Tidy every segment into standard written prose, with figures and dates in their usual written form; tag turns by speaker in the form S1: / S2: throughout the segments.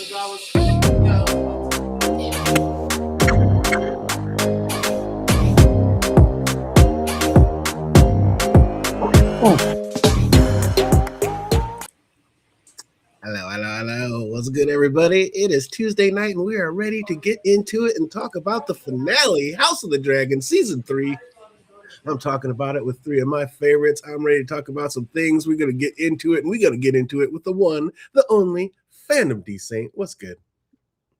S1: Hello. What's good, everybody? It is Tuesday night, and we are ready to get into it and talk about the finale, House of the Dragon, Season 3. I'm talking about it with three of my favorites. I'm ready to talk about some things. We're going to get into it, and we're going to get into it with the one, the only, Fandom D Saint. What's good?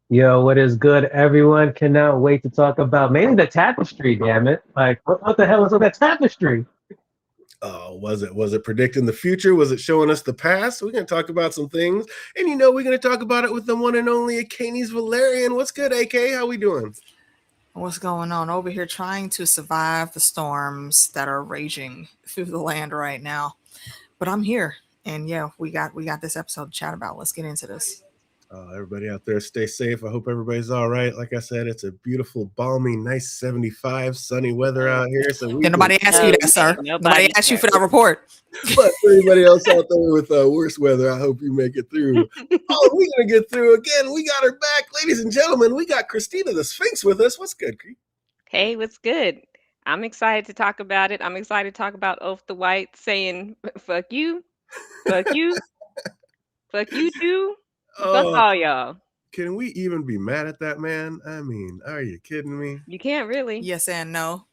S2: Yo, what is good, everyone? Cannot wait to talk about mainly the tapestry, damn it. Like, what the hell is with that tapestry?
S1: Was it predicting the future? Was it showing us the past? We're going to talk about some things. And we're going to talk about it with the one and only Akanis Valerian. What's good, AK? How we doing?
S3: What's going on over here? Trying to survive the storms that are raging through the land right now. But I'm here. And yeah, we got this episode to chat about. Let's get into this.
S1: Everybody out there, stay safe. I hope everybody's all right. Like I said, it's a beautiful, balmy, nice 75 sunny weather out here. So
S3: nobody asked you that, sir. Nobody asked you for that report.
S1: But for everybody else out there with worse weather, I hope you make it through. Oh, we're gonna get through again. We got her back, ladies and gentlemen. We got Christina the Sphinx with us. What's good, Cree?
S4: Hey, what's good? I'm excited to talk about it. I'm excited to talk about Oath the White saying "fuck you, fuck you, fuck you too." Fuck all y'all.
S1: Can we even be mad at that man? I mean, are you kidding me?
S4: You can't really.
S3: Yes and no.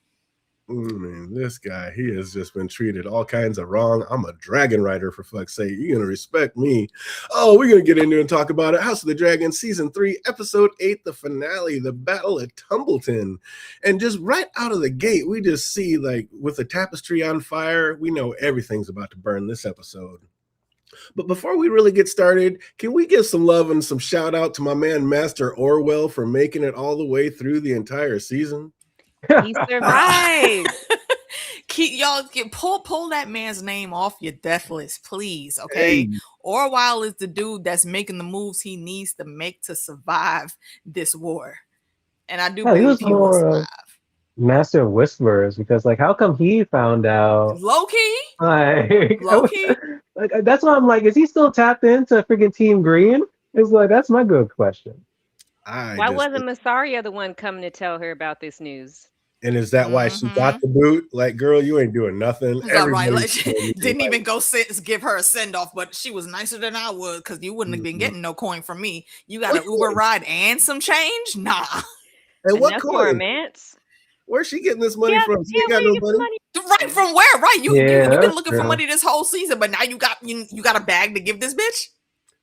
S1: Man, this guy, he has just been treated all kinds of wrong. I'm a dragon rider, for fuck's sake. You're going to respect me. Oh, we're going to get into and talk about it. House of the Dragon, Season 3, Episode 8, the finale, the Battle at Tumbleton. And just right out of the gate, we just see, like, with the tapestry on fire, we know everything's about to burn this episode. But before we really get started, can we give some love and some shout out to my man Master Orwell for making it all the way through the entire season?
S4: He survived.
S3: Pull that man's name off your death list, please. Okay. Hey. Orwell is the dude that's making the moves he needs to make to survive this war. And I do believe he will survive.
S2: Master of Whisperers, because like, how come he found out?
S3: Low-key?
S2: Like,
S3: Low-key?
S2: Like, that's why I'm like, is he still tapped into freaking Team Green? It's like, that's my good question.
S4: Why wasn't Massaria the one coming to tell her about this news?
S1: And is that why she got the boot? Like, girl, you ain't doing nothing.
S3: Right. Like, didn't even go give her a send-off, but she was nicer than I would, because you wouldn't have been getting no coin from me. You got an Uber ride and some change? Nah.
S1: And what coin?
S4: Romance?
S1: Where's she getting this money from? She ain't got no money.
S3: Right, from where? Right, you've been looking for money this whole season, but now you got a bag to give this bitch.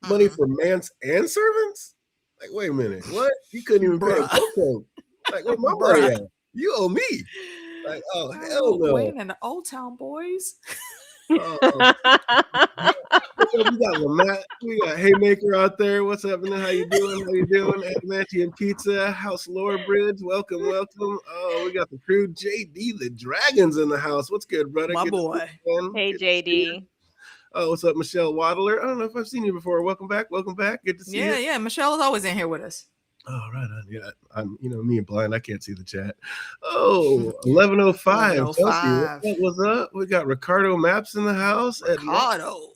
S1: Money for mans and servants? Like, wait a minute, what? You couldn't even pay a cocoa. Like, where my money at? You owe me. Like, oh hell no.
S3: Wayne and the Old Town boys.
S1: We got Lamont, we got Haymaker out there. What's up, man? How you doing? Adamantium and Pizza, House Lower Bridge. Welcome. Oh, we got the crew. JD the Dragons in the house. What's good, brother?
S3: My boy.
S4: Hey, JD.
S1: Oh, what's up, Michelle Waddler? I don't know if I've seen you before. Welcome back. Good to see you.
S3: Yeah. Michelle is always in here with us.
S1: Oh, right on. Yeah, I'm, me and blind. I can't see the chat. Oh, 11:05. What's up? We got Ricardo Maps in the house.
S3: Ricardo.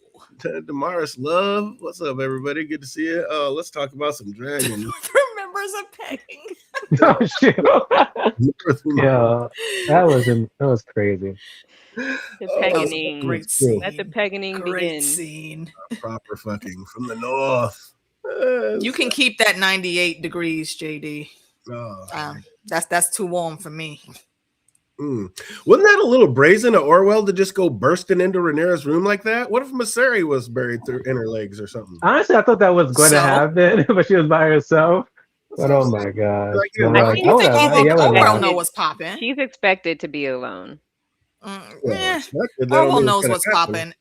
S1: Damaris Love. What's up, everybody? Good to see you. Oh, let's talk about some dragons.
S3: Remembers of pegging.
S2: Oh shit. Yeah, that was crazy.
S4: The pegging. Let the pegging begin.
S3: Scene.
S1: Proper fucking from the north.
S3: You can keep that 98 degrees, JD. That's too warm for me.
S1: Wasn't that a little brazen of Orwell to just go bursting into Rhaenyra's room like that? What if Masari was buried in her legs or something?
S2: Honestly, I thought that was going to happen, but she was by herself. But oh my god!
S3: Orwell knows what's popping.
S4: She's expected to be alone.
S3: Orwell knows what's popping.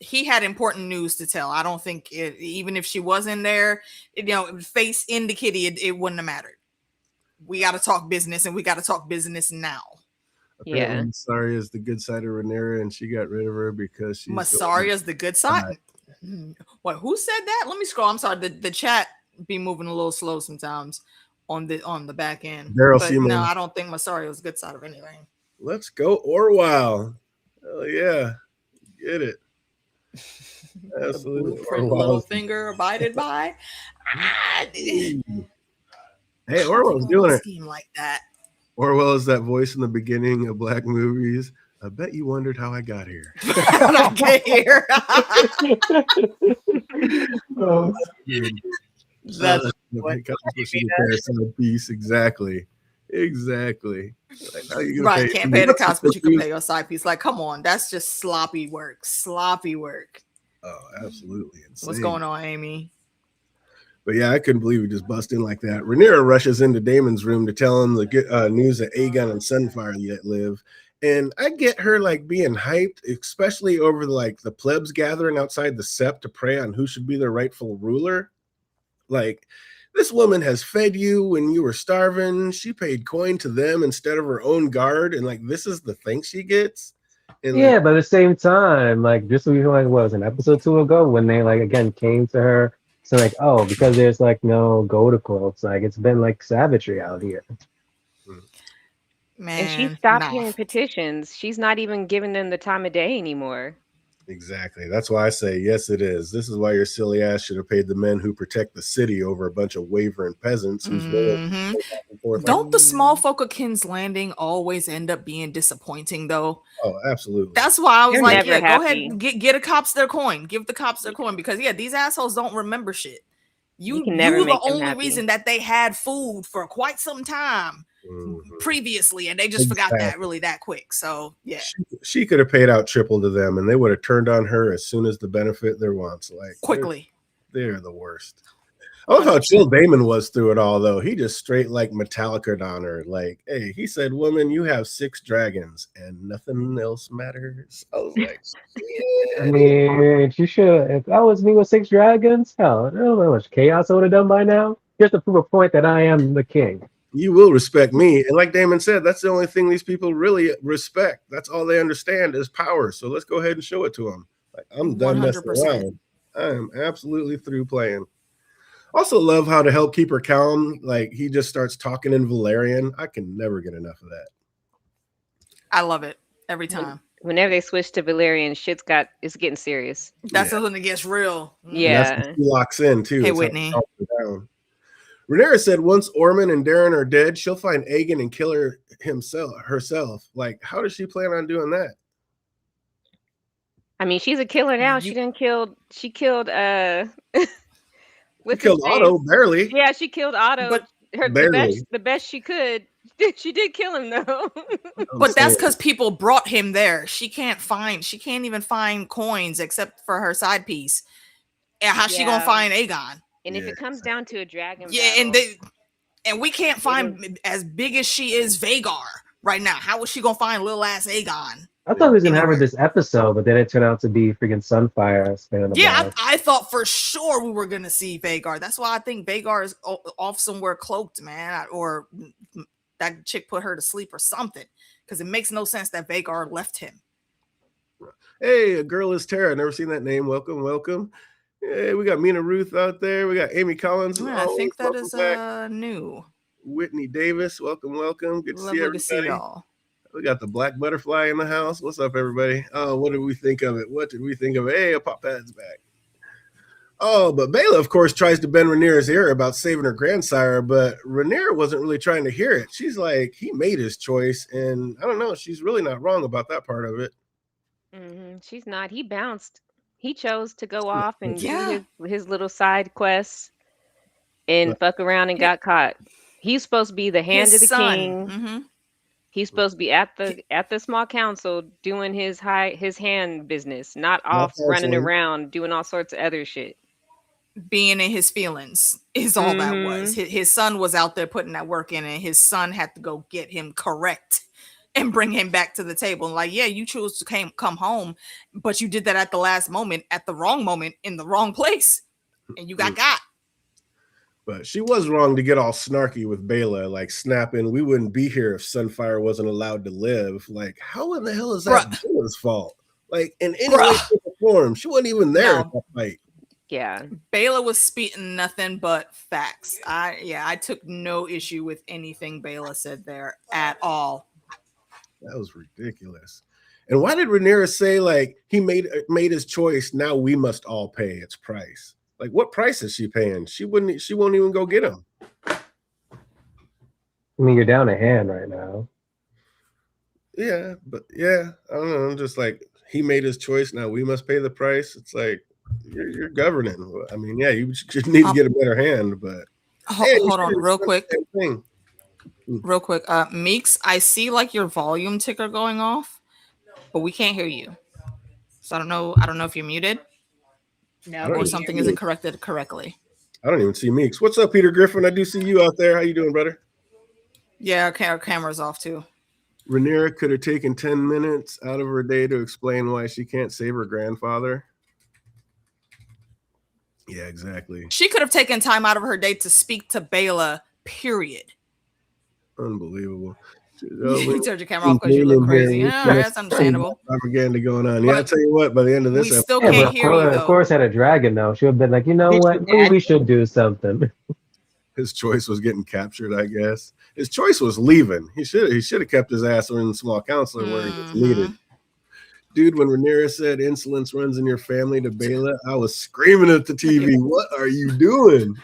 S3: He had important news to tell. I don't think even if she was in there, face in the kitty, it wouldn't have mattered. We got to talk business, and we got to talk business now.
S1: Apparently, Massaria is the good side of Rhaenyra, and she got rid of her because she's
S3: Massaria's the good side. What? Who said that? Let me scroll. I'm sorry. The chat be moving a little slow sometimes on the back end. No, I don't think Massaria was the good side of anything.
S1: Let's go, Orwell. Oh yeah, get it. Absolutely.
S3: The blueprint Littlefinger abided by.
S1: Hey, Orwell's
S3: How
S1: doing
S3: you
S1: it.
S3: scheme like that.
S1: Orwell is that voice in the beginning of Black movies. I bet you wondered how I got here.
S3: I can't hear. That's
S1: piece. Exactly. Like, how you gonna
S3: right.
S1: pay?
S3: Can't pay the cost, but you can pay your side piece. Like, come on, that's just sloppy work. Sloppy work.
S1: Oh, absolutely insane.
S3: What's going on, Amy?
S1: But yeah, I couldn't believe he just bust in like that. Rhaenyra rushes into Damon's room to tell him the good news that Aegon and Sunfire yet live. And I get her like being hyped, especially over the plebs gathering outside the sept to pray on who should be their rightful ruler. Like, this woman has fed you when you were starving. She paid coin to them instead of her own guard. And like, this is the thing she gets. And
S2: yeah, but at the same time, like this was like what was an episode 2 ago when they like again came to her. So like, oh, because there's like no go to clothes, like it's been like savagery out here.
S3: Man,
S4: and she stopped hearing petitions. She's not even giving them the time of day anymore.
S1: Exactly. That's why I say, yes, it is. This is why your silly ass should have paid the men who protect the city over a bunch of wavering peasants who's
S3: Don't the small folk of King's Landing always end up being disappointing, though?
S1: Oh, absolutely.
S3: That's why I was
S4: They're
S3: like,
S4: never
S3: yeah,
S4: happy.
S3: go ahead and get the cops their coin. Give the cops their coin because, yeah, these assholes don't remember shit. You
S4: can never
S3: were
S4: make
S3: the
S4: them
S3: only
S4: happy.
S3: reason that they had food for quite some time previously, and they just forgot that really that quick. So, yeah.
S1: She could have paid out triple to them, and they would have turned on her as soon as the benefit their wants. Like,
S3: quickly.
S1: They're the worst. I love how chill Damon was through it all, though. He just straight like Metallica'd on her. Like, hey, he said, woman, you have 6 dragons and nothing else matters. I was like, yeah.
S2: I mean, she should. If that was me with 6 dragons, hell, I don't know how much chaos I would have done by now. Just to prove a point that I am the king.
S1: You will respect me. And like Damon said, that's the only thing these people really respect. That's all they understand is power. So let's go ahead and show it to them. Like, I'm done messing
S3: 100%.
S1: around. I am absolutely through playing. Also love how to help keep her calm. Like, he just starts talking in Valyrian. I can never get enough of that.
S3: I love it every time.
S4: Whenever they switch to Valyrian, it's getting serious.
S3: That's when it gets real.
S4: Yeah.
S1: And that's he locks in too.
S3: Hey, Whitney.
S1: Rhaenyra said once Ormond and Darren are dead, she'll find Aegon and kill her herself. Like, how does she plan on doing that?
S4: I mean, she's a killer now. She killed
S1: She killed Otto barely.
S4: Yeah, she killed Otto.
S3: But
S4: the best she could. She did kill him though.
S3: But that's because people brought him there. She can't even find coins except for her side piece. And how's she gonna find Aegon?
S4: And if it comes down to a dragon
S3: and we can't find as big as she is Vhagar right now. How is she gonna find little ass Aegon?
S2: I thought we was gonna have her this episode, but then it turned out to be freaking Sunfire.
S3: Yeah, I thought for sure we were gonna see Vhagar. That's why I think Vhagar is off somewhere cloaked, man, or that chick put her to sleep or something. Because it makes no sense that Vhagar left him.
S1: Hey, a girl is Tara. Never seen that name. Welcome. Hey, we got Mina Ruth out there. We got Amy Collins.
S3: Yeah, I think that is new.
S1: Whitney Davis. Welcome. Good to see everybody.
S3: To see y'all.
S1: We got the black butterfly in the house. What's up, everybody? Oh, what did we think of it? Hey, a pop pad's back. Oh, but Baela, of course, tries to bend Rhaenyra's ear about saving her grandsire, but Rhaenyra wasn't really trying to hear it. She's like, he made his choice, and I don't know. She's really not wrong about that part of it.
S4: She's not. He bounced. He chose to go off and do his little side quests and fuck around and got caught. He's supposed to be the hand of the king. He's supposed to be at the small council doing his hand business, not off running around doing all sorts of other shit.
S3: Being in his feelings is all that was. His son was out there putting that work in, and his son had to go get him correct and bring him back to the table. And like, yeah, you chose to come home, but you did that at the last moment, at the wrong moment, in the wrong place, and you got.
S1: But she was wrong to get all snarky with Baela, like snapping, we wouldn't be here if Sunfire wasn't allowed to live. Like, how in the hell is that Baela's fault? Like, in any way, shape, or form, she wasn't even there at that fight.
S4: Yeah.
S3: Baela was speaking nothing but facts. I took no issue with anything Baela said there at all.
S1: That was ridiculous. And why did Rhaenyra say like he made his choice? Now we must all pay its price. Like, what price is she paying? She won't even go get him.
S2: I mean, you're down a hand right now.
S1: Yeah, but yeah, I don't know. I'm just like, he made his choice. Now we must pay the price. It's like you're governing. I mean, yeah, you just need to get a better hand, but
S3: hold on, real quick. Real quick, Meeks, I see like your volume ticker going off, but we can't hear you. So I don't know if you're muted.
S5: No,
S3: or something isn't corrected correctly.
S1: I don't even see Meeks. What's up, Peter Griffin? I do see you out there. How you doing, brother?
S3: Yeah, our camera's off too.
S1: Rhaenyra could have taken 10 minutes out of her day to explain why she can't save her grandfather. Yeah, exactly.
S3: She could have taken time out of her day to speak to Baela, period.
S1: Unbelievable.
S3: You turned your camera off because you look crazy. Yeah, that's understandable.
S1: Propaganda going on. Yeah, I'll tell you what, by the end of this
S3: we still can't hear you, though.
S2: Of course, had a dragon, though. She would have been like, you know what? Maybe we should do something.
S1: His choice was getting captured, I guess. His choice was leaving. He should have kept his ass in the small council where he was needed. Dude, when Rhaenyra said insolence runs in your family to Baela, I was screaming at the TV. What are you doing?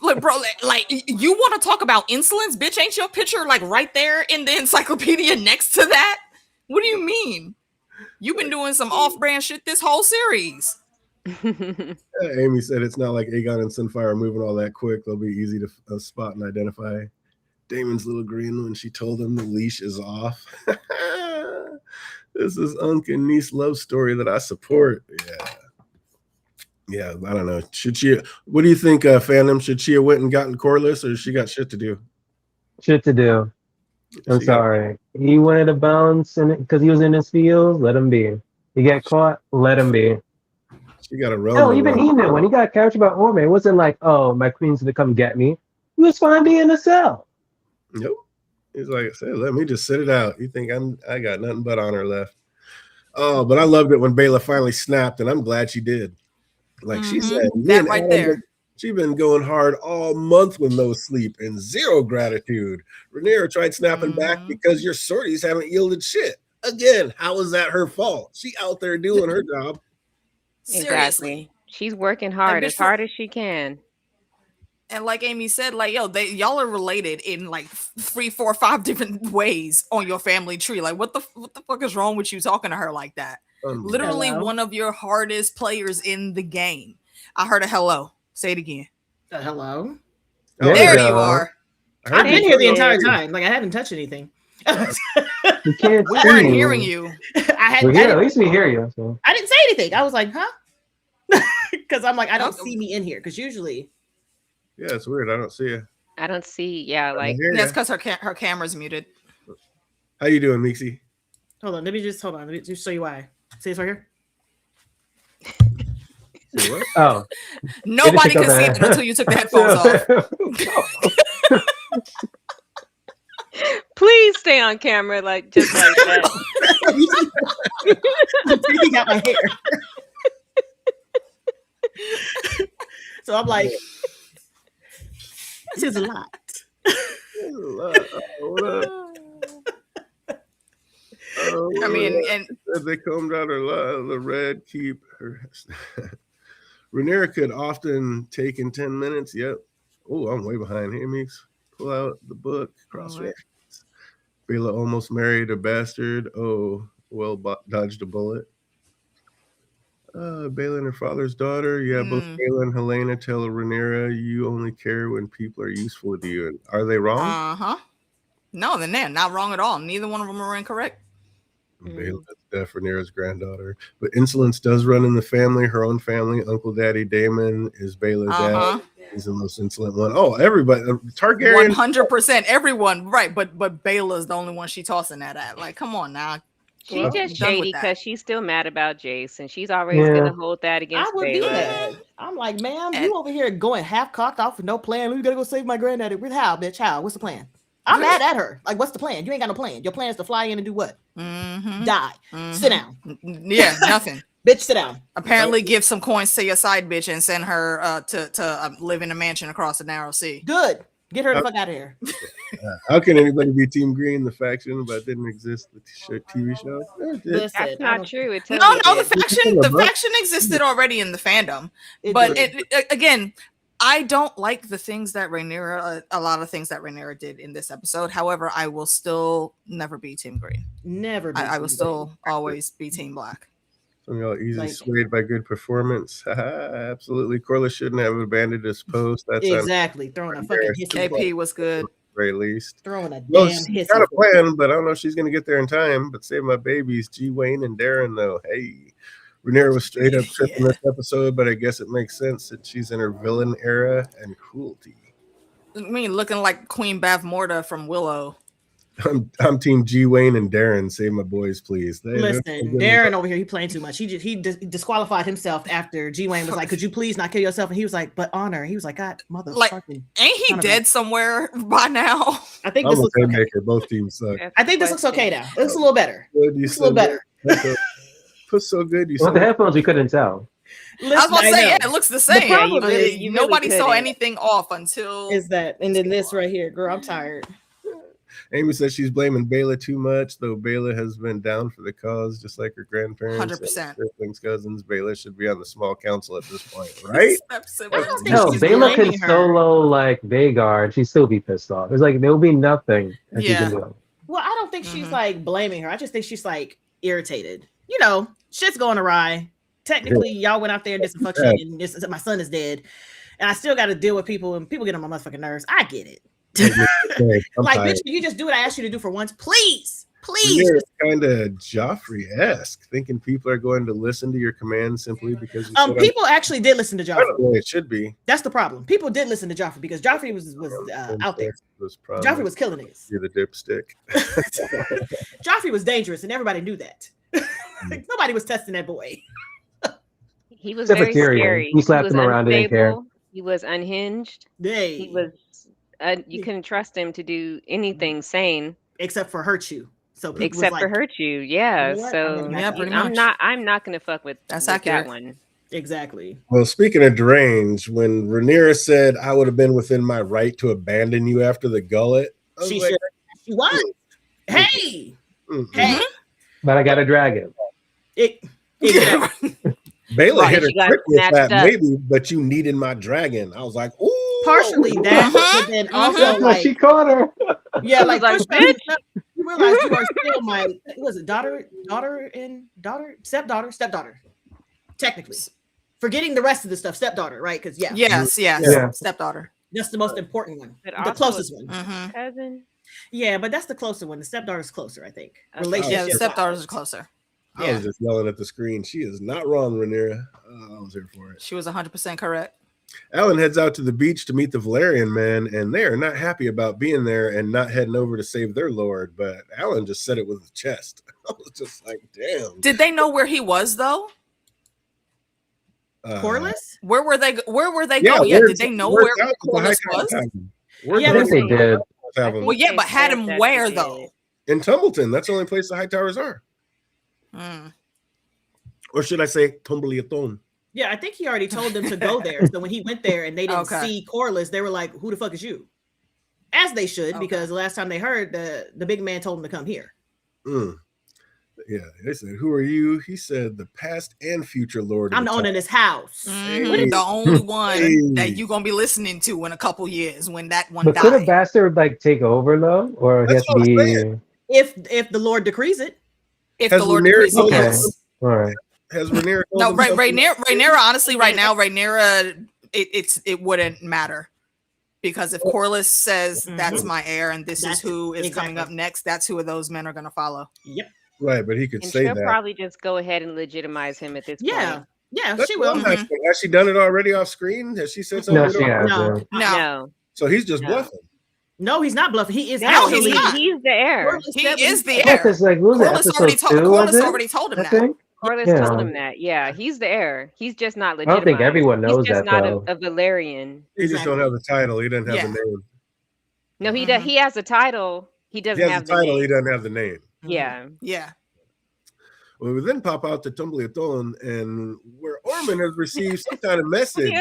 S3: Look, bro, like you want to talk about insolence, bitch? Ain't your picture like right there in the encyclopedia next to that? What do you mean? You've been doing some off-brand shit this whole series.
S1: Amy said it's not like Aegon and Sunfire are moving all that quick. They'll be easy to spot and identify. Damon's little green when she told him the leash is off. This is Unc and niece love story that I support. Yeah, I don't know. What do you think, Fandom? Should she have went and gotten Corliss, or she got shit to do?
S2: Shit to do. I'm sorry. He wanted to bounce because he was in his field. Let him be. He got caught. Let him be.
S1: She got a run.
S2: No, even Eamon, when he got captured by Orme, it wasn't like, oh, my queen's gonna come get me. He was fine being in a cell.
S1: Nope. He's like I said, let me just sit it out. You think I got nothing but honor left. Oh, but I loved it when Baela finally snapped, and I'm glad she did. Like she said,
S3: that right there.
S1: She's been going hard all month with no sleep and zero gratitude. Rhaenyra tried snapping back because your sorties haven't yielded shit. Again, how is that her fault? She out there doing her job.
S4: Exactly. She's working hard as she can.
S3: And like Amy said, like, yo, y'all are related in like 3, 4, 5 different ways on your family tree. Like, what the fuck is wrong with you talking to her like that? Literally one of your hardest players in the game. I heard a hello. Say it again.
S5: Hello.
S3: There you are.
S5: I've been here the entire time. Like, I haven't touched anything.
S2: We can't
S3: we weren't hearing you.
S2: At least we hear you. So.
S5: I didn't say anything. I was like, huh? Because I'm like, I don't see me in here. Because usually.
S1: Yeah, it's weird. I don't see you.
S4: I don't see. Yeah, like
S3: that's because her camera's muted.
S1: How you doing, Meeksy?
S5: Hold on. Let me just show you why. See this right here.
S1: See what?
S2: Oh,
S3: nobody can see it until you took the headphones off.
S4: Please stay on camera, like just like that.
S5: I'm taking out my hair. So I'm like, this is a lot.
S3: I mean, and
S1: they combed out the red keep. Rhaenyra could often take in 10 minutes. Yep. Oh, I'm way behind here, Meeks. Pull out the book. Cross-reference. Baela almost married a bastard. Oh, well, dodged a bullet. Baela and her father's daughter. Yeah, both Baela and Helena tell Rhaenyra you only care when people are useful to you. And are they wrong?
S3: No, they're not wrong at all. Neither one of them are incorrect.
S1: Baela is deaf, Rhaenyra's granddaughter. But insolence does run in the family, her own family. Uncle Daddy Damon is Baela's dad. He's the most insolent one. Oh, everybody. Targaryen.
S3: 100%. Everyone. Right. But Baela's the only one she tossing that at. Like, come on now.
S4: She's just shady because she's still mad about Jace, and she's always gonna hold that against
S5: I would be mad. I'm like, ma'am, you over here going half cocked off with no plan. We gotta go save my granddaddy. With how, bitch? How? What's the plan? I'm mad at her. Like, what's the plan? You ain't got no plan. Your plan is to fly in and do what? Die. Sit down.
S3: Yeah, nothing.
S5: Bitch, sit down.
S3: Apparently, give some coins to your side bitch and send her to live in a mansion across the narrow sea.
S5: Good. Get her the fuck out of here.
S1: How can anybody be Team Green, the faction, but didn't exist the TV show? It did.
S5: Listen,
S4: That's not true. It
S3: No,
S4: totally
S3: no,
S4: did.
S3: the faction existed already in the fandom. But again, I don't like the things that Rhaenyra, a lot of things that Rhaenyra did in this episode. However, I will still never be Team Green.
S5: Never.
S3: I will still always be Team Black.
S1: Some y'all easily swayed by good performance. Absolutely. Corliss shouldn't have abandoned his post. That's
S5: exactly throwing a fucking hissy.
S3: KP was good.
S1: Very least.
S5: Throwing a
S1: Well,
S5: damn
S1: she's
S5: hissy.
S1: got a plan, but I don't know if she's going to get there in time. But save my babies, G. Wayne and Darren, though. Hey, Rhaenyra was straight up tripping this episode, but I guess it makes sense that she's in her villain era and cruelty.
S3: I mean, looking like Queen Bavmorda from Willow.
S1: I'm Team G. Wayne and Darren. Save my boys, please.
S5: Listen, Darren over here, he playing too much. He disqualified himself after G. Wayne was like, "Could you please not kill yourself?" And he was like, "But honor." He was like, "God, motherfucking."
S3: Like, ain't he dead somewhere by now?
S5: I think this looks okay.
S1: Both teams suck.
S5: I think this looks okay now. It looks a little better. It's a little better.
S1: Put so good. You
S2: with the headphones, you couldn't tell.
S5: Listen,
S3: I was gonna say, yeah, it looks the same.
S4: You
S3: Nobody
S4: really
S3: saw
S4: couldn't.
S3: anything off until
S5: is that, and then this right here, girl. I'm tired.
S1: Amy says she's blaming Bayla too much, though Bayla has been down for the cause, just like her grandparents.
S3: 100%.
S1: Siblings, cousins. Bayla should be on the small council at this point, right?
S2: No, Bayla can solo like Vagar, and she'd still be pissed off. It's like there'll be nothing that she can do.
S5: Well, I don't think she's like blaming her. I just think she's like irritated. You know, shit's going awry. Technically, y'all went out there and did some fuck shit, and my son is dead, and I still got to deal with people, and people get on my motherfucking nerves. I get it. Like, bitch, you just do what I asked you to do for once, please.
S1: You're kind of Joffrey-esque, thinking people are going to listen to your commands simply because you
S5: people actually did listen to Joffrey.
S1: I don't know, it should be.
S5: That's the problem. People did listen to Joffrey because Joffrey was out there. Joffrey was killing it.
S1: You're the dipstick.
S5: Joffrey was dangerous, and everybody knew that. Nobody was testing that boy.
S4: He was very scary.
S2: He slapped him around. Didn't care.
S4: He was unhinged. He was. You couldn't trust him to do anything sane
S5: except for hurt you. So
S4: for hurt you, yeah.
S5: You know
S4: so
S3: yeah, pretty
S4: I'm
S3: much.
S4: not gonna fuck with that one.
S5: Exactly.
S1: Well, speaking of deranged, when Rhaenyra said I would have been within my right to abandon you after the gullet,
S5: she was. Hey,
S1: hey.
S2: But I got a dragon.
S1: Bayla hit her quick with that, maybe, but you needed my dragon. I was like, ooh.
S5: Partially that, but then also like
S2: she caught her.
S5: Yeah, like bitch. You realize you are still my stepdaughter. Technically, forgetting the rest of the stuff, stepdaughter, right? Because
S3: stepdaughter.
S5: That's the most important one, the closest one.
S4: Cousin.
S5: Yeah, but that's the closer one. The stepdaughter's closer, I think.
S3: Relationship. Yeah, the stepdaughters are closer.
S1: I was just yelling at the screen. She is not wrong, Rhaenyra. I was here for it.
S3: She was 100% correct.
S1: Alan heads out to the beach to meet the Valerian men, and they are not happy about being there and not heading over to save their lord. But Alan just said it with his chest. I was just like, damn.
S3: Did they know where he was though?
S5: Corliss?
S3: Where were they going? Yeah, did they know where Corliss was?
S2: Yeah, they did.
S3: Well, yeah, but had him where though?
S1: In Tumbleton. That's the only place the High Towers are. Or should I say Tumbleton?
S5: Yeah, I think he already told them to go there. So when he went there and they didn't see Corliss, they were like, "Who the fuck is you?" As they should, because the last time they heard, the big man told him to come here.
S1: Yeah, they said, "Who are you?" He said, "The past and future lord."
S5: I'm the owner of this house.
S3: The only one that you're gonna be listening to in a couple years when that one dies.
S2: Could a bastard like take over though, or it has to be
S5: if the Lord decrees it?
S3: If the Lord decrees it,
S2: yes. All right.
S1: Has Rhaenyra?
S3: No, Rhaenyra. Honestly, right now, Rhaenyra, it wouldn't matter because if Corliss says that's my heir and this is who is coming up next, that's who of those men are going to follow.
S5: Yep.
S1: Right, but he could
S4: and
S1: say
S4: she'll
S1: that.
S4: Probably just go ahead and legitimize him at this point.
S5: Yeah, she will.
S1: Has she done it already off screen? Has she said something?
S2: No, she hasn't.
S3: No.
S1: So he's just bluffing.
S5: No, he's not bluffing. He is
S3: actually.
S4: He's the heir.
S3: He is the heir.
S2: Corliss
S3: already told him that.
S4: Corliss told him that. Yeah, he's the heir. He's just not legitimate.
S2: I don't think everyone knows
S4: he's just
S2: that.
S4: Not a Valerian.
S1: He just don't have the title. He doesn't have the name.
S4: No, he does. He has a title. He doesn't have the
S1: title.
S4: name.
S1: He doesn't have the name.
S4: Yeah.
S3: Yeah.
S1: Well, we then pop out to Tumbleton, and where Ormond has received some kind of message.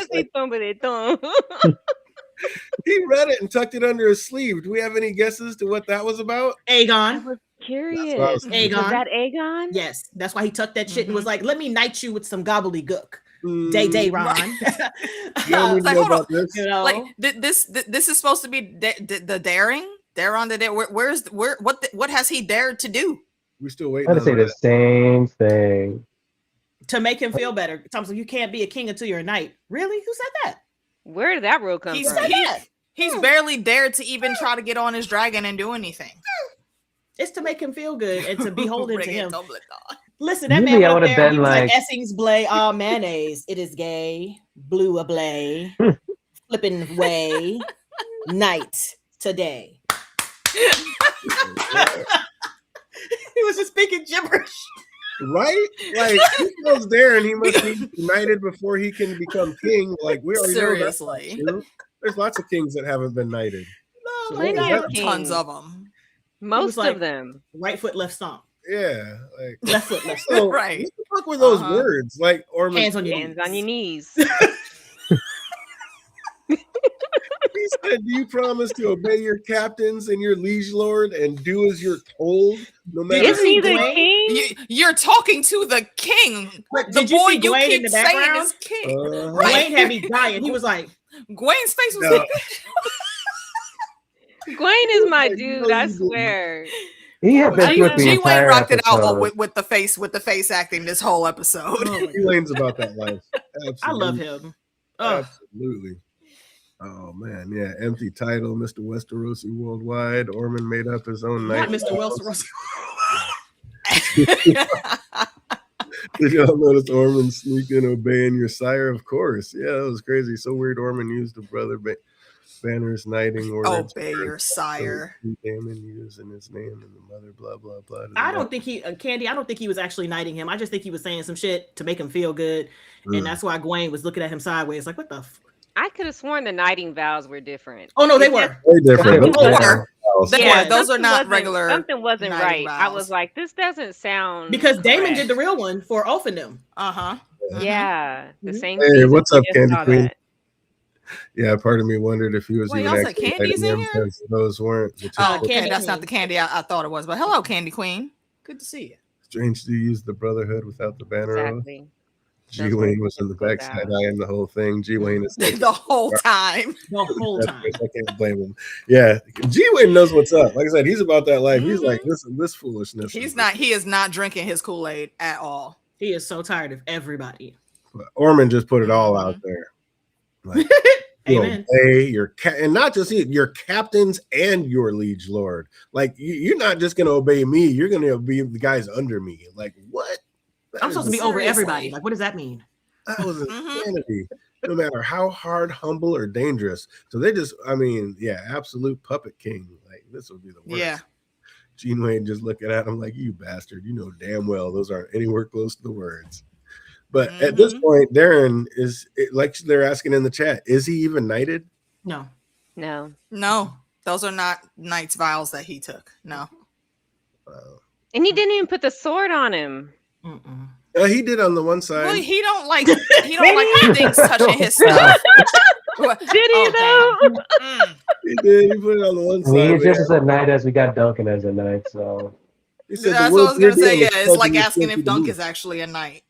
S1: He read it and tucked it under his sleeve. Do we have any guesses to what that was about?
S4: I
S5: Aegon.
S4: was curious.
S1: That's what I was
S5: thinking.
S4: Was that Aegon?
S5: Yes, that's why he tucked that shit and was like, "Let me knight you with some gobbledygook." Day, Ron.
S1: You don't even
S3: Like,
S1: know
S3: hold on.
S1: about this?
S5: You know?
S3: Like this is supposed to be the daring. Dare on the dare. What has he dared to do?
S1: We still
S2: I'm
S1: waiting.
S2: gonna
S1: on
S2: say the
S1: that.
S2: same thing.
S5: To make him feel better. Thomas, you can't be a king until you're a knight. Really? Who said that?
S4: Where did that rule come
S3: He's
S4: from?
S3: he's barely dared to even try to get on his dragon and do anything.
S5: It's to make him feel good and to be holding to
S3: Bring it,
S5: him.
S3: Dumbledore.
S5: Listen, that
S2: Usually
S5: man
S2: I
S5: went
S2: would've
S5: up there,
S2: been
S5: he was like,
S2: like-
S5: Essings blay, mayonnaise. It is gay. Blue ablay. Flipping way. Night today. He was just speaking gibberish.
S1: Right? Like, he goes there and he must be united before he can become king. Like, we already know that's not
S3: Seriously.
S1: true. There's lots of kings that haven't been knighted.
S5: No,
S4: Plenty
S5: my
S4: of
S5: God.
S4: kings.
S3: Tons of them.
S4: Most
S5: like-
S4: of them.
S5: Right foot, left stomp.
S1: Yeah. Like,
S5: Left foot, left stomp.
S1: so,
S3: Right.
S1: what the fuck were those
S3: Uh-huh.
S1: words? Like, Ormond,
S5: Hands on your
S4: Hands on your knees.
S1: he said, do you promise to obey your captains and your liege lord and do as you're told? No matter
S4: Isn't he the
S5: Dwayne?
S4: king?
S3: You're talking to the king.
S5: But
S3: The
S5: did you
S3: boy
S5: see
S3: you
S5: Dwayne in
S3: keep
S5: the
S3: saying
S5: background?
S3: is king.
S5: Dwayne had me dying. He was like,
S3: Gwen's face was
S1: No.
S3: like,
S4: Gwen is my
S1: Like,
S4: dude,
S1: no,
S4: I
S1: you didn't.
S4: swear.
S2: He had been
S3: G
S2: with the
S3: Wayne
S2: entire
S3: rocked it out
S2: episode.
S3: with the face acting this whole episode.
S5: oh my God.
S1: Elaine's about that life. Absolutely.
S5: I love him. Oh,
S1: Absolutely. Oh man, yeah. Empty title, Mr. Westerosi Worldwide. Ormond made up his own
S5: not
S1: night.
S5: Mr. Wilson.
S1: Did y'all notice Ormond sneaking, obeying your sire? Of course. Yeah, that was crazy. So weird. Ormond used the brother Banner's knighting words.
S3: Obey your sire.
S1: Damon using his name and the mother, blah, blah, blah.
S5: I don't think he, Candy, I don't think he was actually knighting him. I just think he was saying some shit to make him feel good. And that's why Gwen was looking at him sideways, like, what the
S4: I could have sworn the knighting vows were different.
S5: Oh, no, they
S4: It
S5: were.
S4: just-
S1: Very different.
S2: Something
S1: Those are
S3: were.
S1: else.
S3: Yeah, those are
S4: something
S3: not
S4: wasn't-
S3: regular
S4: Something wasn't
S3: knighting
S4: right. I
S3: vows.
S4: was like, this doesn't sound
S5: Because Damon
S4: correct.
S5: did the real one for Oath and them.
S3: Uh-huh.
S4: Yeah, the
S5: Mhm.
S4: same.
S1: Hey,
S4: season
S1: what's
S4: we
S1: up,
S4: just
S1: Candy
S4: saw
S1: Queen?
S4: that.
S1: Yeah, part of me wondered if he was
S3: Wait,
S1: even
S3: y'all said
S1: actually
S3: Candy's
S1: fighting
S3: in
S1: him
S3: here?
S1: because those weren't. Which is
S3: Oh, okay.
S5: Candy
S3: That's not
S5: Queen.
S3: the candy I thought it was. But hello, Candy Queen. Good to see you.
S1: strange to use the Brotherhood without the banner on.
S4: Exactly.
S1: G Wayne was in the backside eyeing the whole thing. G Wayne is
S3: The whole time.
S5: The whole time.
S1: I can't blame him. Yeah, G Wayne knows what's up. Like I said, he's about that life. He's like, listen, this foolishness.
S3: He is not drinking his Kool-Aid at all.
S5: He is so tired of everybody.
S1: But Ormond just put it all out there. Like, you
S5: Amen.
S1: obey your and not just your captains and your liege lord. Like you're not just gonna obey me. You're gonna obey the guys under me. Like what?
S5: I'm supposed to be over
S3: Seriously.
S5: everybody. Like, what does that mean?
S1: That was insanity. No matter how hard, humble, or dangerous. So they just, I mean, yeah, absolute puppet king. Like this would be the worst.
S3: Yeah.
S1: Gene Wayne just looking at him like, you bastard. You know damn well those aren't anywhere close to the words. But at this point, Darren is like they're asking in the chat, is he even knighted?
S5: No.
S4: No.
S3: No, those are not knight's vows that he took. No.
S4: And he didn't even put the sword on him.
S5: Mm-mm.
S1: He did on the one side.
S3: Well, he don't like things touching his stuff.
S4: Did he though?
S1: He did. He put it on the one
S2: I mean,
S1: side.
S2: it's just as a knight as we got Duncan as a knight, so
S1: He said the
S3: That's what I
S1: work
S3: was
S1: you're
S3: gonna say.
S1: doing
S3: Yeah,
S1: is
S3: it's
S1: causing
S3: like
S1: you
S3: asking
S1: to
S3: if Dunk
S1: lose.
S3: is actually a knight.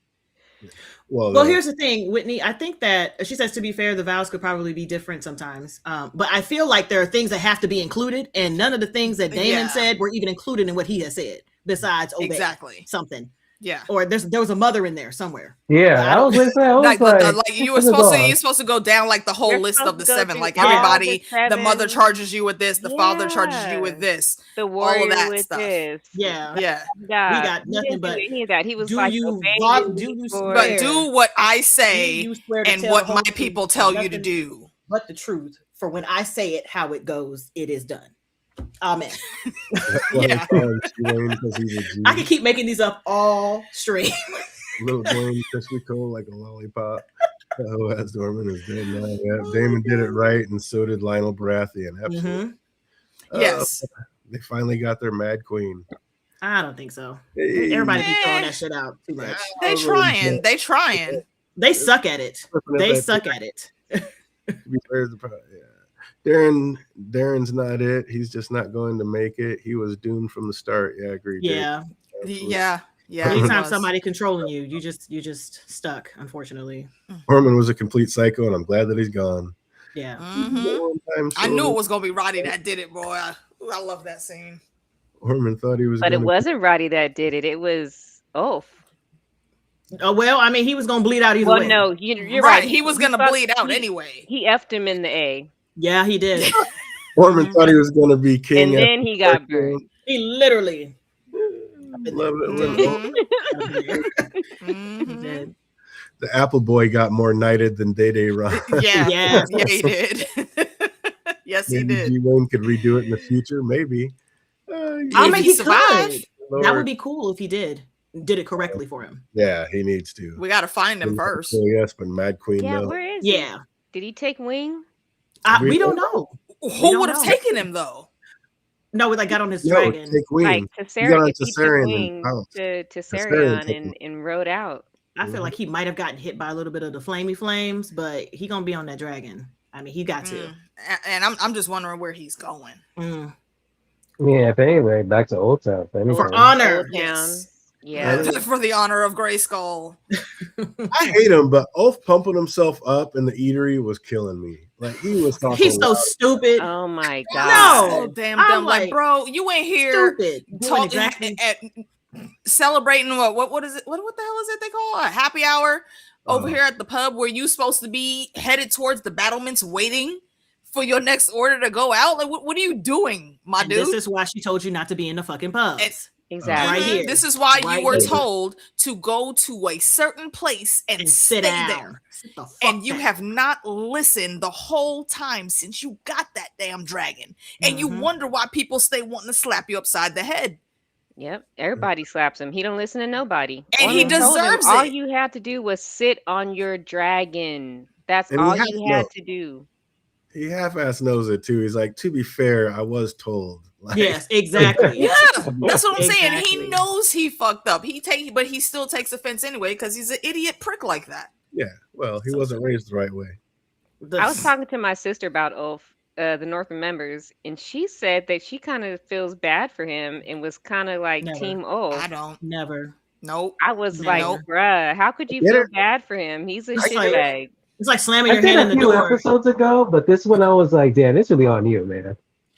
S1: Well,
S5: Well, here's the thing, Whitney. I think that she says, to be fair, the vows could probably be different sometimes. But I feel like there are things that have to be included, and none of the things that Damon
S3: Yeah.
S5: said were even included in what he has said, besides obey
S3: Exactly.
S5: something.
S3: Yeah.
S5: Or there was a mother in there somewhere.
S2: yeah, I was with that. I was
S3: Like,
S2: like,
S3: you were
S2: this is
S3: supposed to
S2: odd.
S3: you're supposed to go down like the whole
S4: You're
S3: list of the
S4: supposed to go
S3: 7.
S4: through
S3: Like
S4: all
S3: everybody,
S4: the
S3: the mother
S4: 7.
S3: charges you with this, the father charges you
S4: Yeah.
S3: with this.
S4: The warrior
S3: that
S4: with
S3: stuff.
S4: this.
S5: Yeah.
S3: Yeah.
S4: Yeah.
S5: We got
S4: He
S5: nothing
S4: didn't do
S5: but
S4: any of that. He was
S5: do
S4: like,
S5: you
S4: obey
S5: vow-
S4: your
S5: do you
S4: Lord.
S3: But
S5: swear?
S3: do what I
S5: Do
S3: say
S5: you swear to
S3: and
S5: tell
S3: what
S5: the whole
S3: my
S5: truth,
S3: people tell you to
S5: nothing
S3: do.
S5: but the truth. For when I say it, how it goes, it is done. Amen.
S3: Yeah.
S1: Because he's a G.
S5: I can keep making these up all stream.
S1: Little Dwayne crispy cold like a lollipop. Oh, as Dorman is dead now. Yeah, Damon did it right, and so did Lionel Baratheon. Absolutely.
S3: Yes.
S1: They finally got their Mad Queen.
S5: I don't think so.
S1: Hey.
S5: Everybody be throwing that shit out too much.
S3: They trying. They trying.
S5: They suck at it. They suck at it.
S1: To be fair, yeah. Darren's not it. He's just not going to make it. He was doomed from the start. Yeah, I agree.
S5: Yeah.
S3: Yeah.
S5: Anytime somebody controlling you, you just stuck, unfortunately.
S1: Orman was a complete psycho, and I'm glad that he's gone.
S5: Yeah.
S3: I knew it was gonna be Roddy that did it, boy. I love that scene.
S1: Orman thought he was,
S4: but it wasn't Roddy that did it. It was Ulf.
S5: Oh well, I mean, he was gonna bleed out either way.
S4: Well, no, you're right.
S3: He was gonna bleed out anyway.
S4: He effed him in the A.
S5: Yeah, he did.
S1: Orman thought he was gonna be king,
S4: and then he got burned.
S5: He literally.
S1: Love it. The Apple Boy got more knighted than Day Ron.
S3: Yeah, he did. Yes, he did.
S1: G-Wayne could redo it in the future, maybe.
S5: I mean, he
S3: survived.
S5: That would be cool if he did it correctly for him.
S1: Yeah, he needs to.
S3: We got to find him first.
S1: So yes, but Mad Queen.
S4: Yeah,
S1: no.
S4: where is he?
S5: Yeah.
S4: Did he take wing?
S5: We don't know.
S3: Who would have taken him though?
S5: No, we got on his dragon.
S4: Like Tessarion and rode out.
S5: I feel like he might have gotten hit by a little bit of the flamey flames, but he gonna be on that dragon. I mean, he got to.
S3: And I'm just wondering where he's going.
S2: Yeah, if anyway, back to Old Town.
S5: For honor.
S3: Yes. Yeah. For the honor of Grayskull.
S1: I hate him, but Ulf pumping himself up in the eatery was killing me. Like he was talking.
S5: He's so stupid.
S4: Oh my god.
S5: No,
S3: so damn dumb. Like, bro, you ain't here
S5: talking
S3: celebrating what is it? What the hell is it they call a happy hour over here at the pub where you supposed to be headed towards the battlements waiting for your next order to go out? Like, what are you doing, my dude?
S5: This is why she told you not to be in the fucking pub.
S4: Exactly.
S5: Right here.
S3: This is why you were told to go to a certain place and stay there. And you have not listened the whole time since you got that damn dragon. And you wonder why people stay wanting to slap you upside the head.
S4: Yep. Everybody slaps him. He don't listen to nobody.
S3: And he deserves it.
S4: All you had to do was sit on your dragon. That's all you had to do.
S1: He half-ass knows it too. He's like, to be fair, I was told. Like,
S5: yes, exactly.
S3: Yeah, that's what I'm saying. He knows he fucked up. But he still takes offense anyway because he's an idiot prick like that.
S1: Yeah, well, he wasn't raised the right way.
S4: I was talking to my sister about Ulf, the Northern members, and she said that she kind of feels bad for him and was kind of like Team Ulf.
S3: I don't.
S5: Never.
S3: Nope.
S4: I was like, bruh, how could you feel bad for him? He's a shitbag.
S5: It's like slamming your hand in the door.
S2: Episodes ago, but this one I was like, damn, it's really on you, man.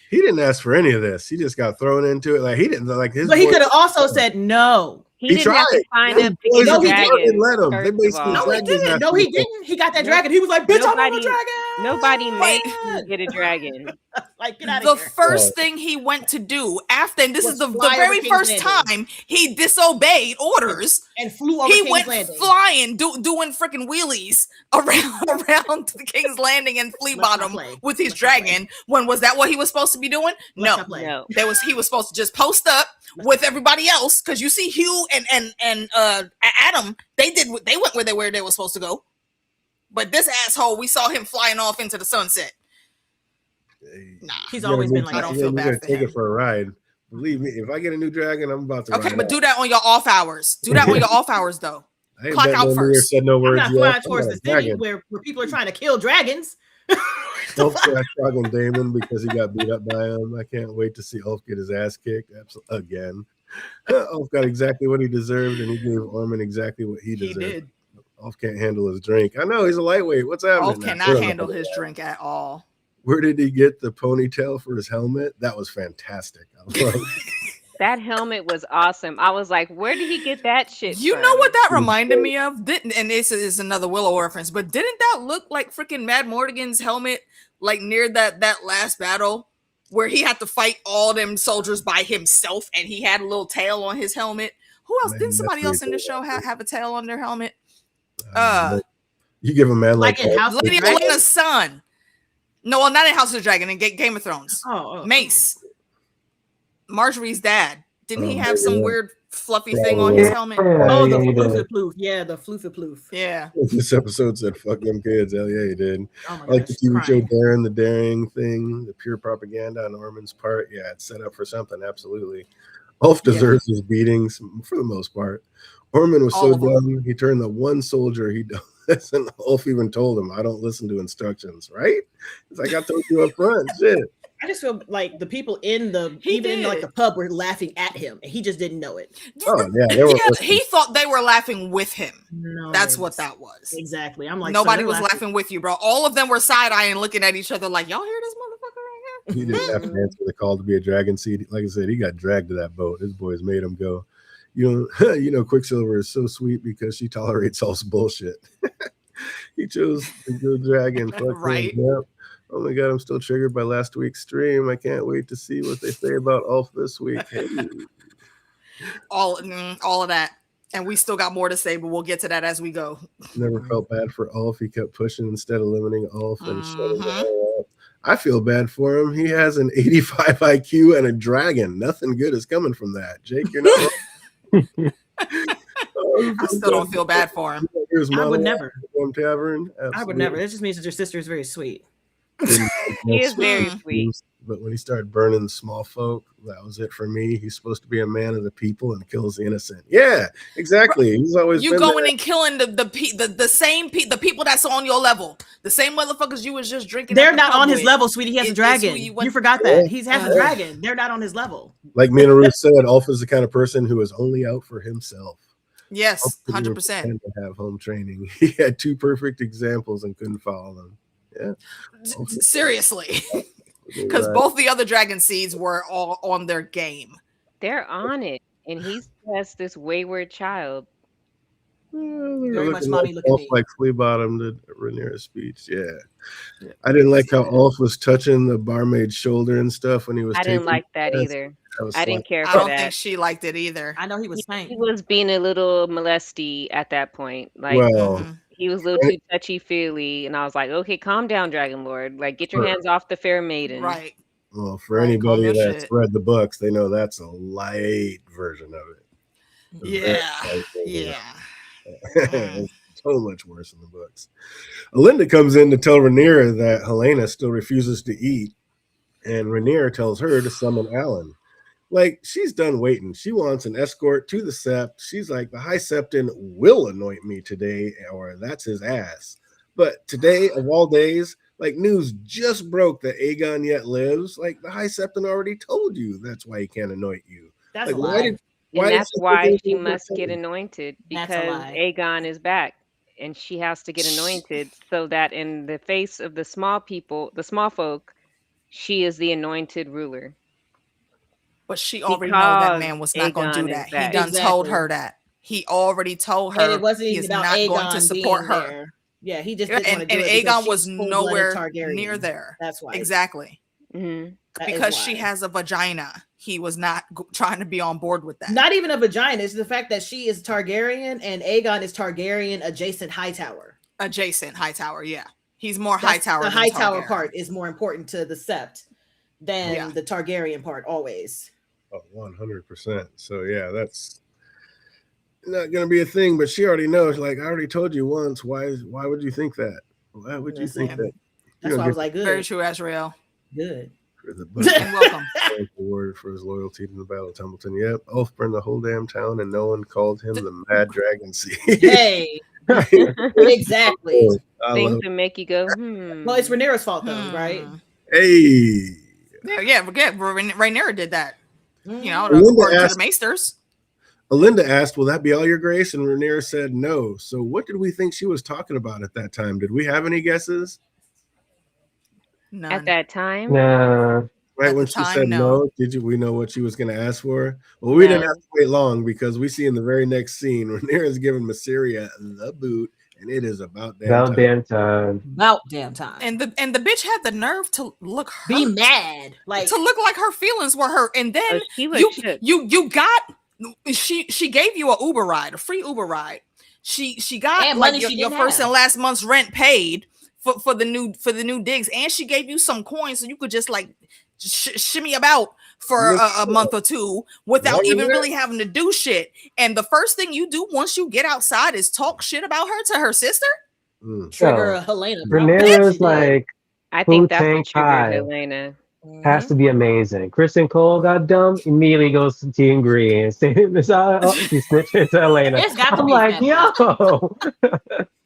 S1: He didn't ask for any of this. He just got thrown into it. Like he didn't like his.
S5: But he could have also said no.
S4: He didn't have to sign up to get
S1: no,
S4: a dragon.
S1: Let him. They basically
S5: no, he didn't. No, he didn't. He got that dragon. He was like, bitch, I'm on the dragon.
S4: Nobody made him get a dragon.
S5: Like, get out of here.
S3: The first thing he went to do after, and this is the very first time he disobeyed orders
S5: and flew over King's Landing.
S3: Flying, doing freaking wheelies around the King's Landing and Flea Bottom with his dragon. When was that what he was supposed to be doing? No. He was supposed to just post up with everybody else because you see Hugh and Adam, they went where they were supposed to go. But this asshole, we saw him flying off into the sunset. Nah,
S5: he's always been like,
S3: I don't feel bad for
S1: take
S3: him.
S1: it for a ride. Believe me, if I get a new dragon, I'm about to.
S3: Okay, but do that on your off hours. Do that on your off hours, though. Clock out first.
S1: Said no words.
S5: I'm not flying towards the city where people are trying to kill dragons.
S1: Ulf got struggling Damon because he got beat up by him. I can't wait to see Ulf get his ass kicked again. Ulf got exactly what he deserved, and he gave Orman exactly what he deserved.
S3: He did.
S1: Ulf can't handle his drink. I know he's a lightweight. What's happening?
S3: Ulf cannot handle his drink at all.
S1: Where did he get the ponytail for his helmet? That was fantastic. I was like,
S4: that helmet was awesome. I was like, where did he get that shit
S3: You
S4: from?
S3: know what that reminded me of? And this is another Willow reference, but didn't that look like freaking Mad Mortigan's helmet, like near that last battle where he had to fight all them soldiers by himself and he had a little tail on his helmet? Who else? Didn't somebody else in the show have a tail on their helmet?
S1: You give a man like
S3: Lady Olenna's son. No, well, not in House of the Dragon, in Game of Thrones. Mace. Marjorie's dad. Didn't he have some weird fluffy thing on his helmet?
S5: The floofy-ploof. Yeah, the floofy-ploof.
S3: Yeah.
S1: This episode said, fuck them kids. Hell yeah, he did. Like the TV show Darren, the daring thing, the pure propaganda on Orman's part. Yeah, it's set up for something. Absolutely. Ulf deserves his beatings for the most part. Orman was so dumb. He turned the one soldier he Listen, Ulf even told him, I don't listen to instructions, right? It's like I told you up front. Shit.
S5: I just feel like the people in the in like the pub were laughing at him, and he just didn't know it.
S1: Oh yeah, they were
S3: he thought they were laughing with him.
S5: No,
S3: that's what that was.
S5: Exactly. I'm like,
S3: nobody was laughing with you, bro. All of them were side eyeing, looking at each other like, y'all hear this motherfucker right here?
S1: He didn't have to answer the call to be a dragon seed. Like I said, he got dragged to that boat. His boys made him go. You know, Quicksilver is so sweet because she tolerates all bullshit. He chose the good dragon.
S3: Right.
S1: Yep. Oh my god, I'm still triggered by last week's stream. I can't wait to see what they say about Ulf this week. Hey.
S3: all of that. And we still got more to say, but we'll get to that as we go.
S1: Never felt bad for Ulf. He kept pushing instead of limiting Ulf and shutting it up. I feel bad for him. He has an 85 IQ and a dragon. Nothing good is coming from that. Jake, you're not wrong.
S3: I still don't feel bad for him.
S5: I would never.
S1: Tavern.
S5: I would never. It just means that your sister is very sweet.
S4: He is very sweet.
S1: But when he started burning the small folk, that was it for me. He's supposed to be a man of the people and kills the innocent. Yeah, exactly. He's always
S3: you going and killing the same the people that's on your level, the same motherfuckers you was just drinking.
S5: They're not on his level, sweetie. He has a dragon. You forgot that. He has a dragon. They're not on his level.
S1: Like Manaru said, Ulf is the kind of person who is only out for himself.
S3: Yes, 100%.
S1: To have home training. He had two perfect examples and couldn't follow them. Yeah,
S3: seriously, because both the other dragon seeds were all on their game.
S4: They're on it, and he's just this wayward child.
S5: Very much mommy looking
S1: like flea bottom to Rhaenyra's speech. Yeah, I didn't like how Ulf was touching the barmaid's shoulder and stuff when he was.
S4: I didn't like that either. I didn't care for that.
S3: I don't think she liked it either.
S5: I know he was saying
S4: he was being a little molesty at that point. Like, he was a little too touchy-feely, and I was like, okay, calm down, Dragon Lord. Like, get your hands off the fair maiden.
S3: Right.
S1: Well, for anybody that's read the books, they know that's a light version of it.
S3: Yeah.
S1: It's so much worse in the books. Alinda comes in to tell Rhaenyra that Helena still refuses to eat, and Rhaenyra tells her to summon Alan. Like, she's done waiting. She wants an escort to the Sept. She's like, the High Septon will anoint me today, or that's his ass. But today, of all days, like, news just broke that Aegon yet lives. Like, the High Septon already told you that's why he can't anoint you.
S5: That's
S1: like,
S5: a lie.
S4: And that's why she must get anointed, because Aegon is back, and she has to get anointed so that in the face of the small people, the small folk, she is the anointed ruler.
S3: But she already know that man was not going to do that. He done told her that. He already told her
S5: and it wasn't
S3: he is
S5: about
S3: not
S5: Aegon
S3: going to support her.
S5: There. Yeah, he just didn't want to do
S3: it. And Aegon was
S5: nowhere
S3: near there.
S5: That's why.
S3: Exactly.
S4: Mm-hmm.
S3: Because she has a vagina. He was not trying to be on board with that.
S5: Not even a vagina. It's the fact that she is Targaryen and Aegon is Targaryen adjacent Hightower.
S3: Adjacent Hightower, yeah. He's more Hightower.
S5: The Hightower part is more important to the Sept than the Targaryen part always.
S1: Oh, 100%. So yeah, that's not gonna be a thing. But she already knows. Like, I already told you once. Why would you think that? Why would you think that?
S5: That's why I was like, good.
S3: Very true, Azrael.
S5: Good.
S1: For the
S3: and welcome.
S1: Award for his loyalty to the Battle of Templeton. Yep, Ulf burned the whole damn town, and no one called him the Mad Dragon Seed.
S5: Hey, exactly.
S4: Things that make you go,
S5: Well, it's Rhaenyra's fault though, right?
S1: Hey.
S3: Yeah, Rhaenyra did that. You know, according to the Maesters.
S1: Alinda asked, will that be all your grace? And Rhaenyra said no. So what did we think she was talking about at that time? Did we have any guesses?
S3: None.
S4: At that time?
S2: No.
S1: Right when she said no, we know what she was going to ask for? Well, we didn't have to wait long, because we see in the very next scene, Rhaenyra's giving Mysaria the boot, and it is about damn time.
S5: About damn time.
S3: And the bitch had the nerve to look hurt.
S5: Be mad. Like,
S3: to look like her feelings were hurt. And then you got she gave you a Uber ride, a free Uber ride. She got
S5: and
S3: like
S5: money
S3: your first and last month's rent paid for the new digs, and she gave you some coins so you could just like shimmy about for a month or two without even really having to do shit. And the first thing you do once you get outside is talk shit about her to her sister.
S5: Trigger Helena.
S2: Rhaenyra's like,
S4: I think that's what triggered Helena.
S2: Has to be amazing. Kristen Cole got dumb, immediately goes to Team Green. She snitches to Helena.
S5: It's got to
S2: I'm
S5: be
S2: like, yo.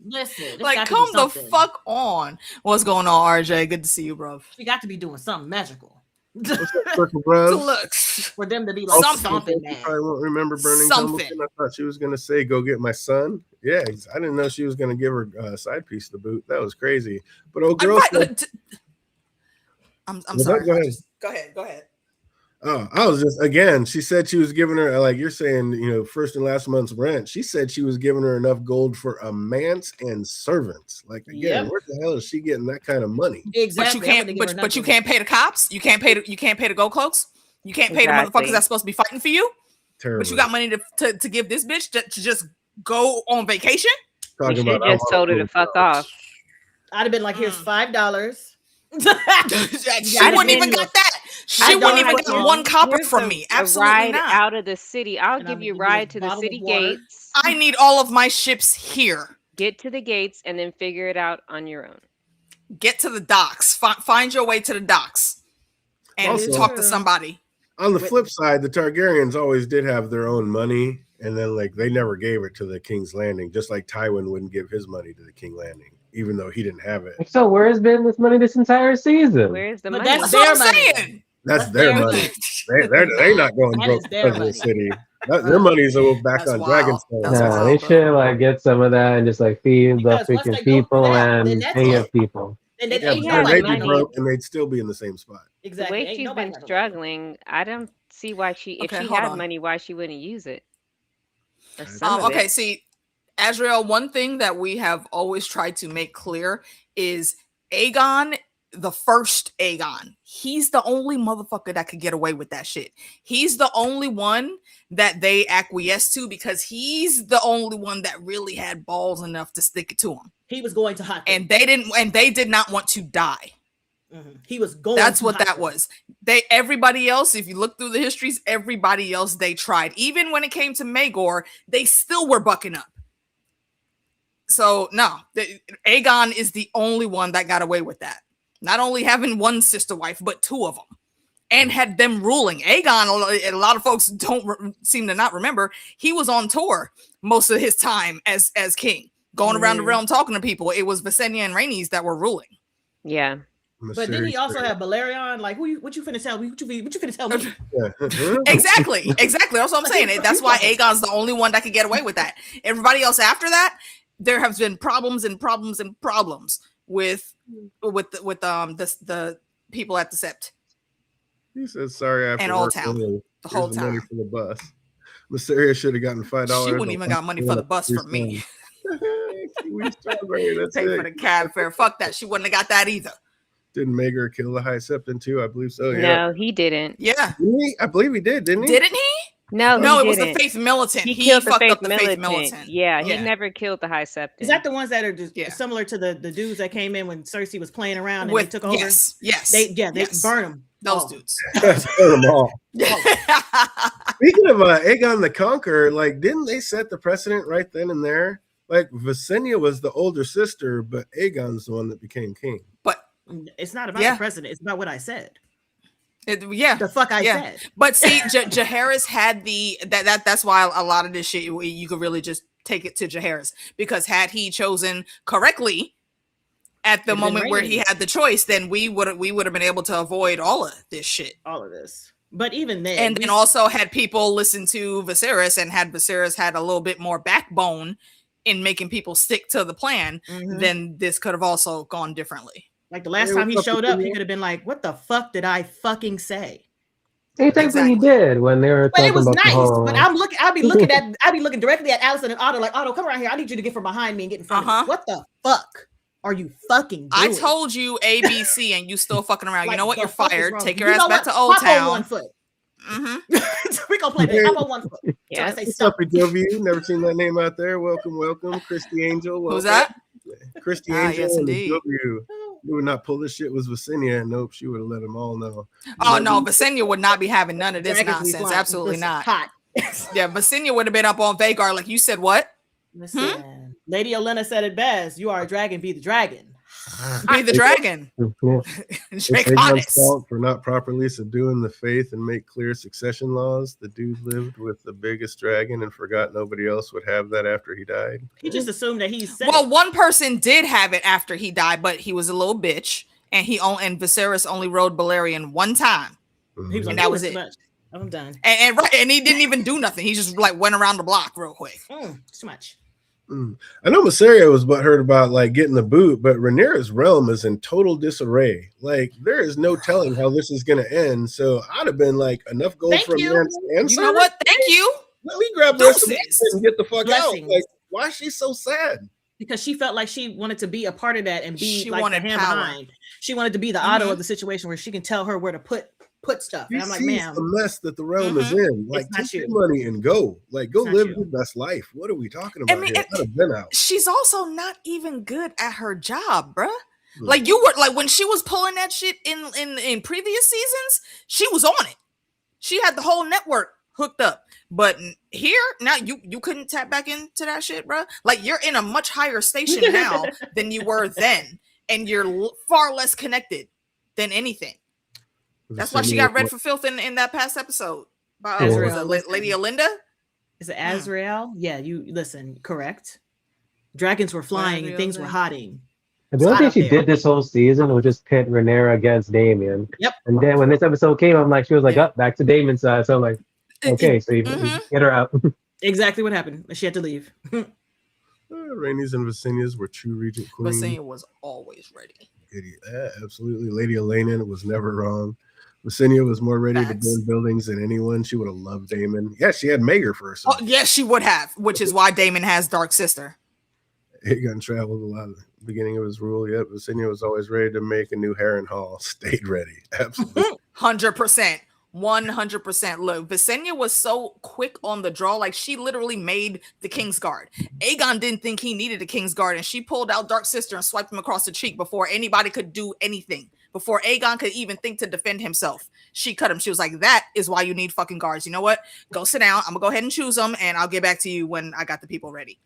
S5: Listen, it's
S3: Like,
S5: got to be
S3: come the
S5: something.
S3: fuck on. What's going on, RJ? Good to see you, bro.
S5: She got to be doing something magical
S1: What's up, Circle Bros?
S3: So look,
S5: for them to be like
S3: Something.
S5: stomping
S1: You
S5: mad.
S1: probably won't remember Burning
S3: Something.
S1: Tumbleton. I thought she was going to say, go get my son. Yeah, I didn't know she was going to give her side piece to boot. That was crazy. But old girl said,
S3: I'm
S1: Well,
S3: sorry.
S1: go ahead.
S3: Go ahead.
S1: Oh, I was just, again, she said she was giving her, like you're saying, first and last month's rent. She said she was giving her enough gold for a manse and servants. Like, again, where the hell is she getting that kind of money?
S5: Exactly.
S3: But you can't pay the cops. You can't pay the gold cloaks. You can't pay the motherfuckers that's supposed to be fighting for you.
S1: Terrible.
S3: But you got money to give this bitch to just go on vacation.
S4: You should have just told her to fuck off.
S5: I'd have been like, here's $5.
S3: She wouldn't even got that. She wouldn't even get one copper from me. Absolutely
S4: ride
S3: not.
S4: Out of the city. I'll give you a ride to the city gates.
S3: I need all of my ships here.
S4: Get to the gates and then figure it out on your own.
S3: Get to the docks. Find your way to the docks and
S1: Also,
S3: talk to somebody.
S1: On the flip side, the Targaryens always did have their own money, and then like they never gave it to the King's Landing, just like Tywin wouldn't give his money to the King Landing, even though he didn't have it.
S2: So where's been this money this entire season?
S4: Where's the
S5: But
S4: money?
S5: that's
S3: That's what
S5: their
S3: I'm
S5: money.
S3: saying.
S1: That's their money. They're not going
S5: That
S1: broke
S5: is their
S1: because of the
S5: money.
S1: city. Their money's back
S3: That's
S1: on
S3: wild.
S1: Dragonstone.
S3: That's
S2: No,
S3: wild,
S2: they
S3: bro.
S2: should like get some of that and just like feed the
S5: Because once
S2: freaking
S5: they go
S2: people
S5: through that,
S2: and
S5: then that's
S2: pay
S5: it.
S2: of people.
S5: And
S1: Yeah,
S5: then ain't
S1: but
S4: had
S1: they'd
S5: nobody
S1: be
S4: money.
S1: broke and they'd still be in the same spot.
S4: The
S5: exactly.
S4: way
S5: Ain't
S4: she's
S5: nobody
S4: been
S5: got no money.
S4: struggling, I don't see why if she
S3: hold
S4: had
S3: on.
S4: money, why she wouldn't use it. Or some of
S3: Okay,
S4: it.
S3: see, Azrael, one thing that we have always tried to make clear is Aegon, the first Aegon, he's the only motherfucker that could get away with that shit. He's the only one that they acquiesced to because he's the only one that really had balls enough to stick it to him.
S5: He was going to hot.
S3: And they did not want to die.
S5: He was going.
S3: That's
S5: to
S3: what
S5: hot
S3: that
S5: them.
S3: was. Everybody else, if you look through the histories, everybody else they tried. Even when it came to Maegor, they still were bucking up. So no, Aegon is the only one that got away with that. Not only having one sister wife, but two of them, and had them ruling. Aegon, a lot of folks don't seem to not remember. He was on tour most of his time as king, going around the realm talking to people. It was Visenya and Rhaenys that were ruling.
S4: Yeah.
S5: But didn't he also have Balerion? Like, what you finna tell me? What you finna tell me?
S3: Exactly. That's what I'm saying. That's why Aegon's the only one that could get away with that. Everybody else after that, there have been problems with the people at the Sept.
S1: He said sorry after
S3: and Old Town the whole time.
S1: Money for the bus. Mysteria should have gotten $5.
S3: She wouldn't even got money for the bus from me.
S1: Kiwi strawberry, that's
S3: Pay
S1: it.
S3: for the cab fare. Fuck that. She wouldn't have got that either.
S1: Didn't Maegor kill the High Septon too? I believe so. Yeah.
S4: No, he didn't.
S3: Yeah.
S1: I believe he did, didn't he?
S3: Didn't he?
S4: No,
S3: it
S4: he
S3: was the
S4: didn't.
S3: Faith Militant.
S4: He killed the
S3: fucked
S4: Faith
S3: up the Faith
S4: Militant.
S3: Militant.
S4: Yeah, he never killed the High Septon.
S5: Is that the ones that are just similar to the dudes that came in when Cersei was playing around and they took over?
S3: Yes.
S5: They burn them.
S3: Those dudes.
S1: Burn them all. Speaking of Aegon the Conqueror, like, didn't they set the precedent right then and there? Like, Visenya was the older sister, but Aegon's the one that became king.
S3: But
S5: it's not about the president. It's about what I said.
S3: The
S5: fuck I said.
S3: But see, Jaehaerys had that's why a lot of this shit you could really just take it to Jaehaerys, because had he chosen correctly at the moment where he had the choice, then we would have been able to avoid all of this shit.
S5: All of this. But even then,
S3: and then also had people listen to Viserys, and had Viserys had a little bit more backbone in making people stick to the plan, then this could have also gone differently.
S5: Like the last time he showed up, he could have been like, "What the fuck did I fucking say?"
S2: Exactly. He did when they were talking
S5: it was
S2: about
S5: nice,
S2: the whole...
S5: but I'd be looking directly at Alicent and Otto like, "Otto, come around here. I need you to get from behind me and get in front of me." What the fuck are you fucking doing?
S3: I told you ABC and you still fucking around.
S5: Like,
S3: you know what? You're fired. Take your
S5: you
S3: ass back to Old
S5: Hop
S3: Town.
S5: on 1 foot. We gonna play that. Hop on 1 foot.
S4: Yeah.
S5: I say
S1: What's
S5: stop.
S1: up, W? Never seen that name out there. Welcome, Christy Angel. Welcome.
S3: Who's that?
S1: Christy Angel.
S3: Yes,
S1: and
S3: indeed.
S1: W. You would not pull this shit with Visenya. Nope, she would have let them all know.
S3: Oh no, Visenya would not be having none of this
S5: Dragons be
S3: nonsense.
S5: flying.
S3: Absolutely
S5: Listen,
S3: not.
S5: Hot.
S3: Yeah, Visenya would have been up on Vhagar like you said. What?
S5: Listen, Lady Olenna said it best. You are a dragon, be the dragon.
S3: Be the dragon.
S2: Yeah.
S1: It's
S3: Draconis.
S1: Aegon's fault for not properly subduing the faith and make clear succession laws. The dude lived with the biggest dragon and forgot nobody else would have that after he died.
S5: He just assumed that he said
S3: Well,
S5: it.
S3: one person did have it after he died, but he was a little bitch, and Viserys only rode Balerion one time,
S5: He was
S3: and
S5: like,
S3: that
S5: "Ooh,
S3: was
S5: it's
S3: it.
S5: too much. I'm done.
S3: And he didn't even do nothing. He just like went around the block real quick.
S5: It's too much.
S1: I know Mysaria was butthurt about like getting the boot, but Rhaenyra's realm is in total disarray. Like there is no telling how this is going to end. So I'd have been like enough gold
S5: Thank
S1: from
S5: you.
S1: Lance and
S3: You know what? Thank you.
S1: Let me grab the rest of
S3: Deuces.
S1: this and get the fuck
S5: Blessings.
S1: out. Like why is she so sad?
S5: Because she felt like she wanted to be a part of that and be
S3: She
S5: like the
S3: wanted
S5: hand
S3: power.
S5: behind. She wanted to be the Otto of the situation where she can tell her where to put stuff.
S1: She
S5: And I'm like,
S1: sees
S5: ma'am,
S1: the mess that the realm is in. Like
S5: not
S1: take your
S5: you.
S1: money and go. Like go
S5: not
S1: live
S5: you.
S1: your best life. What are we talking
S3: I
S1: about
S3: mean,
S1: here? I'd have been out.
S3: She's also not even good at her job, bruh. Like you were like when she was pulling that shit in previous seasons, she was on it. She had the whole network hooked up. But here now you couldn't tap back into that shit, bruh. Like you're in a much higher station now than you were then, and you're far less connected than anything. That's why she got read for filth in that past episode. By
S5: Azrael,
S3: was it Lady Olinda?
S5: is it Azrael? Yeah, you listen, correct. Dragons were flying and things were hotting.
S2: The only
S5: It's
S2: thing
S5: hot
S2: she
S5: up there.
S2: did this whole season was just pit Rhaenyra against Damien.
S5: Yep.
S2: And then when this episode came, I'm like, she was like, up back to Damon's side. So I'm like, okay, so you get her out.
S5: Exactly what happened. She had to leave.
S1: Rhaenys and Visenia's were true regent queen.
S3: Visenya was always ready.
S1: Absolutely. Lady Elena was never wrong. Visenya was more ready to
S3: Facts.
S1: burn buildings than anyone. She would have loved Daemon. Yeah, she had Maegor first.
S3: Oh, yes, she would have, which is why Daemon has Dark Sister.
S1: Aegon traveled a lot at the beginning of his rule. Yep, Visenya was always ready to make a new Harrenhal. Stayed ready. Absolutely.
S3: 100%. 100%. Look, Visenya was so quick on the draw. Like she literally made the Kingsguard. Aegon didn't think he needed a Kingsguard, and she pulled out Dark Sister and swiped him across the cheek before anybody could do anything. Before Aegon could even think to defend himself, she cut him. She was like, that is why you need fucking guards. You know what? Go sit down. I'm gonna go ahead and choose them, and I'll get back to you when I got the people ready.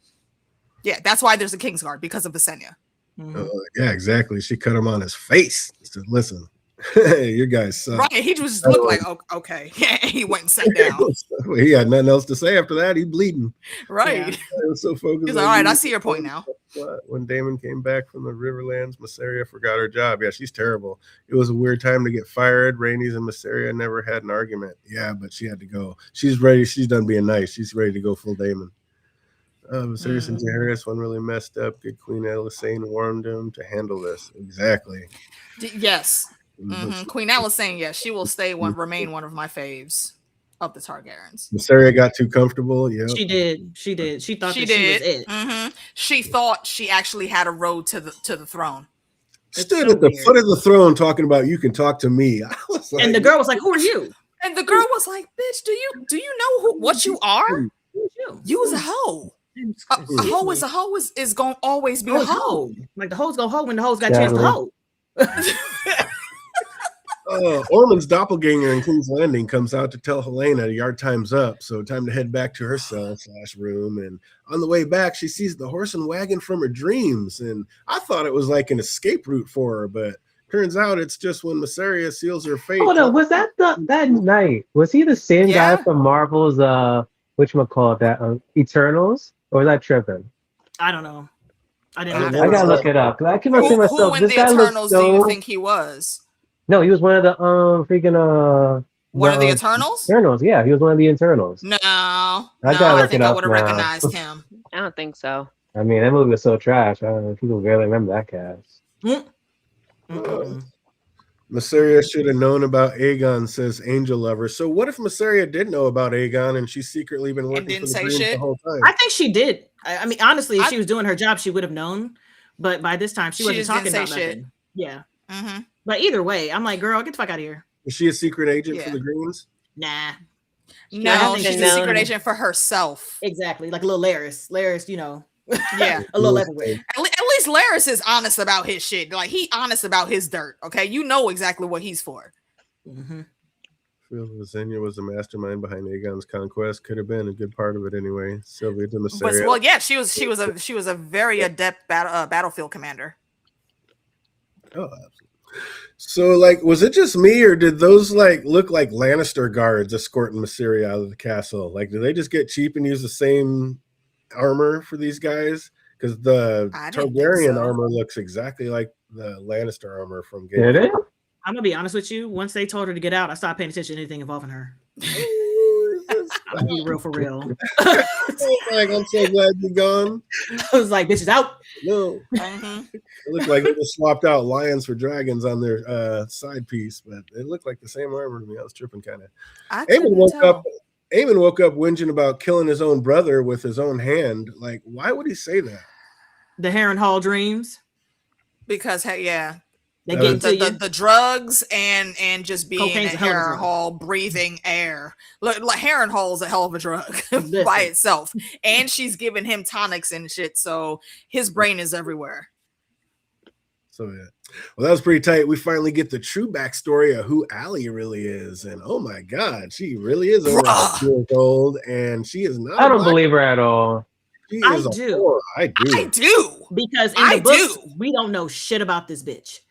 S3: Yeah, that's why there's a Kingsguard, because of Visenya.
S1: Yeah, exactly. She cut him on his face. Said, listen, you guys suck.
S3: Right. He just looked like, oh, okay. Yeah, he went and sat down.
S1: He had nothing else to say after that. He bleeding.
S3: Right.
S5: Yeah.
S1: I was so focused.
S3: He's like, all right, I see your point now.
S1: When Daemon came back from the Riverlands, Mysaria forgot her job. Yeah, she's terrible. It was a weird time to get fired. Rhaenys and Mysaria never had an argument. Yeah, but she had to go. She's ready. She's done being nice. She's ready to go full Daemon. Viserys and Jaehaerys, one really messed up. Good Queen Alysanne warned him to handle this. Exactly.
S3: Yes. Queen Alysanne, yes, she will remain one of my faves of the Targaryens.
S1: Mysaria got too comfortable. Yeah,
S5: She did. She thought
S3: She
S5: that
S3: did.
S5: she was it.
S3: She thought she actually had a road to the throne.
S1: Stood
S5: so
S1: at the
S5: weird.
S1: foot of the throne talking about you can talk to me. I was like,
S5: And the girl was like, "Who are you?
S3: And the girl was like, "Bitch, do you know what you are?
S5: Who are you?
S3: You was a hoe. A hoe is a hoe is gonna always be a hoe."
S5: Like the hoes go hoe when the hoes got a chance to hoe.
S1: Ormond's doppelganger in King's Landing comes out to tell Helena yard time's up, so time to head back to her cell/room. And on the way back, she sees the horse and wagon from her dreams, and I thought it was like an escape route for her, but turns out it's just when Mysaria seals her fate.
S2: Hold on, was that that night? Was he the same
S3: Yeah.
S2: guy from Marvel's whatchamacallit, that Eternals? Or was that tripping?
S5: I don't know. I didn't know
S2: I
S5: that.
S2: gotta look it up. I keep on saying
S3: Who
S2: myself,
S3: in
S2: this
S3: the
S2: guy
S3: Eternals
S2: looks
S3: do you
S2: so...
S3: think he was?
S2: No, he was one of the freaking
S3: One of the Eternals?
S2: Eternals, yeah, he was one of the Eternals.
S3: No,
S2: gotta
S3: I
S2: look
S3: think
S2: it
S3: I
S2: up
S3: would have
S2: now.
S3: recognized him.
S4: I don't think so.
S2: I mean, that movie was so trash. I don't know if people barely remember that cast.
S1: Mysaria should have known about Aegon, says Angel Lover. So what if Mysaria did know about Aegon and she's secretly been working
S3: didn't
S1: for the
S3: say
S1: Greens
S3: shit?
S1: the whole time?
S5: I think she did. I mean, honestly, if she was doing her job, she would have known. But by this time, she wasn't
S3: just
S5: talking
S3: didn't
S5: about
S3: say shit.
S5: nothing. Yeah.
S3: Mm-hmm.
S5: But either way, I'm like, girl, get the fuck out of here.
S1: Is she a secret agent
S3: Yeah.
S1: for the Greens?
S5: Nah.
S3: No,
S5: think
S3: she's
S5: she
S3: a secret
S5: known.
S3: agent for herself.
S5: Exactly. Like a little Laris. Laris, you know.
S3: Yeah.
S5: A little everywhere.
S3: At least Laris is honest about his shit. Like he honest about his dirt. Okay, you know exactly what he's for.
S5: Mm-hmm.
S1: Phil Visenya was the mastermind behind Aegon's conquest. Could have been a good part of it anyway. Sylvia de Mysaria.
S3: But well, yeah, she was a very adept battlefield commander.
S1: Oh, absolutely. So, like, was it just me, or did those like look like Lannister guards escorting Mysteria out of the castle? Like, did they just get cheap and use the same armor for these guys? Because the
S3: I didn't think
S1: Targaryen
S3: so.
S1: armor looks exactly like the Lannister armor from Game
S2: Did
S1: of
S2: it?
S5: I'm gonna be honest with you. Once they told her to get out, I stopped paying attention to anything involving her. I'm gonna be real for real.
S1: Like, I'm so glad you're gone.
S5: I was like, bitch is out.
S1: No, it looked like they just swapped out lions for dragons on their side piece, but it looked like the same armor to me. I was tripping kind of. Eamon woke up whinging about killing his own brother with his own hand. Like, why would he say that?
S5: The Harrenhal dreams.
S3: Because yeah,
S5: they get
S3: the drugs and just being
S5: Cocaine's
S3: in
S5: a hell of a
S3: Harrenhal, breathing air. Like Harrenhal is a hell of a drug by itself, and she's giving him tonics and shit, so his brain is everywhere.
S1: So yeah, well, that was pretty tight. We finally get the true backstory of who Allie really is, and oh my god, she really is over 100 years old, and she is not.
S2: I don't believe her at all.
S5: I do.
S1: I do.
S5: Because in the books, we don't know shit about this bitch.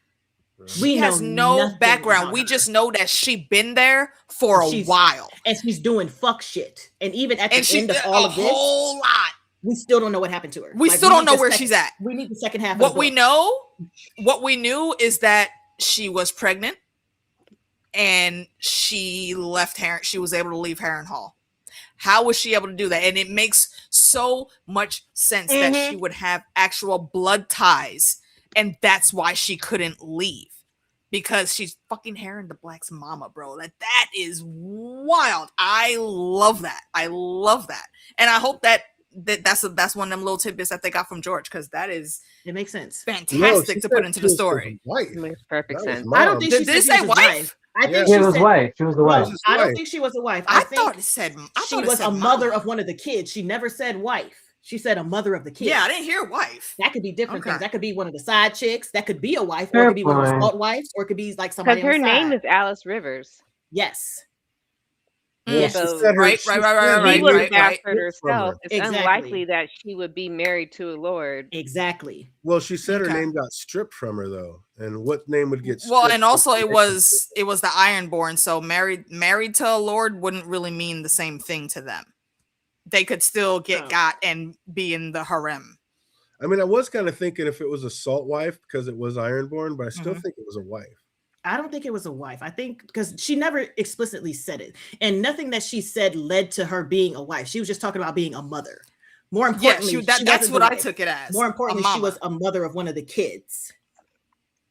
S3: She has no background. We just know that she been there for a while.
S5: And she's doing fuck shit. And even at the end of all of this,
S3: whole lot.
S5: We still don't know what happened to her.
S3: We still don't know where she's at.
S5: We need the second half.
S3: What we knew is that she was pregnant and she left she was able to leave Harrenhal. How was she able to do that? And it makes so much sense that she would have actual blood ties, and that's why she couldn't leave, because she's fucking Harren the Black's mama, bro. That is wild. I love that. And I hope that's one of them little tidbits that they got from George, because it
S5: makes sense.
S3: Fantastic to put into the story.
S4: It makes perfect sense.
S5: I don't think she
S3: did say wife.
S5: I think
S2: she was wife. She was the wife.
S5: I don't think she was a wife.
S3: I thought it said
S5: she was a mother of one of the kids. She never said wife. She said a mother of the kids.
S3: Yeah, I didn't hear wife.
S5: That could be different things. That could be one of the side chicks. That could be a wife, or it could be one of the assault wives, or it could be like somebody.
S4: Because her name is Alice Rivers.
S5: Yes.
S1: Yeah,
S4: so,
S3: right.
S4: She was a bastard herself. It's unlikely that she would be married to a lord.
S5: Exactly.
S1: Well, she said her name got stripped from her though, and what name would get stripped?
S3: Well, and also it was the Ironborn, so married to a lord wouldn't really mean the same thing to them. They could still got and be in the harem.
S1: I mean, I was kind of thinking if it was a salt wife because it was Ironborn, but I still think it was a wife.
S5: I don't think it was a wife. I think because she never explicitly said it, and nothing that she said led to her being a wife. She was just talking about being a mother. More importantly,
S3: that's what I took it as.
S5: More importantly, she was a mother of one of the kids.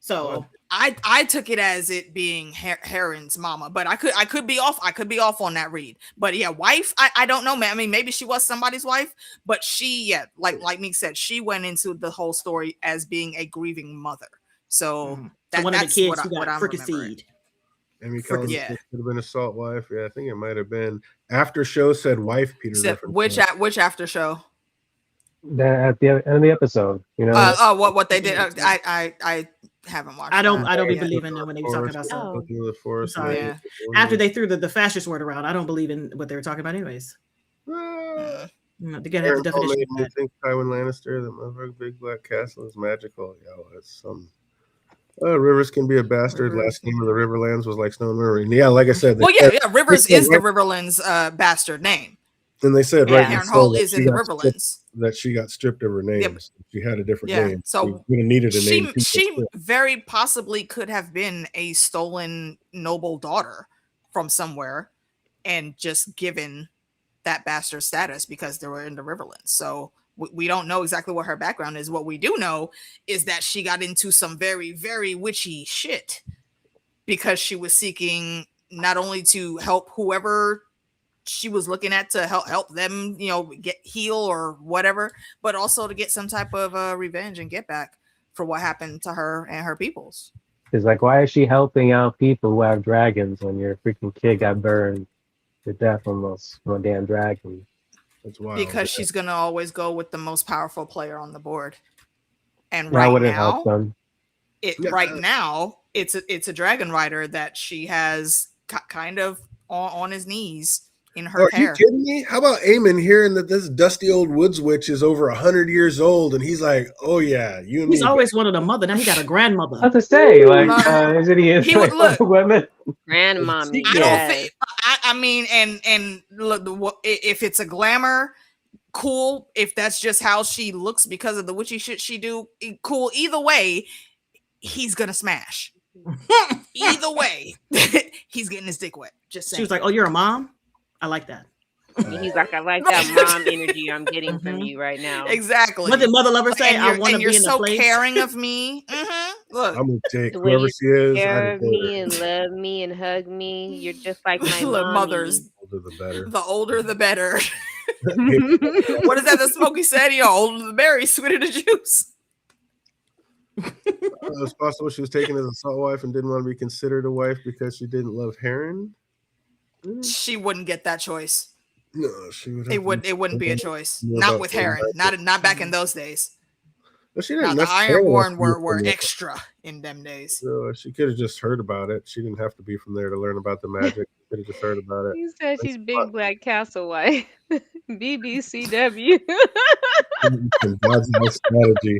S5: So
S3: I took it as it being Harren's mama, but I could be off. I could be off on that read. But yeah, wife. I don't know, man. I mean, maybe she was somebody's wife, but she, like Meeks said, she went into the whole story as being a grieving mother. So
S5: one of the kids who got fricasseed.
S1: Amy Collins could have been a salt wife. Yeah, I think it might have been. After show said wife. Peter.
S3: Which after show?
S2: At the end of the episode, you know.
S3: What they did. I haven't watched.
S5: I don't be believing them when they were talking about stuff. Sorry. Yeah. After they threw the fascist word around, I don't believe in what they were talking about anyways. They gotta have the definition.
S1: I think Tywin Lannister, the motherfucking big black castle, is magical. Yo, it's some. Rivers can be a bastard. Last name of the Riverlands was like Stone River. And yeah, like I said.
S3: Rivers is the Riverlands bastard name.
S1: And they said
S3: Harrenhal is in the Riverlands.
S1: That she got stripped of her name. Yep. She had a different name.
S3: So
S1: we needed a name.
S3: She very possibly could have been a stolen noble daughter from somewhere and just given that bastard status because they were in the Riverlands. So we don't know exactly what her background is. What we do know is that she got into some very, very witchy shit because she was seeking not only to help whoever she was looking at to help them, get heal or whatever, but also to get some type of revenge and get back for what happened to her and her peoples.
S2: It's like, why is she helping out people who have dragons when your freaking kid got burned to death almost from a damn dragon?
S1: That's wild.
S3: Because she's gonna always go with the most powerful player on the board, and
S2: why would it help them?
S3: Right now, it's a dragon rider that she has kind of on his knees in her
S1: Are you
S3: hair.
S1: kidding me? How about Eamon hearing that this dusty old woods witch is over 100 years old, and he's like, "Oh yeah, you and
S5: He's
S1: me."
S5: always wanted a mother. Now he got a
S2: I
S5: grandmother.
S2: have to say, like,
S3: No.
S2: isn't he
S3: He would-
S2: like
S3: look.
S2: women?
S4: Grandmommy.
S3: I don't
S4: Yes.
S3: think. I mean, and look, if it's a glamour, cool. If that's just how she looks because of the witchy shit she do, cool. Either way, he's gonna smash. Either way, he's getting his dick wet. Just saying.
S5: She was like, "Oh, you're a mom? I like that."
S4: He's like, I like that mom energy I'm getting from you right now.
S3: Exactly.
S5: What did mother lover say?
S3: And
S5: I
S3: you're,
S5: want to
S3: and you're
S5: be in the
S3: so
S5: place.
S3: caring of me. Look,
S1: I'm gonna take
S4: The way
S1: whoever
S4: you
S1: she is.
S4: Care
S1: I
S4: of me and love me and hug me. You're just like my
S3: look,
S4: mommy.
S3: mothers.
S1: older the better.
S3: The older, the better. What is that? The Smokey said, "Yo, older the berry, sweeter the juice."
S1: It's possible she was taken as a salt wife and didn't want to be considered a wife because she didn't love Heron.
S3: She wouldn't get that choice.
S1: No, she would.
S3: It wouldn't be a choice.
S1: Yeah,
S3: Not
S1: about
S3: with
S1: same
S3: Heron.
S1: budget.
S3: Not back in those days.
S1: Well, she
S3: Now
S1: didn't.
S3: the
S1: necessarily
S3: Ironborn
S1: have to be
S3: were
S1: from there.
S3: extra in them days.
S1: So she could have just heard about it. She didn't have to be from there to learn about the magic. She could have just heard about it.
S4: He said she's big black castle wife. BBCW.
S1: Some God's eye strategy.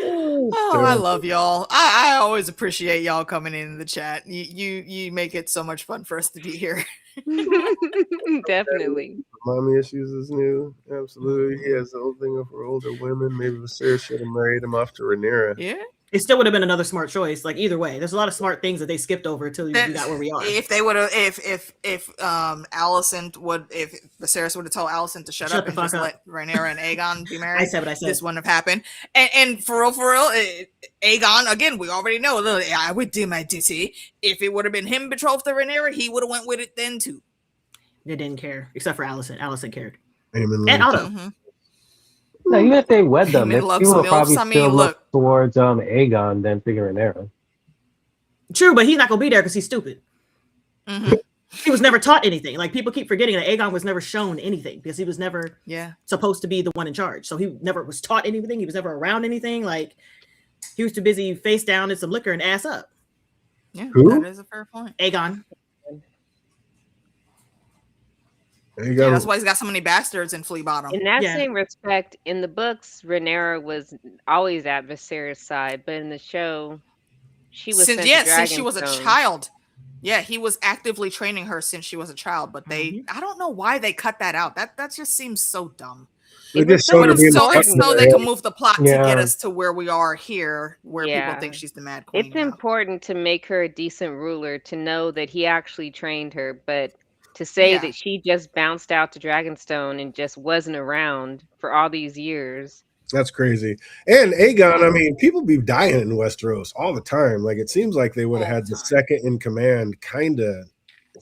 S3: Oh, I love y'all. I always appreciate y'all coming in the chat. You make it so much fun for us to be here.
S4: Definitely.
S1: Mommy issues is new. Absolutely. He has the whole thing for older women. Maybe Viserys should have married him off to Rhaenyra.
S3: Yeah.
S5: It still would have been another smart choice. Like either way, there's a lot of smart things that they skipped over until we got where we are.
S3: If they would have, if Alicent would, if Viserys would have told Alicent to shut up and just let Rhaenyra and Aegon be married,
S5: I said what I said.
S3: this wouldn't have happened. And for real, Aegon, again, we already know. Look, I would do my duty. If it would have been him betrothed to Rhaenyra, he would have went with it then too.
S5: They didn't care, except for Alicent. Alicent cared.
S1: Aemon
S5: And
S1: Lane.
S5: Otto.
S2: No, even if they wed them,
S3: Aemon
S2: it
S3: loves
S2: people will
S3: milfs.
S2: probably
S3: I mean,
S2: still
S3: look.
S2: look towards Aegon than figuring arrow.
S5: True, but he's not gonna be there because he's stupid.
S3: Mm-hmm.
S5: He was never taught anything. Like people keep forgetting that Aegon was never shown anything because he was never supposed to be the one in charge. So he never was taught anything. He was never around anything. Like he was too busy face down in some liquor and ass up.
S3: Yeah,
S1: Who?
S3: that is a fair point.
S5: Aegon.
S3: Yeah, that's why he's got so many bastards in Flea Bottom.
S4: In that same respect, in the books, Rhaenyra was always at Viserys' side, but in the show, she was
S3: since she was a child. Yeah, he was actively training her since she was a child. But they, I don't know why they cut that out. That just seems so dumb.
S1: It's
S3: so they can move the plot to get us to where we are here, where people think she's the Mad Queen.
S4: It's important to make her a decent ruler, to know that he actually trained her, but to say that she just bounced out to Dragonstone and just wasn't around for all these years.
S1: That's crazy. And Aegon, I mean, people be dying in Westeros all the time. Like, it seems like they would have had the second in command kind of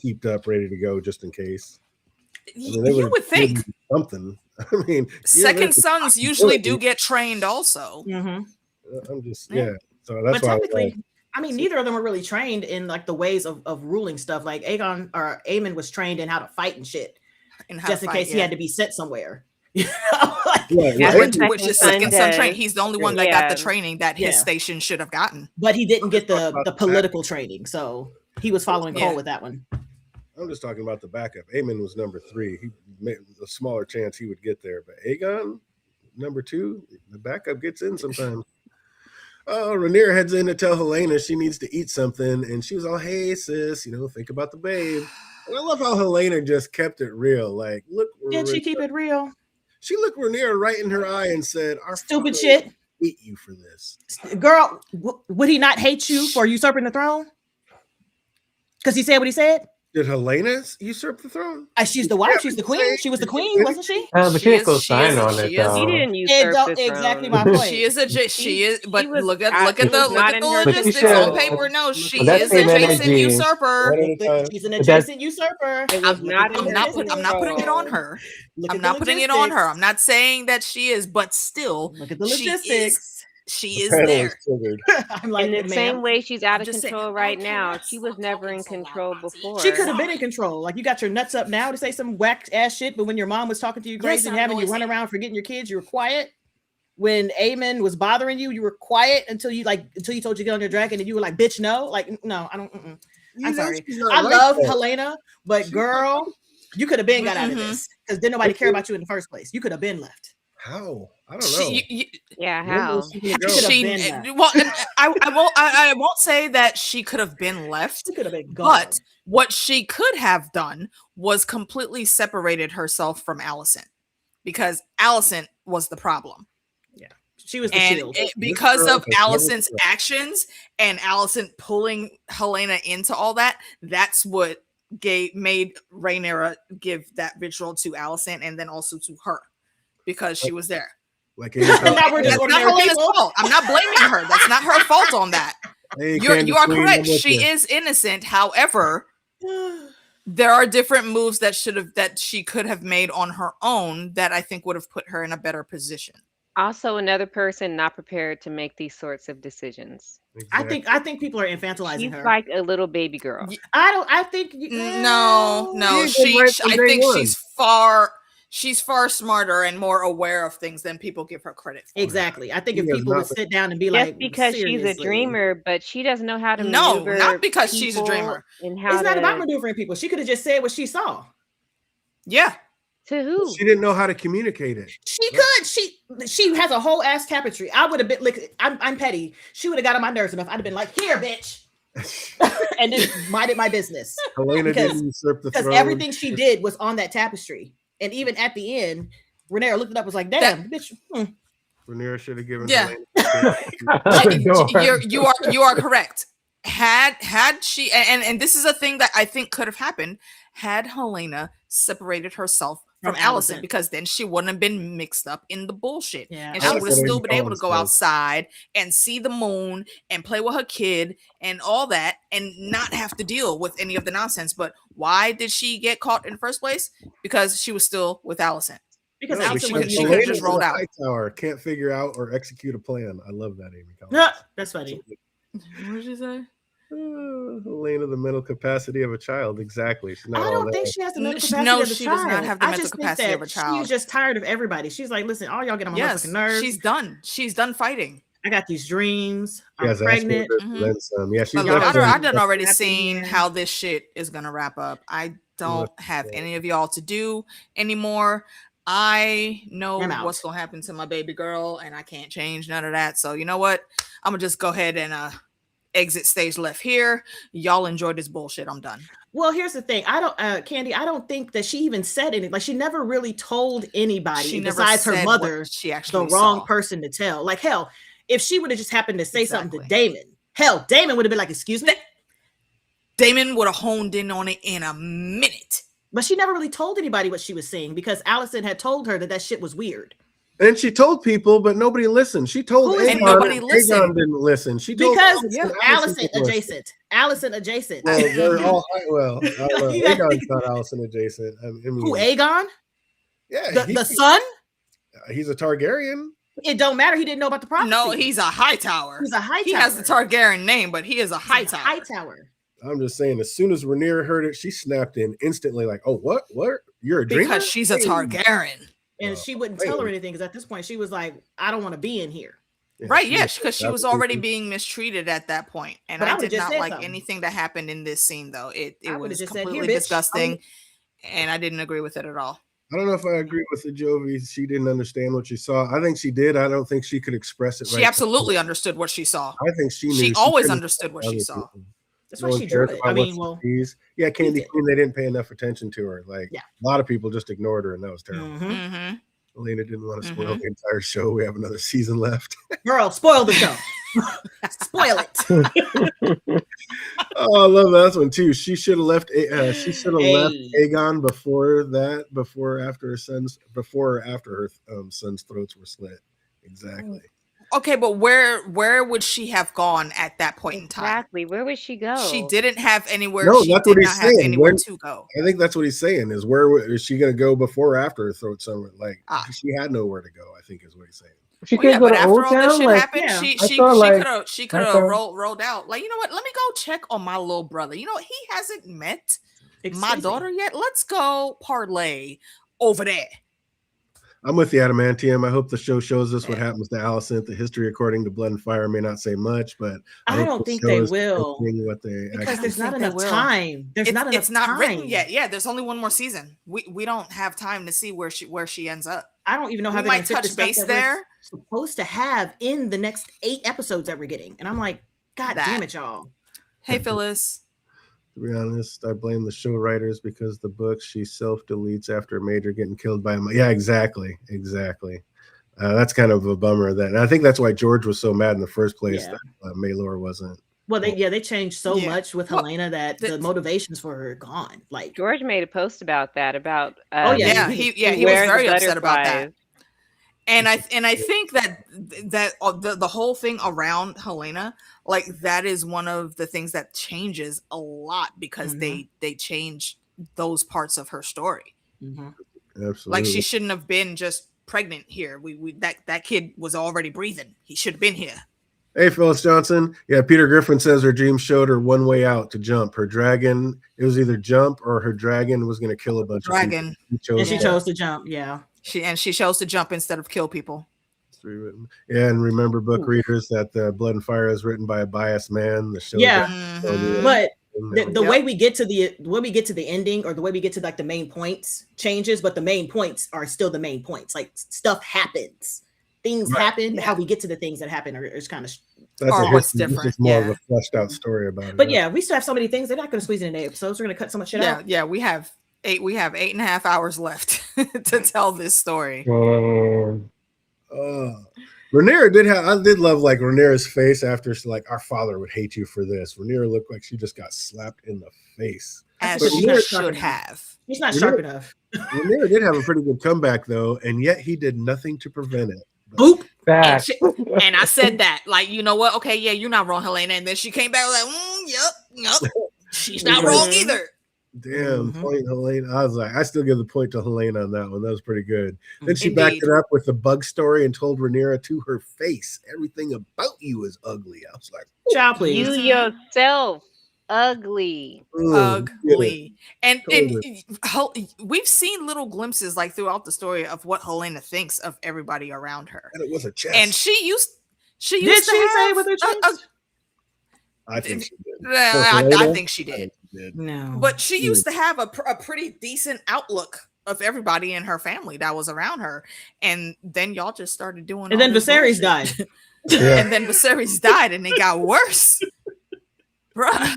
S1: heaped up, ready to go just in case. I mean,
S3: you would think
S1: something. I mean,
S3: second sons usually do get trained also.
S1: I'm just, So that's
S5: but
S1: why.
S5: Technically, I mean, neither of them were really trained in like the ways of ruling stuff. Like Aemon was trained in how to fight and shit, just in case he had to be sent somewhere. Which
S3: is second son trained. He's the only one that got the training that his station should have gotten.
S5: But he didn't get the political training, so he was following Cole with that one.
S1: I'm just talking about the backup. Aemon was number 3. He made a smaller chance he would get there, but Aegon, number 2, the backup gets in sometimes. Rhaenyra heads in to tell Helena she needs to eat something, and she was all, "Hey sis, think about the babe." And I love how Helena just kept it real. Like, look,
S5: did she keep it real?
S1: She looked Rhaenyra right in her eye and said, "Our
S5: stupid shit.
S1: Hate you for this,
S5: girl. Would he not hate you for usurping the throne? Because he said what he said."
S1: Did Helena usurp the throne?
S5: She's the wife. She's the queen. She was the queen, wasn't she?
S2: But she didn't go sign on it.
S4: He didn't usurp the throne.
S5: Exactly my point.
S3: She is. But look at the logistics on paper. No, she is adjacent usurper.
S5: She's an adjacent usurper.
S3: I'm not putting it on her. I'm not putting it on her. I'm not saying that she is, but still,
S5: look at the logistics.
S3: She is there.
S5: I'm like,
S4: in the same way she's out of control right now. She was never in control before.
S5: She could have been in control. Like, you got your nuts up now to say some whack ass shit, but when your mom was talking to you crazy and having you run around forgetting your kids, you were quiet. When Aemon was bothering you, you were quiet until you told you to get on your dragon and you were like, "Bitch, no." Like, no, I don't. I'm sorry.
S1: she's not
S5: I
S1: like
S5: love
S1: that.
S5: Helena, but girl, you could have been got out of this because didn't nobody care about you in the first place. You could have been left.
S1: How? I don't know.
S4: Yeah,
S1: When
S4: how?
S1: was she gonna go?
S3: I won't say that she could have been left.
S5: She could have been gone.
S3: But what she could have done was completely separated herself from Allison, because Allison was the problem.
S5: Yeah, she was the shield.
S3: Because of Allison's actions and Allison pulling Helena into all that, that's what made Rhaenyra give that vitriol to Allison and then also to her, because she was there.
S1: Like
S3: that's not Helena's fault. I'm not blaming her. That's not her fault on that.
S1: Hey,
S3: you are correct. She is innocent. However, there are different moves that she could have made on her own that I think would have put her in a better position.
S4: Also, another person not prepared to make these sorts of decisions.
S1: Exactly.
S5: I think people are infantilizing her.
S4: She's like a little baby girl.
S5: I think
S3: no. I think she's far smarter and more aware of things than people give her credit for.
S5: Exactly. I think if people would sit down and be like,
S4: because she's a dreamer, but she doesn't know how to
S3: maneuver. No, not because she's a dreamer.
S5: It's not about maneuvering people. She could have just said what she saw.
S3: Yeah.
S4: To who?
S1: She didn't know how to communicate it.
S5: She could. She has a whole ass tapestry. I would have been like, I'm petty. She would have got on my nerves enough. I'd have been like, here, bitch. And then minded my business.
S1: Helena didn't usurp the throne.
S5: Because everything she did was on that tapestry. And even at the end, Rhaenyra looked it up, was like, damn, bitch.
S1: Rhaenyra should have given
S3: you are correct. Had she and this is a thing that I think could have happened had Helena separated herself from Allison, because then she wouldn't have been mixed up in the bullshit. And she would have still been able to go outside and see the moon and play with her kid and all that and not have to deal with any of the nonsense. But why did she get caught in the first place? Because she was still with Allison.
S5: Because Allison
S3: she could have just rolled out.
S1: Tower can't figure out or execute a plan. I love that, Amy.
S5: No, that's funny.
S3: What did you say?
S1: Helena, the mental capacity of a child. Exactly.
S5: I don't think she has the mental capacity of a child.
S3: She does not have the mental capacity of a child.
S5: She's just tired of everybody. She's like, listen, all y'all get on my motherfucking nerves.
S3: She's done. She's done fighting.
S5: I got these dreams. I'm pregnant.
S1: Yeah, she's
S3: I've done already seen how this shit is gonna wrap up. I don't have any of y'all to do anymore. I know what's gonna happen to my baby girl, and I can't change none of that. So you know what? I'm gonna just go ahead and exit stage left here. Y'all enjoy this bullshit. I'm done.
S5: Well, here's the thing. I don't, Candy, I don't think that she even said anything. Like, she never really told anybody besides her mother
S3: she actually
S5: the wrong person to tell. Like, hell, if she would have just happened to say something to Damon, Damon would have been like, excuse me?
S3: Damon would have honed in on it in a minute.
S5: But she never really told anybody what she was saying because Allison had told her that shit was weird.
S1: And she told people, but nobody listened. She told
S3: Aegon, and nobody listened.
S1: Aegon didn't listen. She told
S5: Allison adjacent. Allison adjacent.
S1: Well, they're all Aegon's not Allison adjacent. I mean,
S5: who, Aegon?
S1: Yeah,
S5: the son.
S1: He's a Targaryen.
S5: It don't matter. He didn't know about the prophecy.
S3: No, he's a Hightower.
S5: He's a Hightower.
S3: He has the Targaryen name, but he is a Hightower.
S5: Hightower.
S1: I'm just saying, as soon as Rhaenyra heard it, she snapped in instantly, like, "Oh, what? You're a dreamer?"
S3: Because she's a Targaryen.
S5: And she wouldn't tell her anything because at this point she was like, I don't want to be in here.
S3: Yeah, right, because she was already being mistreated at that point. And I did not like anything that happened in this scene, though. It was completely disgusting, and I didn't agree with it at all.
S1: I don't know if I agree with the Jovi. She didn't understand what she saw. I think she did. I don't think she could express it right.
S3: She absolutely understood what she saw.
S1: I think she knew.
S3: She always understood what she saw.
S5: That's why she drew it. I mean,
S1: Candy Queen, they didn't pay enough attention to her. Like, a lot of people just ignored her, and that was terrible. Elena didn't want to spoil the entire show. We have another season left.
S5: Girl, spoil the show. Spoil it.
S1: Oh, I love that one too. She should have left. She should have left Aegon before or after her son's throats were slit. Exactly.
S3: Okay, but where would she have gone at that point in time?
S4: Exactly. Where would she go?
S3: She didn't have anywhere.
S1: No,
S3: she
S1: that's
S3: did
S1: what he's
S3: not have
S1: saying.
S3: Anywhere to go.
S1: I think that's what he's saying. Is where is she going to go before or after her throat somewhere? Like she had nowhere to go. I think is what he's saying.
S2: She could go to
S3: after
S2: Old
S3: all
S2: Town.
S3: This shit
S2: like,
S3: happened, she could have rolled out. Like, you know what? Let me go check on my little brother. You know what? He hasn't met my daughter yet. Let's go parlay over there.
S1: I'm with the Adamantium. I hope the show shows us what happens to Alicent. The history according to Blood and Fire may not say much, but
S5: I don't think they will.
S1: What they
S5: Because there's not
S3: think
S5: enough
S3: they will.
S5: time.
S3: It's not written yet. Yeah, there's only one more season. We don't have time to see where she ends up.
S5: I don't even know how
S3: we
S5: they
S3: might touch base there.
S5: Supposed to have in the next 8 episodes that we're getting, and I'm like, God damn it, y'all.
S3: Hey, Phyllis.
S1: To be honest, I blame the show writers because the book she self-deletes after Major getting killed by him. Yeah, exactly. That's kind of a bummer. And I think that's why George was so mad in the first place that Maelor wasn't.
S5: Well, they changed so much with Helena that the motivations for her are gone. Like
S4: George made a post about that.
S3: He was very upset about that. And I think that the whole thing around Helena, like that is one of the things that changes a lot because they change those parts of her story.
S1: Absolutely.
S3: Like she shouldn't have been just pregnant here. That kid was already breathing. He should have been here.
S1: Hey, Phyllis Johnson. Yeah, Peter Griffin says her dream showed her one way out to jump. Her dragon, it was either jump or her dragon was going to kill a bunch of people.
S5: She chose to jump. Yeah.
S3: She chose to jump instead of kill people.
S1: Yeah, and remember, book readers, that the Blood and Fire is written by a biased man. The show,
S5: but the way we get to the ending, or the way we get to like the main points changes, but the main points are still the main points. Like stuff happens, things happen. How we get to the things that happen is kind of
S1: different. It's more of a fleshed out story about it.
S5: But we still have so many things. They're not going to squeeze in 8 episodes. We're going to cut so much shit out.
S3: Yeah, we have 8.5 hours left to tell this story.
S1: Rhaenyra I did love like Rhaenyra's face after like, our father would hate you for this. Rhaenyra looked like she just got slapped in the face.
S3: As she should have.
S5: He's not sharp enough.
S1: Rhaenyra did have a pretty good comeback though, and yet he did nothing to prevent it.
S5: Boop.
S3: And I said that, like, you know what? Okay, yeah, you're not wrong, Helena. And then she came back like, yep. She's not wrong either.
S1: Damn, point Helena. I was like, I still give the point to Helena on that one. That was pretty good. Then she backed it up with the bug story and told Rhaenyra to her face, everything about you is ugly. I was like,
S5: child, please.
S4: You yourself ugly.
S3: Ugly. And we've seen little glimpses like throughout the story of what Helena thinks of everybody around her.
S1: And it was a chest.
S3: And she used
S5: to say with her chest?
S1: I think she did.
S3: I think she did.
S5: No,
S3: but she used to have a pretty decent outlook of everybody in her family that was around her, and then y'all just started doing.
S5: And then Viserys died.
S3: And then Viserys died, and it got worse, bruh.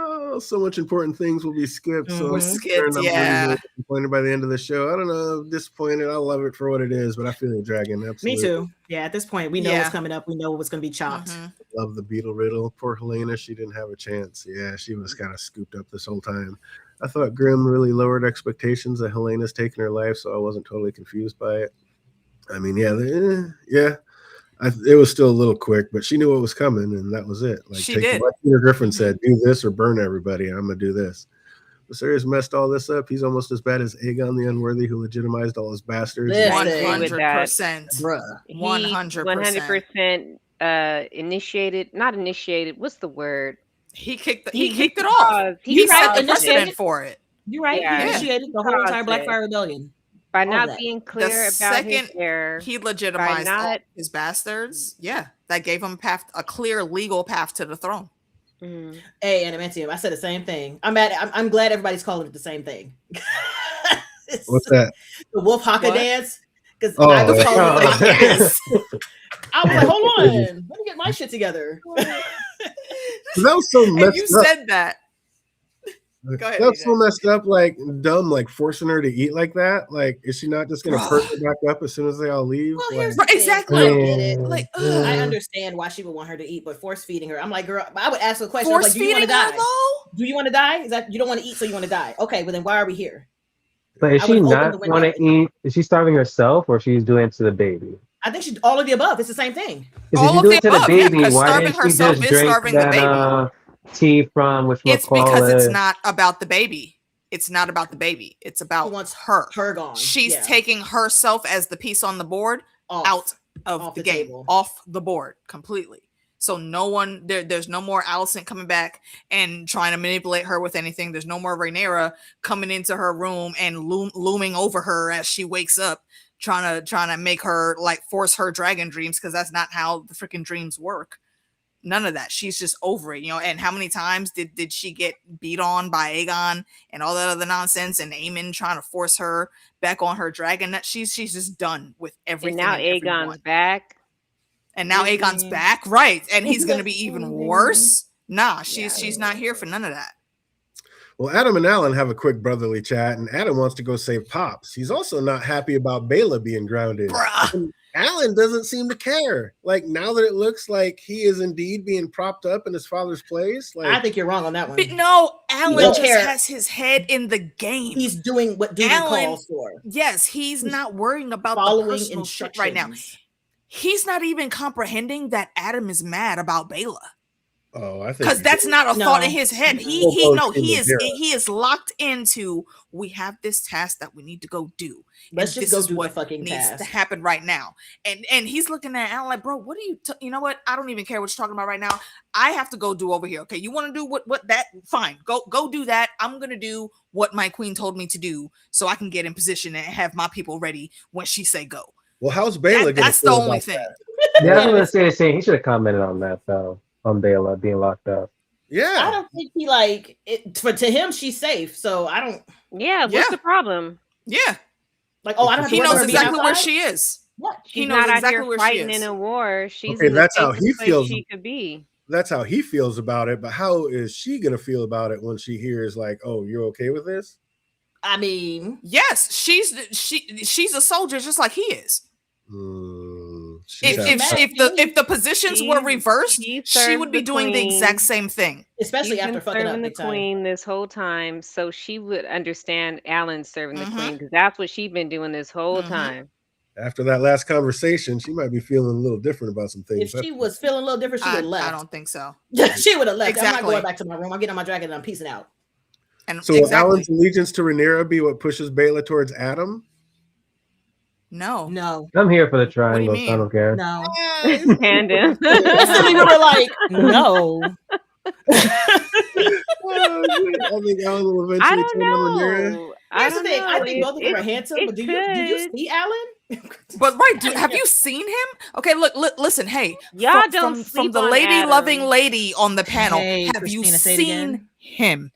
S1: Oh, so much important things will be skipped. So
S3: we're skipped, yeah.
S1: Disappointed by the end of the show. I don't know, disappointed. I love it for what it is, but I feel the dragon. Absolutely.
S5: Me too. Yeah, at this point, we know what's coming up. We know what's going to be chopped.
S1: Love the beetle riddle. Poor Helena, she didn't have a chance. Yeah, she was kind of scooped up this whole time. I thought Grimm really lowered expectations that Helena's taking her life, so I wasn't totally confused by it. I mean, it was still a little quick, but she knew what was coming, and that was it. Like,
S3: she did.
S1: Like Peter Griffin said, do this or burn everybody, and I'm going to do this. Viserys messed all this up. He's almost as bad as Aegon the Unworthy, who legitimized all his bastards.
S3: 100%.
S4: 100% initiated. Not initiated. What's the word?
S3: He kicked it off. He set the precedent for it.
S5: You're right. Yeah. He initiated the whole entire Blackfire Rebellion.
S4: By not being clear about his hair,
S3: he legitimized all his bastards. Yeah, that gave him a clear legal path to the throne.
S5: Hey, Adamantium, I said the same thing. I'm glad everybody's calling it the same thing.
S1: What's that?
S5: The Wolf Haka dance. Because I was calling it dance. I was like, hold on, let me get my shit together.
S1: That was so messed up.
S3: You said that. Go ahead,
S1: that's so messed up, like dumb, like forcing her to eat like that. Like, is she not just gonna perk her back up as soon as they all leave?
S5: Well,
S1: like,
S3: exactly.
S5: I get it. Like, I understand why she would want her to eat, but force feeding her, I'm like, girl, I would ask her a question. Like, do you want to die? Do you want to die? Is that you don't want to eat, so you want to die? Okay, well then why are we here?
S2: But is she not want to eat? Is she starving herself, or she's doing it to the baby?
S5: I think she's all of the above. It's the same thing.
S2: All of the above. Why didn't she just drink that tea from
S3: it's because it's not about the baby. It's not about the baby. It's about her gone. She's taking herself as the piece on the board out of the game, off the board completely. So no one there's no more Alicent coming back and trying to manipulate her with anything. There's no more Rhaenyra coming into her room and looming over her as she wakes up, trying to make her like force her dragon dreams, because that's not how the freaking dreams work. None of that. She's just over it, and how many times did she get beat on by Aegon and all that other nonsense, and Aemon trying to force her back on her dragon? That she's just done with everything.
S4: And now Aegon's back.
S3: And now Aegon's back, right? And he's gonna be even worse. Nah, she's not here for none of that.
S1: Well, Adam and Alan have a quick brotherly chat, and Adam wants to go save Pops. He's also not happy about Bela being grounded. And Alan doesn't seem to care. Like, now that it looks like he is indeed being propped up in his father's place. Like,
S5: I think you're wrong on that one.
S3: But no, Alan just has his head in the game.
S5: He's doing what duty calls for.
S3: Yes, he's not worrying about the personal shit right now. He's not even comprehending that Adam is mad about Bela.
S1: Oh, I think
S3: because that's not a thought in his head. He is locked into, we have this task that we need to go do.
S5: Let's just go do what fucking
S3: needs
S5: task
S3: to happen right now. And he's looking at Alan like, bro, what are you? You know what? I don't even care what you're talking about right now. I have to go do over here. Okay, you want to do what that? Fine, go do that. I'm gonna do what my queen told me to do, so I can get in position and have my people ready when she say go.
S1: Well, how's Bela?
S3: That's the only thing.
S2: Yeah, I was gonna say the same. He should have commented on that though. On Bela being locked up.
S1: Yeah.
S5: I don't think he like it to him she's safe. So I don't
S4: what's the problem?
S3: Yeah.
S5: Like, oh, I don't have to
S3: he
S5: worry
S3: knows
S5: about
S3: exactly
S5: being
S3: where
S5: outside?
S3: she is.
S5: What?
S3: He
S4: She's
S3: knows
S4: not
S3: exactly
S4: out
S3: where
S4: here
S3: she
S4: fighting
S3: is.
S4: in a war. She's
S1: Okay,
S4: in
S1: that's
S4: the
S1: how he
S4: safest
S1: feels.
S4: place she could be.
S1: That's how he feels about it, but how is she gonna feel about it when she hears like, oh, you're okay with this?
S5: I mean,
S3: yes, she's a soldier just like he is. If the positions were reversed, she would be doing the exact same thing.
S5: Especially after fucking up
S4: the queen this whole time, so she would understand Alan serving the queen, because that's what she's been doing this whole time.
S1: After that last conversation, she might be feeling a little different about some things.
S5: If she was feeling a little different, she would have left.
S3: I don't think so.
S5: She would have left.
S3: Exactly.
S5: I'm not going back to my room. I'm getting on my dragon and I'm peacing out.
S3: And
S1: so will Alan's allegiance to Rhaenyra be what pushes Bela towards Adam?
S5: No.
S2: I'm here for the triangle, so I don't care.
S5: No.
S4: Panda.
S5: We were like, no.
S1: I think Alan will eventually turn on Rhaenyra.
S5: Here's the thing. I think both of them are handsome, but do you see Alan?
S3: But have you seen him? Okay, look, listen, hey,
S4: y'all don't
S3: from the loving lady on the panel. Have you seen him?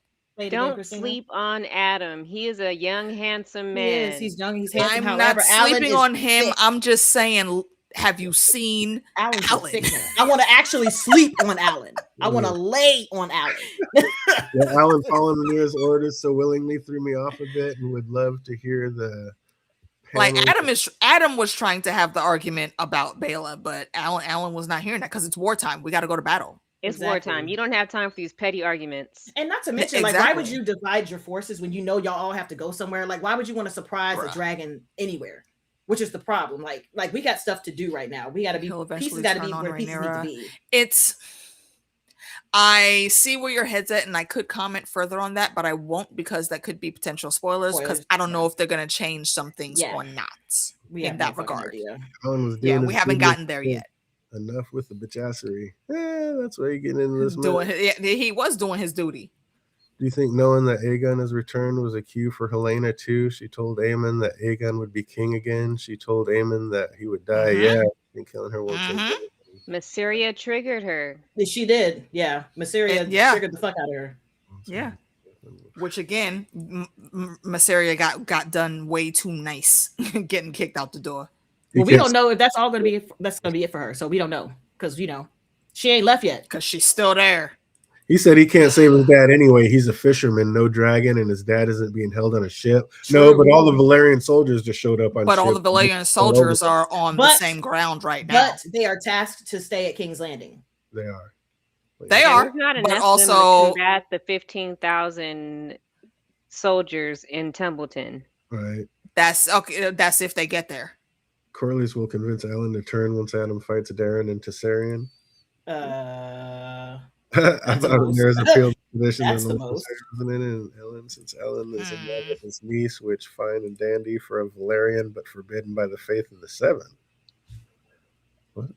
S4: Don't sleep on Adam. He is a young, handsome man.
S5: Yes, he's young. He's handsome.
S3: I'm not sleeping on him. I'm just saying, have you seen Alan?
S5: I want to actually sleep on Alan. I want to lay on Alan.
S1: Yeah, Alan following Rhaenyra's orders so willingly threw me off a bit, and would love to hear the.
S3: Like Adam was trying to have the argument about Bela, but Alan was not hearing that because it's wartime. We got to go to battle.
S4: It's wartime. You don't have time for these petty arguments.
S5: And not to mention, like, why would you divide your forces when you know y'all all have to go somewhere? Like, why would you want to surprise a dragon anywhere? Which is the problem. Like we got stuff to do right now. We got to be pieces. Got to be where pieces need to be.
S3: I see where your head's at, and I could comment further on that, but I won't because that could be potential spoilers. Because I don't know if they're going to change some things or not in that regard.
S1: Yeah,
S3: we haven't gotten there yet.
S1: Enough with the bitchassery. That's why you get into this.
S3: He was doing his duty.
S1: Do you think knowing that Aegon is returned was a cue for Helena too? She told Aemon that Aegon would be king again. She told Aemon that he would die. Yeah, I think killing her won't change anything.
S4: Mysaria triggered her.
S5: She did. Yeah, Mysaria triggered the fuck out of her.
S3: Yeah. Which again, Mysaria got done way too nice, getting kicked out the door.
S5: Well, we don't know if that's all going to be. That's going to be it for her. So we don't know because she ain't left yet.
S3: Because she's still there.
S1: He said he can't save his dad anyway. He's a fisherman, no dragon, and his dad isn't being held on a ship. True. No, but all the Valerian soldiers just showed up on.
S3: But all the Valerian soldiers are on the same ground right now.
S5: But they are tasked to stay at King's Landing.
S1: They are.
S3: They are.
S4: Not
S3: but also
S4: to combat the 15,000 soldiers in Templeton.
S1: Right.
S3: That's okay. That's if they get there.
S1: Corlys will convince Alan to turn once Adam fights Darren and Tessarion. I thought there's a field position in the most, isn't it? And Ellen, since Ellen is in love with his niece, which fine and dandy for a Valerian, but forbidden by the faith of the Seven.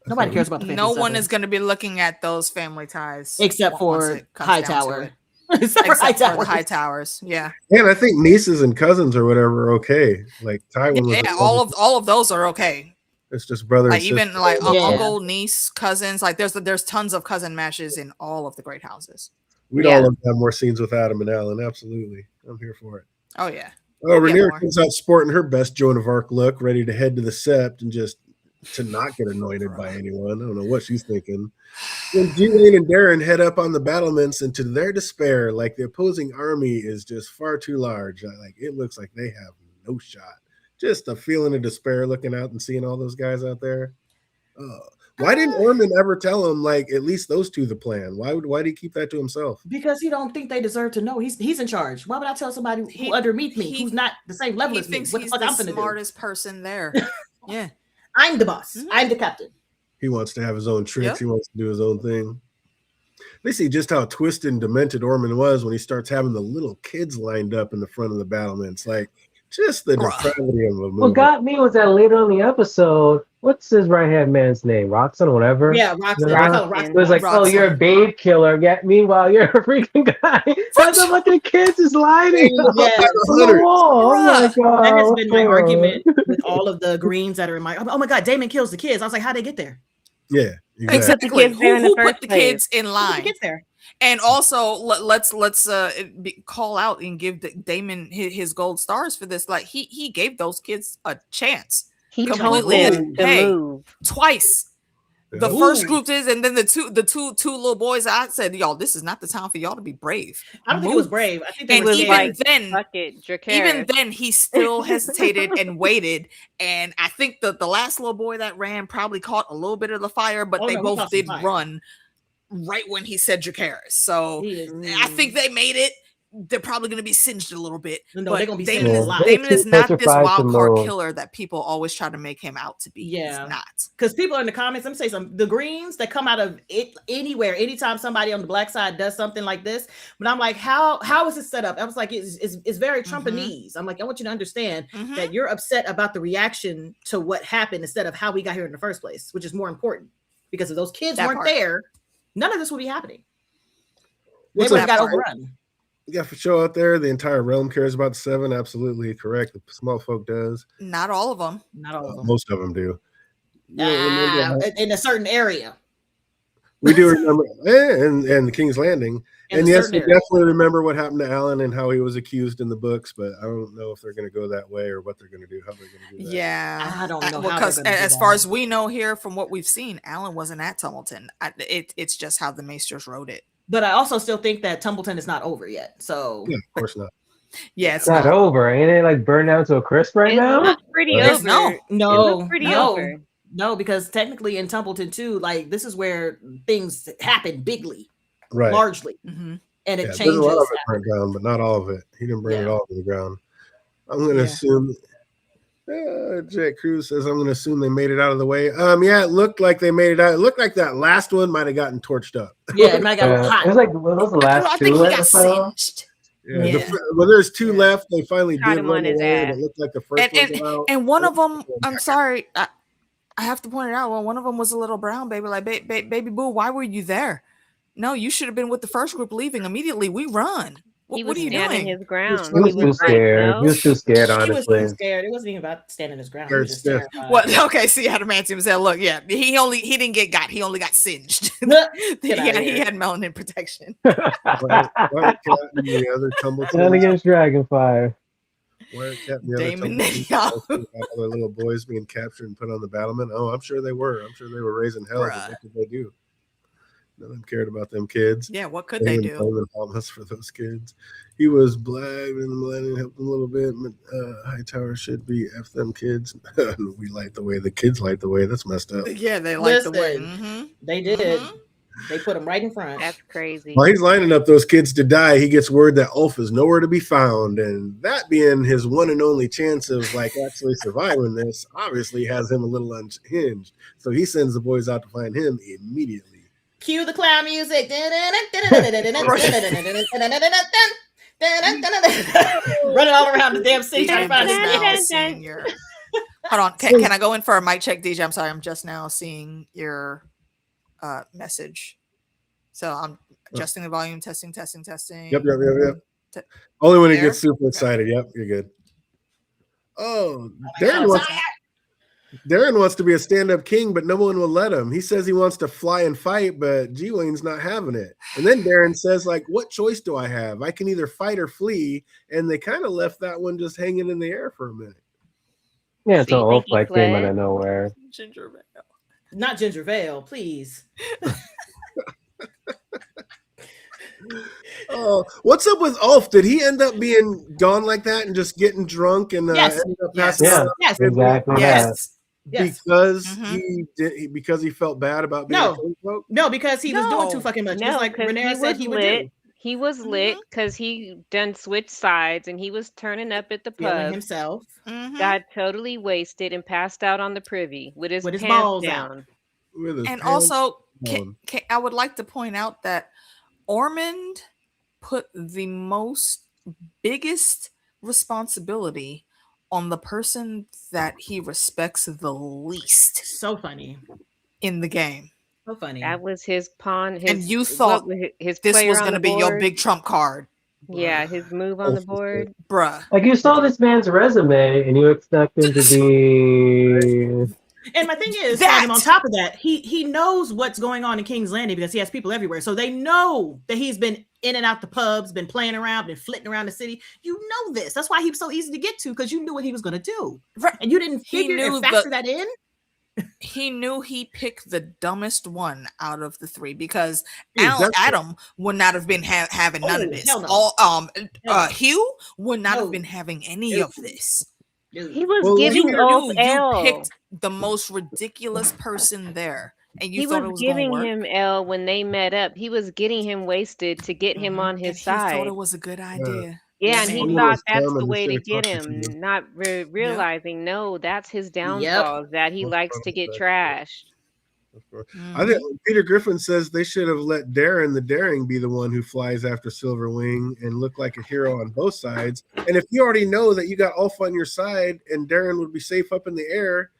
S5: Nobody cares about the faith.
S3: No one is going to be looking at those family ties
S5: except for Hightower. Except for
S3: the high towers. Yeah.
S1: And I think nieces and cousins or whatever are okay. Like Tywin was.
S3: Yeah, all of those are okay.
S1: It's just brother
S3: Like
S1: and
S3: even
S1: sister.
S3: like
S5: Yeah.
S3: uncle, niece, cousins. Like there's tons of cousin matches in all of the great houses.
S1: We'd all love to have more scenes with Adam and Alan. Absolutely. I'm here for it.
S3: Oh yeah.
S1: Oh, Rhaenyra comes out sporting her best Joan of Arc look, ready to head to the Sept and just to not get anointed by anyone. I don't know what she's thinking. When G-Lane and Darren head up on the battlements, and to their despair, like the opposing army is just far too large. Like it looks like they have no shot. Just a feeling of despair looking out and seeing all those guys out there. Why didn't Ormond ever tell him, like, at least those two the plan? Why did he keep that to himself?
S5: Because he don't think they deserve to know. He's in charge. Why would I tell somebody who underneath me, who's not the same level as me? What the fuck I'm finna do?
S3: Smartest person there. Yeah.
S5: I'm the boss. I'm the captain.
S1: He wants to have his own tricks. He wants to do his own thing. They see just how twisted and demented Ormond was when he starts having the little kids lined up in the front of the battlements. Like, just the depravity of a movie.
S2: What got me was that later on in the episode, what's his right-hand man's name? Roxon or whatever?
S5: Yeah, Roxon.
S2: It was like, oh, you're a babe killer. Meanwhile, you're a freaking guy. What's up with the kids is lighting up on the wall? Oh my God.
S5: That has been my argument with all of the Greens that are in my, oh my God, Damon kills the kids. I was like, how'd they get there?
S1: Yeah,
S3: exactly. Who put the kids in line?
S5: Who gets there?
S3: And also, let's call out and give Damon his gold stars for this. Like he gave those kids a chance.
S4: He told them to move
S3: twice. The first group is, and then the two little boys. I said, y'all, this is not the time for y'all to be brave.
S5: I don't think it was brave. I think
S3: and
S5: was
S3: even then, he still hesitated and waited. And I think the last little boy that ran probably caught a little bit of the fire, but they both did run right when he said Dracarys. So I think they made it. They're probably going to be singed a little bit. No, they're going to be Damon is not this wild card killer that people always try to make him out to be.
S5: Yeah.
S3: He's not.
S5: Because people in the comments, let me say something. The Greens that come out of it anywhere, anytime somebody on the black side does something like this, but I'm like, how is it set up? I was like, it's very Trumpanese. I'm like, I want you to understand that you're upset about the reaction to what happened instead of how we got here in the first place, which is more important. Because if those kids weren't there, none of this would be happening. They would have got overrun.
S1: You got for show out there. The entire realm cares about the Seven. Absolutely correct. The small folk does.
S3: Not all of them.
S5: Not all of them.
S1: Most of them do.
S5: In a certain area.
S1: We do remember, and the King's Landing. And yes, we definitely remember what happened to Alan and how he was accused in the books, but I don't know if they're going to go that way or what they're going to do, how they're going to do that.
S3: Yeah.
S5: I don't know.
S3: Because as far as we know here from what we've seen, Alan wasn't at Tumbleton. It's just how the Maesters wrote it.
S5: But I also still think that Tumbleton is not over yet. So
S1: yeah, of course not.
S3: Yeah,
S2: it's not over. Ain't it like burned down to a crisp right now?
S4: Not pretty over.
S5: No, because technically in Tumbleton too, like this is where things happen bigly, largely, and it changes.
S1: A lot of it burnt down, but not all of it. He didn't bring it all to the ground. I'm going to assume. Jack Cruz says, I'm going to assume they made it out of the way. Yeah, it looked like they made it out. It looked like that last one might have gotten torched up.
S5: Yeah, it might have gotten hot.
S2: It was like, what was the last two?
S3: I think he got singed.
S1: When there's two left, they finally did run away. It looked like the first one out.
S3: And one of them, I'm sorry, I have to point it out. Well, one of them was a little brown baby. Like, baby boo, why were you there? No, you should have been with the first group leaving immediately. We run. What are you doing?
S4: His ground.
S2: He was too scared. He was too scared, honestly.
S5: He was too scared. It wasn't even about standing his ground.
S3: What? Okay, see, Adamantium said, look, yeah, he didn't get got. He only got singed. he had melanin protection.
S1: The other Tumbleton.
S2: And against Dragonfire.
S3: Damon
S1: all the little boys being captured and put on the battlement. Oh, I'm sure they were. I'm sure they were raising hell. What did they do? None of them cared about them kids.
S3: Yeah, what could they do?
S1: For those kids. He was black and Millennium helped them a little bit. Hightower should be F them kids. We light the way. The kids light the way. That's messed up.
S3: Yeah, they light the way.
S5: They did. They put them right in front.
S4: That's crazy.
S1: While he's lining up those kids to die, he gets word that Ulf is nowhere to be found. And that being his one and only chance of actually surviving this, obviously has him a little unhinged. So he sends the boys out to find him immediately.
S5: Cue the clown music. Running all around the damn city trying to find his
S3: senior. Hold on. Can I go in for a mic check, DJ? I'm sorry. I'm just now seeing your message. So Adjusting the volume, testing.
S1: Yep. Only when he
S3: There?
S1: gets super
S3: Okay.
S1: excited. Yep, you're good. Oh,
S5: God,
S1: Darren wants to be a stand-up king, but no one will let him. He says he wants to fly and fight, but G-Wayne's not having it. And then Darren says, like, what choice do I have? I can either fight or flee. And they kind of left that one just hanging in the air for a minute.
S2: Yeah,
S4: So you
S2: so
S4: think
S2: Oaf
S4: he
S2: like came out
S4: fled?
S2: of nowhere.
S3: Ginger ale.
S5: not Ginger Vale, please.
S1: Oh, what's up with Ulf? Did he end up being gone like that and just getting drunk and
S5: Yes.
S1: ended up
S3: Yes.
S1: passing
S2: Yeah,
S1: out?
S2: exactly.
S3: Yes.
S5: Yes.
S1: Because
S3: Mhm.
S1: because he felt bad about being
S5: No.
S1: a folk?
S5: No, because he was doing
S3: No.
S5: too fucking much.
S4: No,
S5: Just like
S4: because
S5: Renera
S4: he
S5: said
S4: was
S5: he would
S4: lit.
S5: do.
S4: He was lit because he done switched sides and he was turning up at the
S5: Feeling
S4: pub.
S5: himself.
S3: Mhm.
S4: Got totally wasted and passed out on the privy with his
S5: With his
S4: pants
S5: balls out.
S4: down.
S1: With his
S3: And
S1: pants
S3: also,
S1: down.
S3: I would like to point out that Ormond put the biggest responsibility on the person that he respects the least
S5: So funny.
S3: in the game.
S5: So funny.
S4: That was his pawn.
S3: And
S4: His
S3: you
S4: what
S3: thought
S4: was his
S3: This
S4: player
S3: was
S4: on
S3: going to
S4: the
S3: be your
S4: board.
S3: big trump card,
S4: Yeah, his move on the
S1: Ulf was
S4: board.
S3: bruh.
S2: Like you saw this man's resume and you expect him to be.
S5: And my thing is,
S3: That-
S5: Fandom, on top of that, he knows what's going on in King's Landing because he has people everywhere. So they know that he's been in and out the pubs, been playing around, been flitting around the city. You know this. That's why he was so easy to get to, because you knew what he was going to do.
S3: Right.
S5: And you didn't
S3: He
S5: figure
S3: knew
S5: and factor that in.
S3: He knew he picked the dumbest one out of the three because
S1: Exactly.
S3: Adam would not have been having none of
S5: Oh,
S3: this.
S5: hell no.
S3: All
S5: no.
S3: Hugh would not
S5: No.
S3: have been having any
S5: No.
S3: of this.
S4: He was
S1: Well,
S4: giving
S3: You
S4: Ulf
S3: knew you
S4: L.
S3: picked the most ridiculous person there, and you
S4: He
S3: thought
S4: was
S3: it was going to
S4: giving
S3: work.
S4: him L when they met up. He was getting him wasted to get him on
S3: And
S4: his
S3: he thought
S4: side.
S3: it was a good idea.
S4: Yeah, and
S5: Yeah,
S4: he
S5: man.
S4: thought
S1: was
S4: that's
S1: dumb
S4: the
S1: and
S4: way to
S1: started
S4: get
S1: talking to
S4: him, not realizing no, that's his
S5: Yep.
S4: downfall, is that he
S1: Well,
S4: likes to get
S1: that's
S4: trashed.
S1: I think Peter Griffin says they should have let Darren the Daring be the one who flies after Silverwing and look like a hero on both sides. And if you already know that you got Ulf on your side and Darren would be safe up in the air,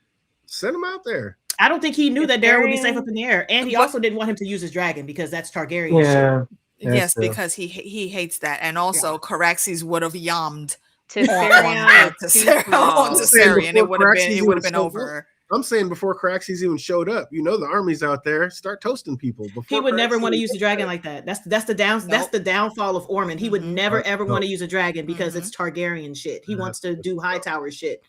S1: send him out there.
S5: I don't think he knew
S4: If
S5: that Darren would be safe
S4: Darren-
S5: up in the air. And he
S3: What-
S5: also didn't want him to use his dragon because that's Targaryen shit.
S2: Yeah. That's
S3: Yes,
S2: true.
S3: because he hates that, and also Caraxes would have yammed
S4: Tessarion is too small.
S3: Tessarion. It
S1: Before
S3: would have
S1: Caraxes
S3: been
S1: even showed
S3: over.
S1: I'm saying before Caraxes even showed up, you know the army's out there. Start toasting people. Before
S5: He would never
S1: Caraxes
S5: want to
S1: even
S5: use the
S1: gets
S5: dragon
S1: there.
S5: like that. That's the downfall of Ormond. He would never ever want to use a dragon because it's Targaryen shit. He wants to do Hightower shit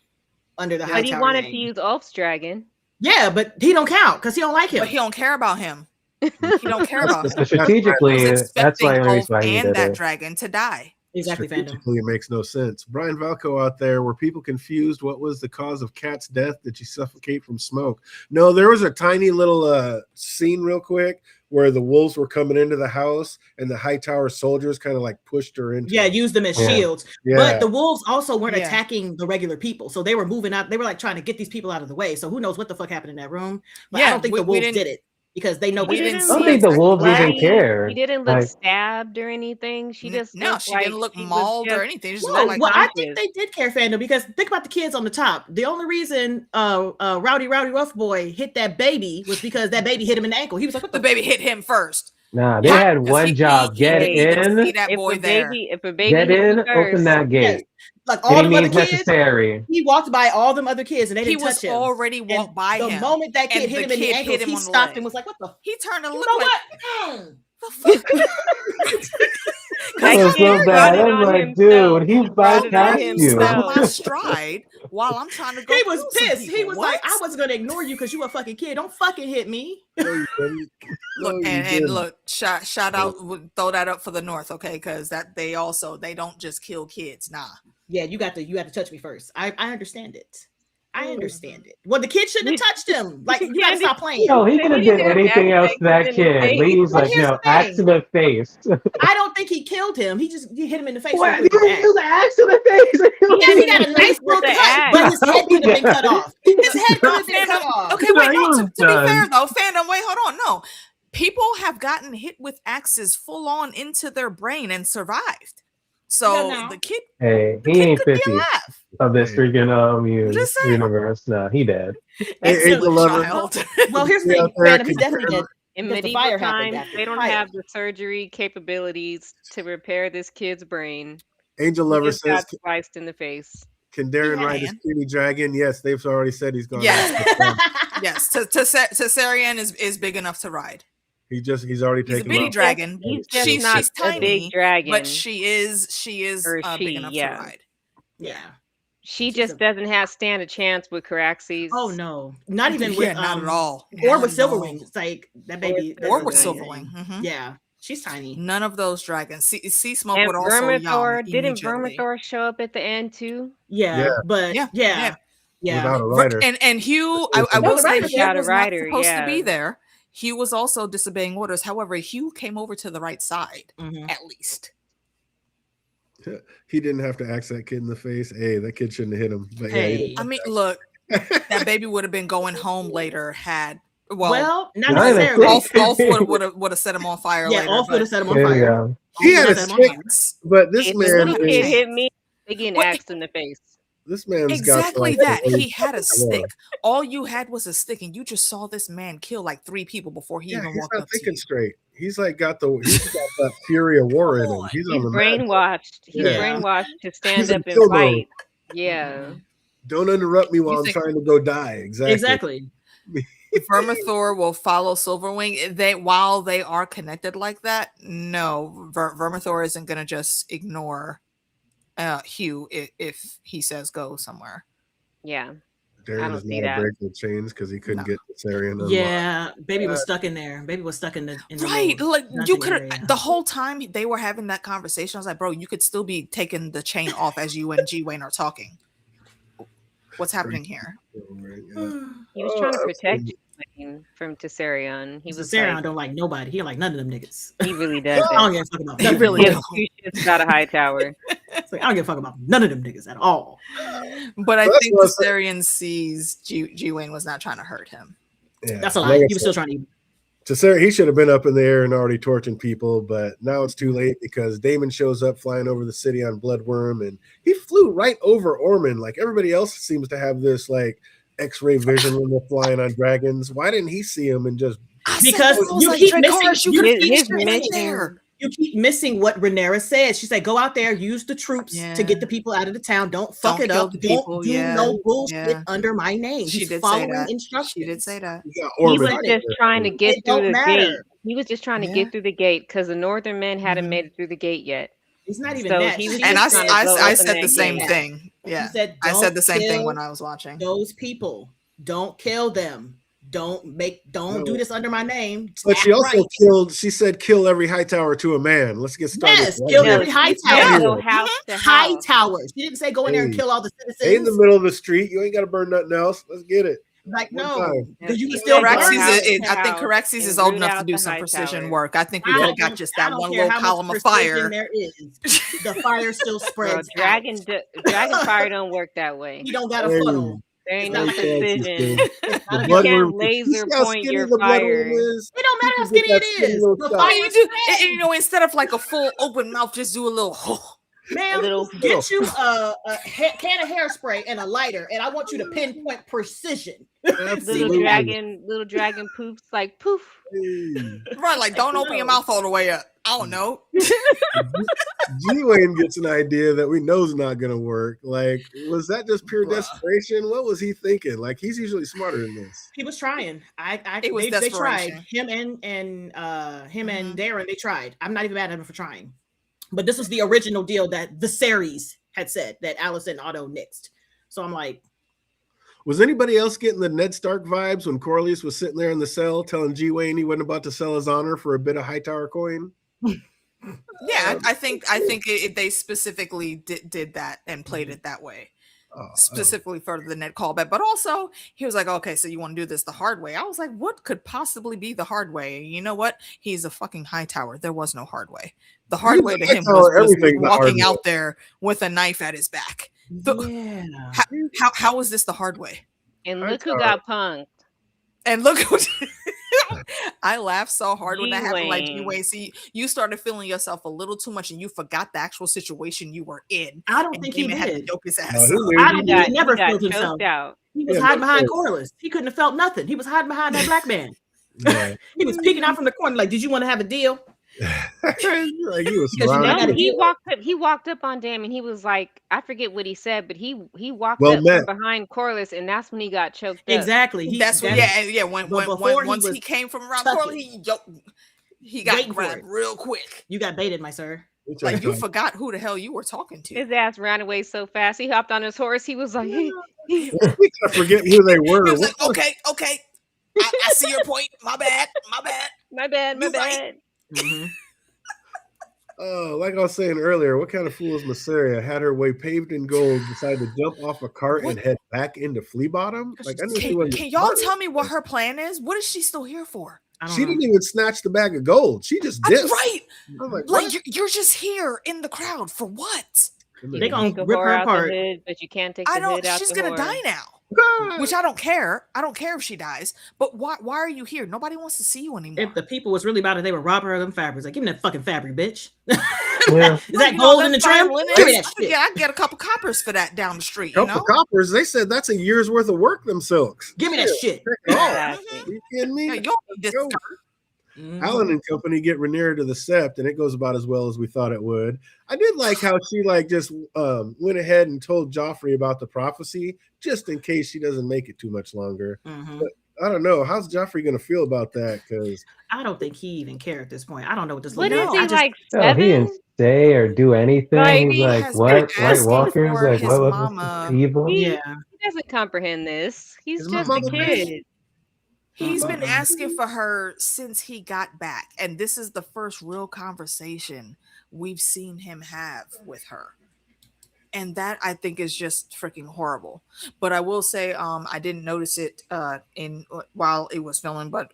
S5: under the
S4: But
S5: Hightower
S4: he wanted
S5: name.
S4: to use Ulf's dragon.
S5: Yeah, but he don't count because he don't like him.
S3: But he don't care about him. He don't care about him.
S2: So strategically,
S3: He's
S2: that's why
S3: expecting
S2: the
S3: Ulf
S2: reason why he
S3: and
S2: did
S3: that
S2: it.
S3: dragon to die.
S5: Exactly, Fandom.
S1: Strategically, it makes no sense. Brian Valco out there, were people confused? What was the cause of Kat's death? Did she suffocate from smoke? No, there was a tiny little scene real quick where the wolves were coming into the house and the Hightower soldiers kind of like pushed her into
S5: Yeah,
S1: it.
S5: use them as
S2: Yeah.
S5: shields.
S1: Yeah.
S5: But the wolves also weren't
S3: Yeah.
S5: attacking the regular people. So they were moving out. They were like trying to get these people out of the way. So who knows what the fuck happened in that room. But I
S3: Yeah,
S5: don't think
S3: we
S5: the wolves
S3: didn't-
S5: did it because they know
S3: we
S5: better.
S3: didn't
S2: I don't
S3: see
S2: think the
S3: exactly
S2: wolves
S3: what
S2: even
S3: happened.
S2: care.
S4: He didn't look
S2: Like-
S4: stabbed or anything. She just
S3: No,
S4: looked
S3: she
S4: like
S3: didn't look
S4: she was
S3: mauled or
S4: just-
S3: anything. She just
S5: No,
S3: looked like
S5: well, I
S4: conscious.
S5: think they did care, Fandom, because think about the kids on the top. The only reason Rowdy Rough Boy hit that baby was because that baby hit him in the ankle. He was like, what
S3: the
S5: the
S3: baby hit him first.
S2: Nah, they
S3: Yeah,
S2: had
S3: 'cause
S2: one
S3: he-
S2: job:
S3: he
S2: get
S3: didn't see
S2: in,
S3: that boy there.
S4: If a baby
S2: get
S4: hit
S2: in,
S4: you
S2: open
S4: first,
S2: that gate.
S5: like all
S2: Any
S5: the other
S2: means
S5: kids?
S2: necessary.
S5: He walked by all them other kids and they
S3: He
S5: didn't
S3: was
S5: touch him.
S3: already
S5: And
S3: walked by
S5: the
S3: him.
S5: moment that kid
S3: and
S5: hit
S3: the
S5: him in the
S3: kid
S5: ankle,
S3: hit him
S5: he
S3: on the
S5: stopped
S3: leg.
S5: and was like, what the
S3: He turned and
S5: you
S3: looked
S5: know
S3: like,
S5: what?
S3: the fuck?
S2: That was
S4: kid
S2: so
S4: brought
S2: bad.
S4: it
S2: I'm
S4: on
S2: like,
S4: himself.
S2: dude, he
S4: He brought it on
S2: bypassed you.
S3: Stop
S4: himself.
S3: my stride while I'm trying to go.
S5: He was
S3: kill some
S5: pissed. He
S3: people.
S5: was
S3: What?
S5: like, I wasn't gonna ignore you because you a fucking kid. Don't fucking hit me.
S1: No, you didn't. No,
S3: Look
S1: you
S3: and
S1: didn't.
S3: look, shout out, throw that up for the North, okay? Because that they don't just kill kids, nah.
S5: Yeah, you got to touch me first. I understand it. I understand it. Well, the kid shouldn't have touched him. Like, you gotta stop playing.
S2: Yo, he
S4: They
S2: could have
S4: didn't
S2: did
S4: have
S2: anything else
S4: access
S2: to that
S4: in the
S2: kid.
S4: face.
S2: Lee's
S5: But
S2: like,
S5: here's
S2: no,
S5: the
S2: axe
S5: thing.
S2: to the face.
S5: I don't think he killed him. He hit him in the face.
S2: What?
S5: with
S2: You
S5: the
S2: didn't use
S5: axe.
S2: the axe to the face.
S5: Yeah, he got a nice
S4: With
S5: little
S4: the
S5: cut,
S4: axe.
S5: but his head could have been cut off. His head could have been cut off.
S3: Okay, wait,
S2: No,
S3: no,
S2: he
S3: to
S2: was
S3: be
S2: done.
S3: fair though, Fandom, wait, hold on, no. People have gotten hit with axes full on into their brain and survived. So
S5: No.
S3: the kid,
S2: Hey,
S3: the
S2: he
S3: kid
S2: ain't
S3: could be
S2: 50
S3: alive.
S2: of this freaking
S3: Just saying.
S2: universe. No, he dead.
S1: Hey,
S3: Excellent
S1: Angel Lover.
S3: child.
S5: Well, here's the
S1: Yeah,
S5: thing,
S1: out there
S5: Phantom, he's
S1: can
S5: definitely dead.
S4: In
S5: Because the
S4: medieval
S5: fire happened
S4: times,
S5: after
S4: they
S5: the
S4: don't
S5: fire.
S4: have the surgery capabilities to repair this kid's brain.
S1: Angel
S4: He
S1: Lover
S4: just got
S1: says,
S4: sliced in the face.
S1: can Darren
S3: Yeah,
S1: ride his
S3: man.
S1: kitty dragon? Yes, they've already said he's going
S3: Yes.
S1: to.
S3: Yes, Tessarian is big enough to ride.
S1: He's already
S3: He's a
S1: taken
S3: bitty
S1: off.
S3: dragon.
S4: He's just
S3: She's
S4: not a
S3: tiny,
S4: big dragon.
S3: but she is
S4: Or
S3: big
S4: she,
S3: enough
S4: yeah.
S3: to ride.
S5: Yeah.
S4: She just doesn't stand a chance with Caraxes.
S5: Oh no, not even with
S3: not at all.
S5: Or
S3: Not
S5: with
S3: at all.
S5: Silverwing. It's like that baby.
S3: Or
S5: that's
S3: with
S5: amazing.
S3: Silverwing. Mhm.
S5: Yeah, she's tiny.
S3: None of those dragons. Sea Smoke
S4: And
S3: would also
S4: Vermithor,
S3: young
S4: didn't
S3: immediately.
S4: Vermithor show up at the end too?
S5: Yeah, but yeah.
S1: Without a rider.
S3: And Hugh, I will say, Hugh
S4: without a
S3: was
S4: rider,
S3: not supposed to
S4: yeah.
S3: be there. Hugh was also disobeying orders. However, Hugh came over to the right side, at least.
S1: He didn't have to axe that kid in the face. Hey, that kid shouldn't have hit him. But
S5: Hey.
S3: I mean, look, that baby would have been going home later had
S5: well, not
S2: Not
S5: necessarily.
S3: Ulf would have set him on fire
S5: Yeah,
S3: later.
S5: Ulf would have set him on
S2: There you
S5: fire.
S2: go.
S1: He had a
S5: Ulf would've set him on
S1: stick,
S5: fire.
S1: but this
S4: If the
S1: man
S4: little kid
S1: is,
S4: hit me, they getting
S3: What?
S4: axed in the face.
S1: this man's
S3: Exactly
S1: got
S3: that.
S1: like,
S3: He had a stick. All you had was a stick, and you just saw this man kill like 3 people before he
S1: Yeah,
S3: even
S1: he's
S3: walked
S1: not
S3: up to
S1: thinking
S3: you.
S1: straight. He's got that fury of war in him.
S3: on.
S1: He's
S4: He's
S1: on the map.
S4: brainwashed. He's
S1: Yeah.
S4: brainwashed to
S1: He's
S4: stand
S1: in
S4: up and
S1: kill mode.
S4: fight. Yeah.
S1: Don't interrupt me while
S3: You
S1: I'm
S3: think-
S1: trying to go die.
S5: Exactly.
S3: Vermithor will follow Silverwing. While they are connected like that, no, Vermithor isn't gonna just ignore Hugh if he says go somewhere.
S4: Yeah.
S1: Darren
S4: don't
S1: is
S4: see
S1: not
S4: that.
S1: a break the chains because he couldn't
S3: No.
S1: get Caesarion unlocked.
S5: Yeah, baby was stuck in there. Baby was stuck in the
S3: Right,
S5: little
S3: like you
S5: dungeon
S3: could
S5: area.
S3: the whole time they were having that conversation. I was like, bro, you could still be taking the chain off as you and G Wayne are talking. What's happening here?
S4: He was trying to protect Wayne from Tessarion. He was
S5: Caesarion
S4: like,
S5: don't like nobody. He don't like none of them niggas.
S4: he really
S5: I don't
S4: doesn't.
S5: give a fuck about
S3: He
S5: none of
S3: really
S5: them.
S3: don't.
S4: Two shits about a high tower.
S5: It's like, I don't give a fuck about none of them niggas at all.
S3: But I
S1: That's
S3: think
S1: what I said.
S3: Caesarion sees G Wayne was not trying to hurt him.
S1: Yeah.
S5: That's a lie.
S1: Like I
S5: He was
S1: said,
S5: still trying to.
S1: Caesarion, he should have been up in the air and already torching people, but now it's too late because Damon shows up flying over the city on Bloodworm, and he flew right over Ormond. Like everybody else seems to have this like X-ray vision when they're flying on dragons. Why didn't he see him and just?
S5: Because you keep missing. You keep missing what Rhaenyra said. She said, "Go out there, use the troops to get the people out of the town. Don't fuck
S3: Don't
S5: it
S3: kill
S5: up.
S3: the
S5: Don't
S3: people."
S5: do
S3: Yeah.
S5: no bullshit
S3: Yeah.
S5: under my name."
S3: She
S5: He's
S3: did say
S5: following
S3: that.
S5: instructions.
S3: She did say that.
S1: You got
S4: He
S1: Ormond
S4: was
S1: right
S4: just
S1: there.
S4: trying to get
S5: It
S4: through
S5: don't
S4: the
S5: matter.
S4: gate. He was just trying to get through the gate because the northern men hadn't made it through the gate yet.
S5: It's not even
S4: So
S5: that.
S4: he was
S5: She
S3: And
S4: just
S5: was
S4: trying to go
S3: I
S4: open
S3: said
S4: that
S3: the same
S4: gate.
S3: thing. Yeah,
S5: She said,
S3: I said the same thing
S5: kill
S3: when I was watching.
S5: those people. Don't kill them. Don't do this under my name.
S1: But she
S5: Act
S1: also
S5: right.
S1: killed. She said, "Kill every high tower to a man." Let's get started.
S5: Yes,
S1: right
S5: kill
S1: here.
S5: every high
S4: Yeah,
S5: tower.
S4: so house to
S5: High
S4: house.
S5: towers. She didn't say go in there and
S1: Hey.
S5: kill all the
S1: Stay in the
S5: citizens.
S1: middle of the street. You ain't got to burn nothing else. Let's get it.
S5: Like
S1: One
S5: no,
S1: time.
S5: because you
S4: He
S5: can still
S4: said
S5: burn
S4: go
S3: Caraxes
S4: house
S5: it.
S3: is,
S4: to
S3: I think
S4: house
S3: Caraxes
S4: and
S3: is old
S4: root
S3: enough to
S4: out
S3: do
S4: the
S3: some
S4: high
S3: precision
S4: tower.
S3: work. I think we
S5: I
S3: could have
S5: don't-
S3: got just
S5: I
S3: that
S5: don't
S3: one
S5: care
S3: little
S5: how much
S3: column of
S5: precision
S3: fire.
S5: there is. The fire still
S4: Bro,
S5: spreads.
S4: dragon fire don't work that way.
S5: You don't got a
S1: Hey.
S5: funnel.
S4: There ain't
S5: It's
S4: no
S5: not like
S1: a-
S4: precision.
S5: It's
S1: The
S5: not a
S4: blood
S5: gun.
S4: can't
S1: bloodworm.
S4: laser
S1: You see how
S4: point
S1: skinny
S4: your
S1: the
S4: fire.
S1: bloodworm is?
S5: It don't matter how
S1: You can get
S5: skinny
S1: that
S5: it
S1: skinny
S5: is.
S1: little
S5: The
S1: shot.
S3: I
S5: fire
S3: mean, you do,
S5: spreads.
S3: instead of like a full open mouth, just do a little.
S5: Ma'am,
S4: little-
S5: get you a can of hairspray and a lighter, and I want you to pinpoint precision.
S1: Absolutely.
S4: Little dragon poofs like poof.
S1: Hey.
S3: Right, like don't open your mouth all the way up. I don't know.
S1: G-Wayne gets an idea that we know is not going to work. Like, was that just pure
S3: Bruh.
S1: desperation? What was he thinking? Like, he's usually smarter than this.
S5: He was trying.
S3: It was
S5: They tried.
S3: desperation.
S5: Him and Darren, they tried. I'm not even mad at him for trying. But this was the original deal that the series had said that Alice and Otto nixed. So I'm like,
S1: Was anybody else getting the Ned Stark vibes when Corlys was sitting there in the cell telling G-Wayne he wasn't about to sell his honor for a bit of Hightower coin?
S3: Yeah, I think they specifically did that and played it that way. Specifically for the Ned callback, but also he was like, okay, so you want to do this the hard way. I was like, what could possibly be the hard way? You know what? He's a fucking Hightower. There was no hard way. The hard way to him was
S1: everything the hard
S3: walking
S1: way.
S3: out there with a knife at his back.
S5: yeah.
S3: How is this the hard way?
S4: And look who got punked.
S3: And look what I laughed so hard when that happened. Like
S4: G-Wayne.
S3: G-Wayne, see, you started feeling yourself a little too much and you forgot the actual situation you were in.
S5: I don't
S3: And
S5: think he
S3: Damon had to
S5: did.
S3: dope his ass
S1: No,
S3: up.
S1: he knew.
S5: I don't think he never
S4: got
S5: filled
S4: choked
S5: himself.
S4: out.
S5: He was
S1: Yeah,
S5: hiding
S1: but-
S5: behind Corlys. He couldn't have felt nothing. He was hiding behind that black man.
S1: Yeah.
S5: He was peeking out from the corner, like, did you want to have a deal?
S1: Like he was
S5: Because you know, I
S1: surrounded.
S5: gotta
S4: he walked up on Damon and he was like, I forget what he said, but he walked
S1: Well
S4: up
S1: met.
S4: from behind Corliss, and that's when he got choked up.
S5: Exactly.
S3: That's what, yeah. Once he came from around the corner, he got grabbed real quick.
S5: You got baited, my sir.
S3: Like you forgot who the hell you were talking to.
S4: His ass ran away so fast. He hopped on his horse. He was like,
S1: We gotta forget who they were.
S3: He was like, okay. I see your point. My bad.
S4: my bad.
S5: Mm-hmm.
S1: Like I was saying earlier, what kind of fool is Masseria? Had her way paved in gold, decided to jump off a cart and head back into Flea Bottom? Like,
S3: can y'all tell me what her plan is? What is she still here for?
S1: She didn't even snatch the bag of gold. She just did.
S3: Right.
S1: I'm like
S3: you're just here in the crowd for what?
S5: They gonna rip her apart.
S4: Hood, but you can't take the hood out.
S3: She's gonna die now. Which I don't care. I don't care if she dies. But why are you here? Nobody wants to see you anymore.
S5: If the people was really about it, they would rob her of them fabrics. Like, give me that fucking fabric, bitch.
S2: Yeah.
S5: Is that gold in the trim? Give me that shit.
S3: Yeah, I get a couple coppers for that down the street.
S1: Couple coppers. They said that's a year's worth of work them silks.
S5: Give me that shit.
S1: Are you kidding me?
S3: You don't need this.
S1: Alan and company get Rhaenyra to the Sept, and it goes about as well as we thought it would. I did like how she just went ahead and told Joffrey about the prophecy, just in case she doesn't make it too much longer.
S5: Mm-hmm.
S1: But I don't know. How's Joffrey going to feel about that? Because
S5: I don't think he even cared at this point. I don't know what this
S4: What
S5: looks
S4: is he like?
S2: No, he didn't say or do anything.
S4: Like,
S2: He's like, what? White Walkers? Like, what was evil?
S4: He doesn't comprehend this. He's just a kid.
S3: He's been asking for her since he got back, and this is the first real conversation we've seen him have with her. And that I think is just freaking horrible. But I will say, I didn't notice it while it was filming, but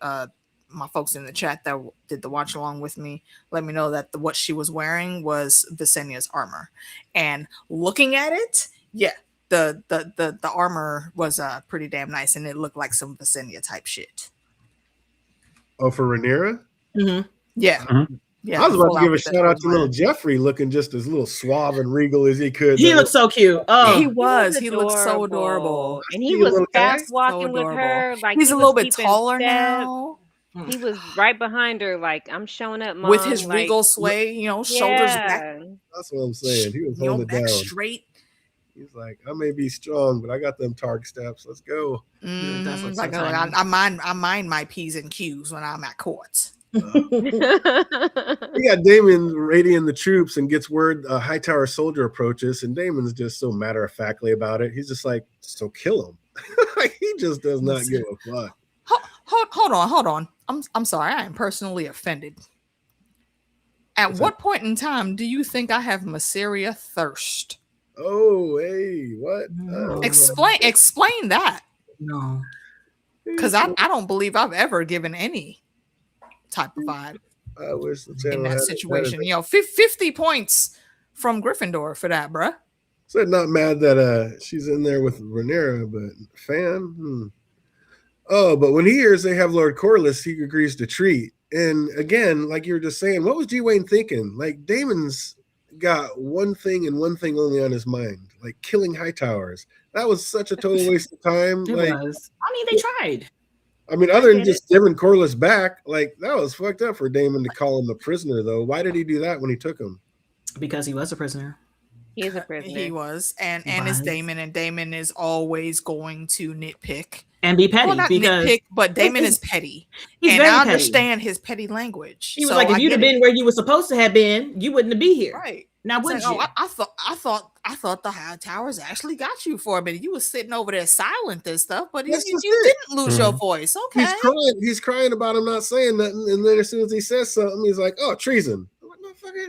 S3: my folks in the chat that did the watch along with me let me know that what she was wearing was Visenia's armor. And looking at it, yeah, the armor was pretty damn nice, and it looked like some Visenia type shit.
S1: Oh, for Rhaenyra?
S5: Mm-hmm.
S3: Yeah.
S2: Mm-hmm.
S3: Yeah,
S1: I was about to give a shout out to little Jeffrey, looking just as little suave and regal as he could.
S5: He looked so cute. Oh,
S3: he looked so adorable,
S4: and he was fast walking with her. Like
S3: he's a little bit taller now.
S4: He was right behind her, like, I'm showing up, Mom.
S3: With his regal sway, shoulders back.
S1: That's what I'm saying. He was holding it down.
S3: Straight.
S1: He's like, I may be strong, but I got them Targ steps. Let's go.
S3: I mind my P's and Q's when I'm at courts.
S1: We got Damon radiating the troops and gets word a Hightower soldier approaches, and Damon's just so matter-of-factly about it. He's just like, so kill him. He just does not give a fuck.
S3: Hold on. I'm sorry. I am personally offended. At what point in time do you think I have Masseria thirst?
S1: Oh, hey, what?
S3: Explain that.
S5: No.
S3: Because I don't believe I've ever given any type of vibe
S1: I wish the channel
S3: in that situation. 50 points from Gryffindor for that, bruh.
S1: So not mad that she's in there with Rhaenyra, but fan. Oh, but when he hears they have Lord Corliss, he agrees to treat. And again, like you were just saying, what was G. Wayne thinking? Like, Damon's got one thing and one thing only on his mind, like killing Hightowers. That was such a total waste of time.
S5: It was. I mean, they tried.
S1: I mean, other than just giving Corliss back, like, that was fucked up for Damon to call him a prisoner, though. Why did he do that when he took him?
S5: Because he was a prisoner.
S4: He's a prisoner.
S3: He was, and it's Damon, and Damon is always going to nitpick
S5: and be petty.
S3: Not
S5: because
S3: nitpick, but Damon is petty,
S5: and
S3: I understand his petty language.
S5: He was like, if you'd have been where you were supposed to have been, you wouldn't have been here,
S3: right?
S5: Now, would you?
S3: I thought the Hightowers actually got you for a minute. You was sitting over there silent and stuff, but you didn't lose your voice. Okay,
S1: he's crying about him not saying nothing, and then as soon as he says something, he's like, "Oh, treason."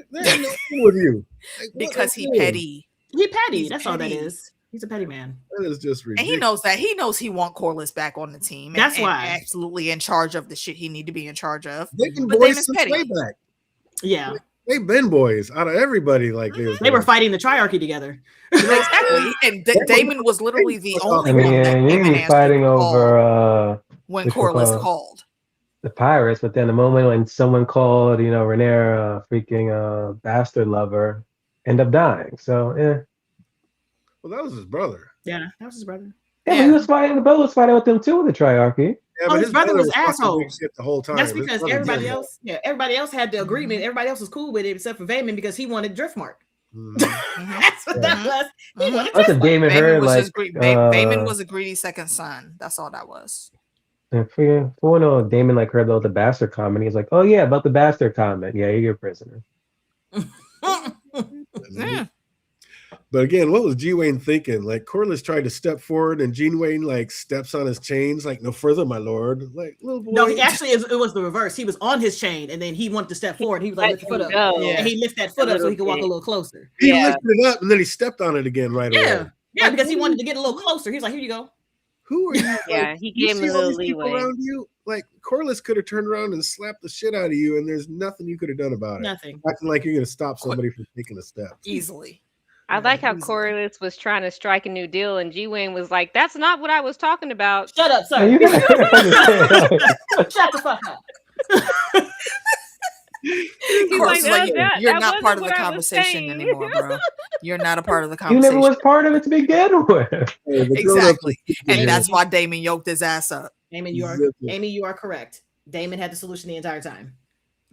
S1: There's no with you.
S3: Like, because he petty.
S5: He petty. That's all that is. He's a petty man.
S1: That is just ridiculous.
S3: And he knows that. He knows he wants Corliss back on the team.
S5: That's why.
S3: And absolutely in charge of the shit he need to be in charge of.
S1: They've been boys since way back.
S5: Yeah.
S1: They've been boys out of everybody. Like
S5: they were fighting the triarchy together.
S3: Exactly. And Damon was literally the only one that
S2: you be fighting over
S3: when Corliss called.
S2: The pirates, but then the moment when someone called, Rhaenyra freaking bastard lover, end up dying. So yeah.
S1: Well, that was his brother.
S5: Yeah, that was his brother.
S2: Yeah, but he was fighting. The brother was fighting with them too in the triarchy.
S1: Yeah,
S5: his brother was
S1: fucking
S5: asshole.
S1: big shit the whole time.
S5: That's
S1: His
S5: because
S1: brother
S5: everybody
S1: did
S5: else, everybody else had the agreement. Everybody else was cool with it except for Vayman because he wanted Driftmark. That's what that was. He wanted
S2: That's a
S5: Driftmark.
S2: Damon
S3: Vayman
S2: heard
S3: was
S2: like
S3: just Vayman was a greedy second son. That's all that was.
S2: for no Damon like heard about the bastard comment. He's like, oh yeah, about the bastard comment. Yeah, you're a prisoner.
S3: Yeah.
S1: But again, what was G Wayne thinking? Like Corliss tried to step forward, and Gene Wayne like steps on his chains, like no further, my lord. Like little boy.
S5: No, he actually it was the reverse. He was on his chain, and then he wanted to step forward. He was like, lift the foot up, and he lifted that foot up so he could walk a little closer.
S1: He lifted it up, and then he stepped on it again right away.
S5: Yeah, because he wanted to get a little closer. He was like, "Here you go."
S1: Who are you?
S4: Yeah,
S1: like,
S4: he
S1: you
S4: gave him
S1: see
S4: a
S1: all
S4: little
S1: these people
S4: leeway.
S1: around you. Like Corliss could have turned around and slapped the shit out of you, and there's nothing you could have done about it.
S5: Nothing.
S1: Acting like you're gonna stop somebody from taking a step
S3: Easily.
S4: I like how Corliss was trying to strike a new deal, and G Wayne was like, "That's not what I was talking about."
S5: Shut up, sir.
S2: You gotta understand.
S5: Shut the fuck up.
S3: He's
S4: like,
S3: you're not
S4: wasn't
S3: part of the
S4: what I was
S3: conversation
S4: saying."
S3: anymore, bro. You're not a part of the
S2: You
S3: conversation.
S2: never was part of it to begin with.
S3: Exactly. And that's why Damon yoked his ass up.
S5: Amy, you are correct. Damon had the solution the entire time.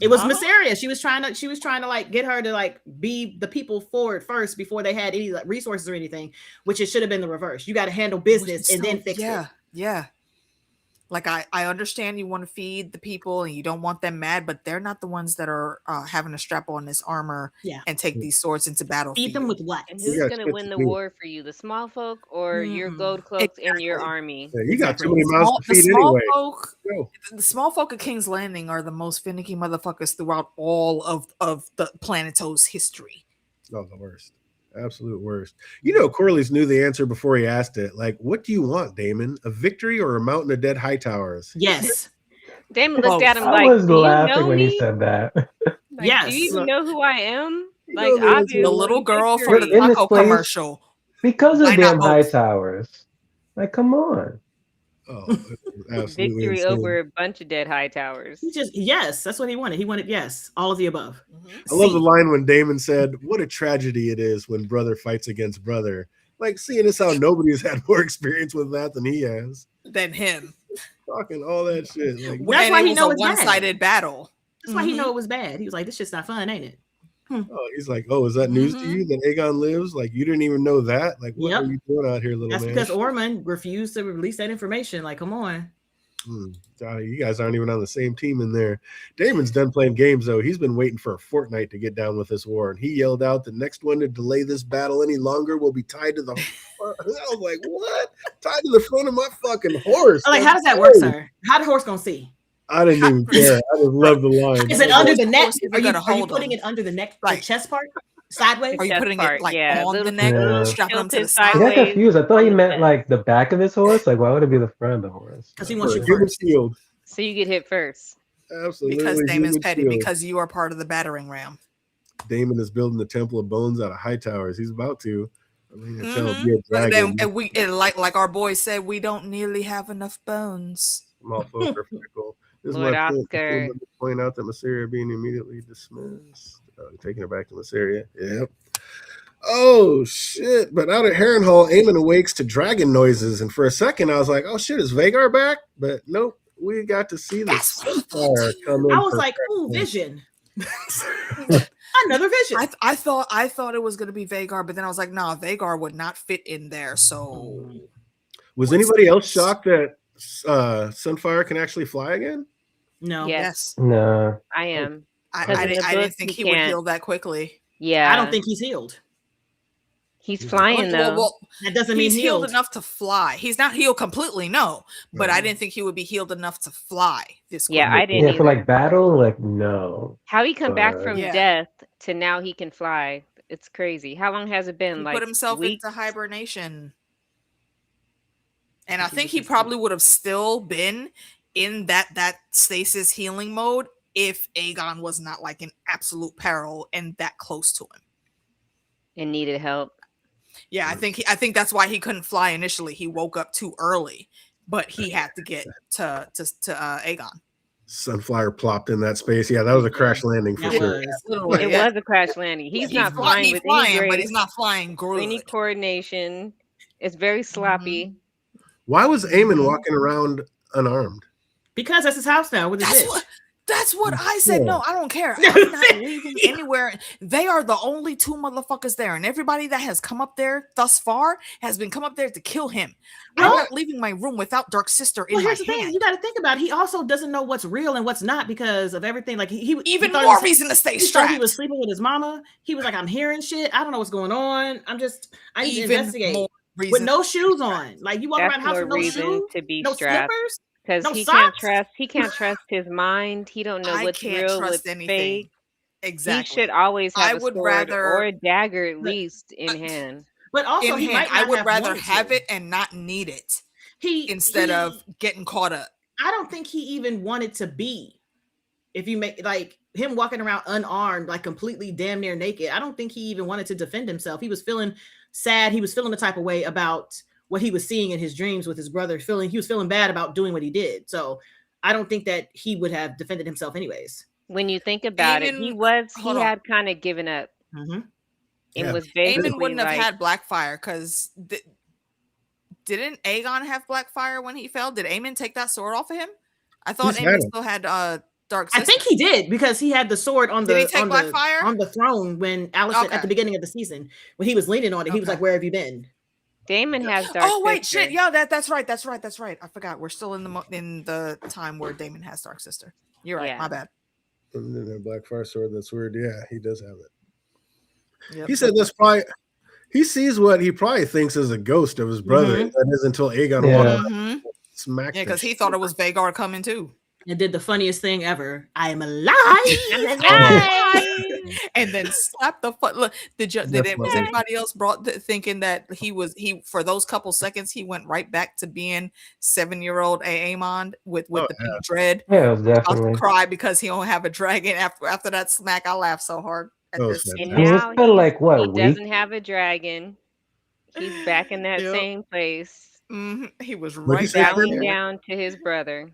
S5: It was Mysteria. She was trying to like get her to like be the people forward first before they had any like resources or anything, which it should have been the reverse. You got to handle business and then fix it.
S3: Yeah. Like I understand you want to feed the people and you don't want them mad, but they're not the ones that are having to strap on this armor and take these swords into battle.
S5: Feed them with what?
S4: And who's gonna win the war for you? The small folk or your gold cloaks and your army?
S1: Yeah, you got too many mouths to feed anyway.
S3: The small folk of King's Landing are the most finicky motherfuckers throughout all of the Planetos history.
S1: Oh, the worst. Absolute worst. You know, Corliss knew the answer before he asked it. Like, what do you want, Damon? A victory or a mountain of dead high towers?
S5: Yes.
S4: Damon looked at him
S2: I
S4: like,
S2: was
S4: "Do you
S2: laughing
S4: know
S2: when
S4: me?
S2: he said that.
S4: Like,
S5: Yes.
S4: do you even know who I am?" Like,
S1: know,
S4: obviously,
S3: The little girl
S4: victory.
S3: from the
S2: In this
S3: taco
S2: place-
S3: commercial.
S2: Because of
S3: Why
S2: damn
S3: not
S2: high
S3: both?
S2: towers. Like, come on.
S1: Oh, absolutely
S4: victory
S1: insane.
S4: over a bunch of dead high towers.
S5: That's what he wanted. He wanted all of the above.
S1: I love the line when Damon said, "What a tragedy it is when brother fights against brother." Like, seeing as how nobody has had more experience with that than he has.
S3: Than him.
S1: Talking all that shit. Like,
S5: That's why
S3: it
S5: he
S3: was
S5: know
S3: a
S5: it's bad.
S3: one-sided battle.
S5: That's why he know it was bad. He was like, "This shit's not fun, ain't it?"
S1: oh, he's like, "Oh, is that news to you that Aegon lives? Like, you didn't even know that? Like, what are you doing out here, little
S5: That's
S1: man?"
S5: because Ormond refused to release that information. Like, come on.
S1: You guys aren't even on the same team in there. Damon's done playing games, though. He's been waiting for a fortnight to get down with this war, and he yelled out, "The next one to delay this battle any longer will be tied to the." I was like, "What? Tied to the front of my fucking horse?"
S5: I'm like, how does that work, sir? How the horse gonna see?
S1: I didn't even care. I just love the line.
S5: Is it under the neck?
S3: You're
S5: Are you
S3: gonna
S5: putting it under the neck, the chest part, sideways?
S3: Are you putting it like on
S4: little-
S3: the neck,
S2: Yeah.
S3: strapping them to the
S4: tilted
S3: side?
S2: I got
S4: sideways.
S2: confused. I thought he meant like the back of his horse. Like, why would it be the front of the horse?
S5: Because he wants you
S1: Human
S5: first.
S1: shield.
S4: So you get hit first.
S1: Absolutely.
S3: Because Damon's
S1: human
S3: petty,
S1: shield.
S3: because you are part of the battering ram.
S1: Damon is building the Temple of Bones out of high towers. He's about to. I mean, be a
S3: But
S1: dragon.
S3: then like our boy said, we don't nearly have enough bones.
S1: Small folk are fickle. This is
S4: Lord
S1: my point.
S4: Oscar.
S1: Let me point out that Mysteria being immediately dismissed. Taking it back to Mysteria. Yep. Oh shit! But out at Harrenhal, Aemon awakes to dragon noises, and for a second I was like, "Oh shit, is Vagar back?" But nope. We got to see the Sunfire come in.
S5: I was like, "Ooh, Vision." Another Vision.
S3: I thought it was gonna be Vagar, but then I was like, "Nah, Vagar would not fit in there." So,
S1: was anybody else shocked that Sunfire can actually fly again?
S5: No.
S3: yes,
S2: No.
S4: I am.
S3: I
S4: in the
S3: didn't
S4: books,
S3: think
S4: he
S3: he would
S4: can't.
S3: heal that quickly.
S4: Yeah.
S5: I don't think he's healed.
S4: he's flying though.
S3: Well,
S5: That doesn't mean
S3: he's healed
S5: healed.
S3: enough to fly. He's not healed completely, no. But I didn't think he would be healed enough to fly this quickly.
S4: Yeah, I didn't
S2: Yeah,
S4: either.
S2: for like battle, like no.
S4: How he come back
S2: But-
S4: from
S3: Yeah.
S4: death to now he can fly. It's crazy. How long has it been?
S3: He
S4: Like
S3: put himself
S4: weeks?
S3: into hibernation. And I think he probably would have still been in that stasis healing mode if Aegon was not like in absolute peril and that close to him.
S4: and needed help.
S3: Yeah, I think that's why he couldn't fly initially. He woke up too early, but he had to get to Aegon.
S1: Sunfire plopped in that space. Yeah, that was a crash landing for
S5: That
S1: sure.
S5: was.
S3: Literally,
S4: It
S3: yeah.
S4: was a crash landing. He's
S3: Yeah,
S4: not flying with any
S3: but
S4: grace,
S3: he's not flying good.
S4: any coordination. It's very sloppy.
S1: Why was Eamon walking around unarmed?
S5: Because that's his house now with his bitch.
S3: That's what I said.
S1: Yeah.
S3: No, I don't care. I'm not leaving anywhere. They are the only two motherfuckers there, and everybody that has come up there thus far has been come up there to kill him. I'm not leaving my room without Dark Sister in my hand.
S5: You got to think about it. He also doesn't know what's real and what's not because of everything. Like he
S3: even more reason to stay strapped.
S5: He was sleeping with his mama. He was like, I'm hearing shit. I don't know what's going on. I need to investigate with no shoes on. Like you walk around the house with no shoes,
S4: to be
S5: no
S4: strapped.
S5: slippers.
S4: Because
S5: No
S4: he
S5: socks?
S4: can't trust his mind. He don't know what's real, what's fake.
S3: Exactly.
S4: He should always have a sword
S3: rather,
S4: or a dagger at least in hand.
S5: But also,
S3: I would rather have it and not need it. Instead of getting caught up.
S5: I don't think he even wanted to be. If you make like him walking around unarmed, like completely damn near naked, I don't think he even wanted to defend himself. He was feeling sad. He was feeling the type of way about what he was seeing in his dreams with his brother. He was feeling bad about doing what he did. So I don't think that he would have defended himself anyways.
S4: When you think about it, he had kind of given up.
S5: Mm-hmm.
S4: And was basically
S3: Eamon wouldn't have had Blackfire because didn't Aegon have Blackfire when he fell? Did Eamon take that sword off of him? I thought Eamon still had Dark Sister.
S5: I think he did because he had the sword on
S3: Did he take Blackfire?
S5: On the throne when Alicent at the beginning of the season when he was leaning on it. He was like, "Where have you been?"
S4: Damon has Dark
S3: Oh wait,
S4: Sister.
S3: shit! Yeah, that's right. I forgot. We're still in the time where Damon has Dark Sister. You're right. Yeah. My bad.
S1: And then a Blackfire sword. That's weird. Yeah, he does have it.
S3: Yep.
S1: He said this probably. He sees what he probably thinks is a ghost of his brother. Mm-hmm. That is until Aegon walked smacked.
S3: Yeah, because he thought it was Vhagar coming too.
S5: And did the funniest thing ever. I am alive.
S4: I'm alive.
S3: And then slap the foot. Look, was anybody else thinking that he for those couple seconds he went right back to being 7-year-old Aemon with the pink dread?
S2: Yeah, definitely.
S3: I'll cry because he don't have a dragon. After that smack, I laughed so hard.
S4: And now he doesn't have a dragon. He's back in that same place.
S3: Mm-hmm. He was right
S4: down to his brother.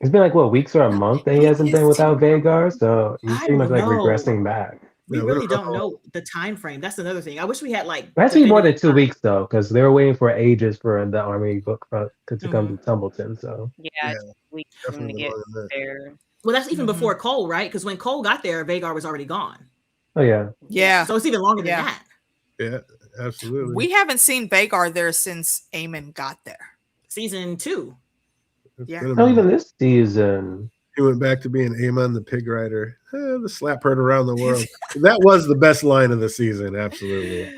S2: It's been like weeks or a month that he hasn't been without Vhagar, so he's pretty much like regressing back.
S5: We really don't know the time frame. That's another thing. I wish we had like.
S2: It has to be more than 2 weeks though, because they were waiting for ages for the army book to come to Tumbleton. So
S4: we to get there.
S5: Well, that's even before Cole, right? Because when Cole got there, Vhagar was already gone.
S2: Oh
S3: yeah.
S5: So it's even longer than that.
S1: Yeah, absolutely.
S3: We haven't seen Vhagar there since Aemon got there.
S5: Season 2.
S2: Yeah. Not even this season.
S1: He went back to being Aemon the pig rider. The slap heard around the world. That was the best line of the season. Absolutely.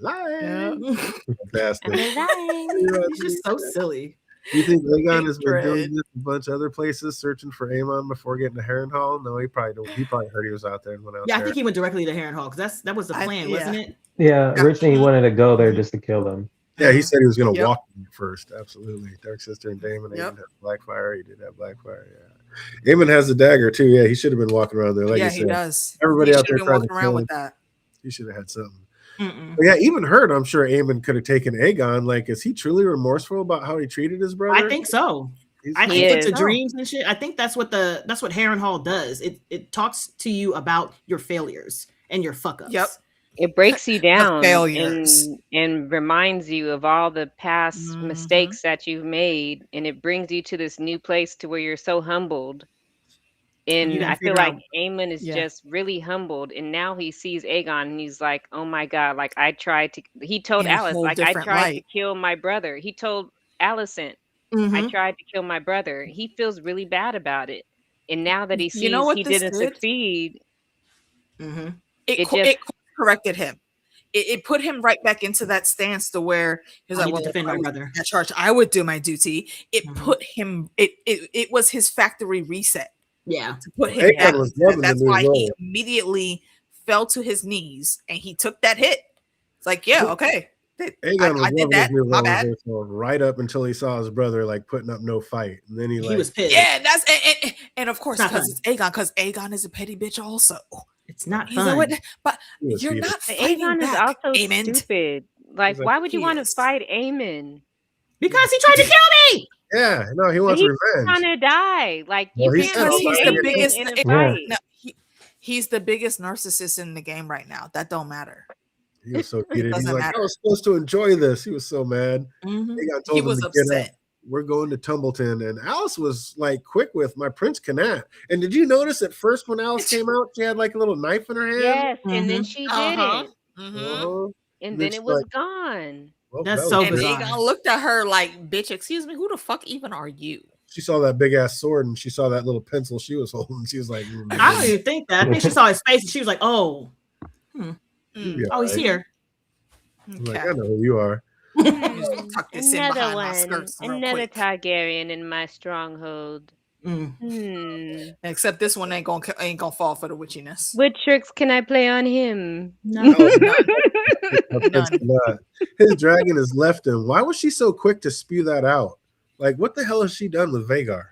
S1: Fantastic.
S5: It's just so silly.
S1: Do you think Aegon has been doing this a bunch of other places, searching for Aemon before getting to Harrenhal? No, he probably don't. He probably heard he was out there and went out there.
S5: I think he went directly to Harrenhal because that was the plan, wasn't it?
S2: Yeah, originally he wanted to go there just to kill them.
S1: Yeah, he said he was going to walk them first. Absolutely. Dark Sister and Daemon. Aemon had Blackfire. He did have Blackfire. Yeah. Aemon has the dagger too. Yeah, he should have been walking around there. Like you said.
S3: He does.
S1: Everybody out there
S3: walking around with that.
S1: He should have had something. Yeah, even heard. I'm sure Aemon could have taken Aegon. Like, is he truly remorseful about how he treated his brother?
S5: I think so. I think with the dreams and shit. I think that's what Harrenhal does. It talks to you about your failures and your fuck ups.
S3: Yep.
S4: It breaks you down and reminds you of all the past mistakes that you've made, and it brings you to this new place to where you're so humbled. And I feel like Aemon is just really humbled, and now he sees Aegon, and he's like, "Oh my god!" Like he told Alice, like I tried to kill my brother. He told Alicent, I tried to kill my brother. He feels really bad about it, and now that he sees he didn't succeed,
S3: it corrected him. It put him right back into that stance to where he's like, "Well,
S5: defend my brother.
S3: At charge, I would do my duty." It put him. It was his factory reset.
S5: Yeah,
S3: to put him back. That's why he immediately fell to his knees and he took that hit. It's like, okay. I did that. My bad.
S1: Right up until he saw his brother like putting up no fight, and then he
S5: was pissed.
S3: Yeah, and of course because it's Aegon, because Aegon is a petty bitch also.
S5: It's not fun.
S3: But you're not fighting
S4: Aegon
S3: back,
S4: is also
S3: Aemon.
S4: stupid. Like, why would you want to fight Aemon?
S5: Because he tried to kill me.
S1: Yeah, no, he wants revenge.
S4: He's trying to die. Like, you can't
S3: he's the biggest
S4: in a fight.
S3: No, he's the biggest narcissist in the game right now. That don't matter.
S1: He was so heated. He's like, I was supposed to enjoy this. He was so mad.
S3: He was upset.
S1: we're going to Tumbleton. And Alice was like quick with my Prince Canat. And did you notice at first when Alice came out, she had like a little knife in her hand?
S4: Yes, and then she didn't. And then
S1: she's
S4: it was
S1: like,
S4: gone.
S1: well,
S5: That's
S1: that
S5: so
S1: was
S3: And
S1: great.
S5: bizarre.
S3: Aegon looked at her like, bitch, excuse me, who the fuck even are you?
S1: She saw that big ass sword and she saw that little pencil she was holding. She was like,
S5: I don't even think that. I think she saw his face and she was like, oh,
S1: Yeah,
S5: oh, he's here.
S1: I'm like, I know who you are.
S3: Tuck this in
S4: Another
S3: behind my
S4: one.
S3: skirts real
S4: Another
S3: quick.
S4: Targaryen in my stronghold.
S3: Except this one ain't gonna fall for the witchiness.
S4: What tricks can I play on him?
S5: No.
S3: None.
S1: His dragon has left him. Why was she so quick to spew that out? Like, what the hell has she done with Vhagar?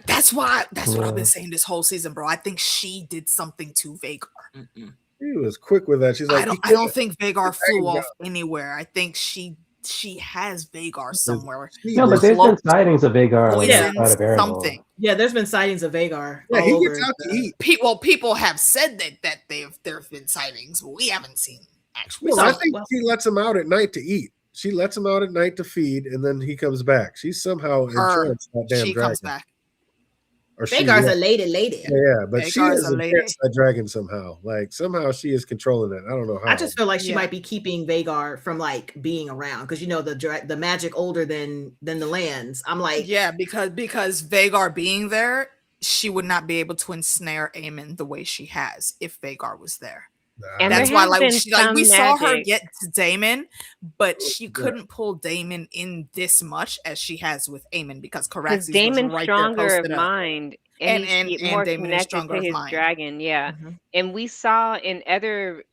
S3: That's what I've been saying this whole season, bro. I think she did something to Vhagar.
S1: She was quick with that. She's like,
S3: I don't think Vhagar flew off anywhere. I think she has Vhagar somewhere.
S2: No, but there's been sightings of Vhagar
S3: Poisoned
S2: outside of Harrenhal.
S3: something.
S5: Yeah, there's been sightings of Vhagar.
S1: Yeah,
S5: all
S1: he
S5: over
S1: gets out to eat.
S3: People have said that there have been sightings, but we haven't seen actually.
S1: Well, I think she lets him out at night to eat. She lets him out at night to feed, and then he comes back. She's somehow entranced that damn
S3: she
S1: dragon.
S3: comes back.
S1: Or
S5: Vhagar's a lady.
S1: Yeah, but she
S3: Vhagar's
S1: is
S3: a lady.
S1: entranced that dragon somehow. Like somehow she is controlling it. I don't know how.
S5: I just feel like she might be keeping Vhagar from like being around because you know the magic older than the lands. I'm like,
S3: yeah, because Vhagar being there, she would not be able to ensnare Aemon the way she has if Vhagar was there.
S4: And
S3: that's
S4: there
S3: why,
S4: has
S3: like,
S4: been
S3: we
S4: some
S3: saw her
S4: magic.
S3: get to Daemon, but she couldn't pull Daemon in this much as she has with Aemon because
S4: Because
S3: Caraxes
S4: Daemon's
S3: was right
S4: stronger
S3: there
S4: of
S3: posted up.
S4: mind,
S3: And
S4: he's more
S3: Daemon is
S4: connected
S3: stronger
S4: to
S3: of
S4: his
S3: mind.
S4: dragon. Yeah, and we saw in other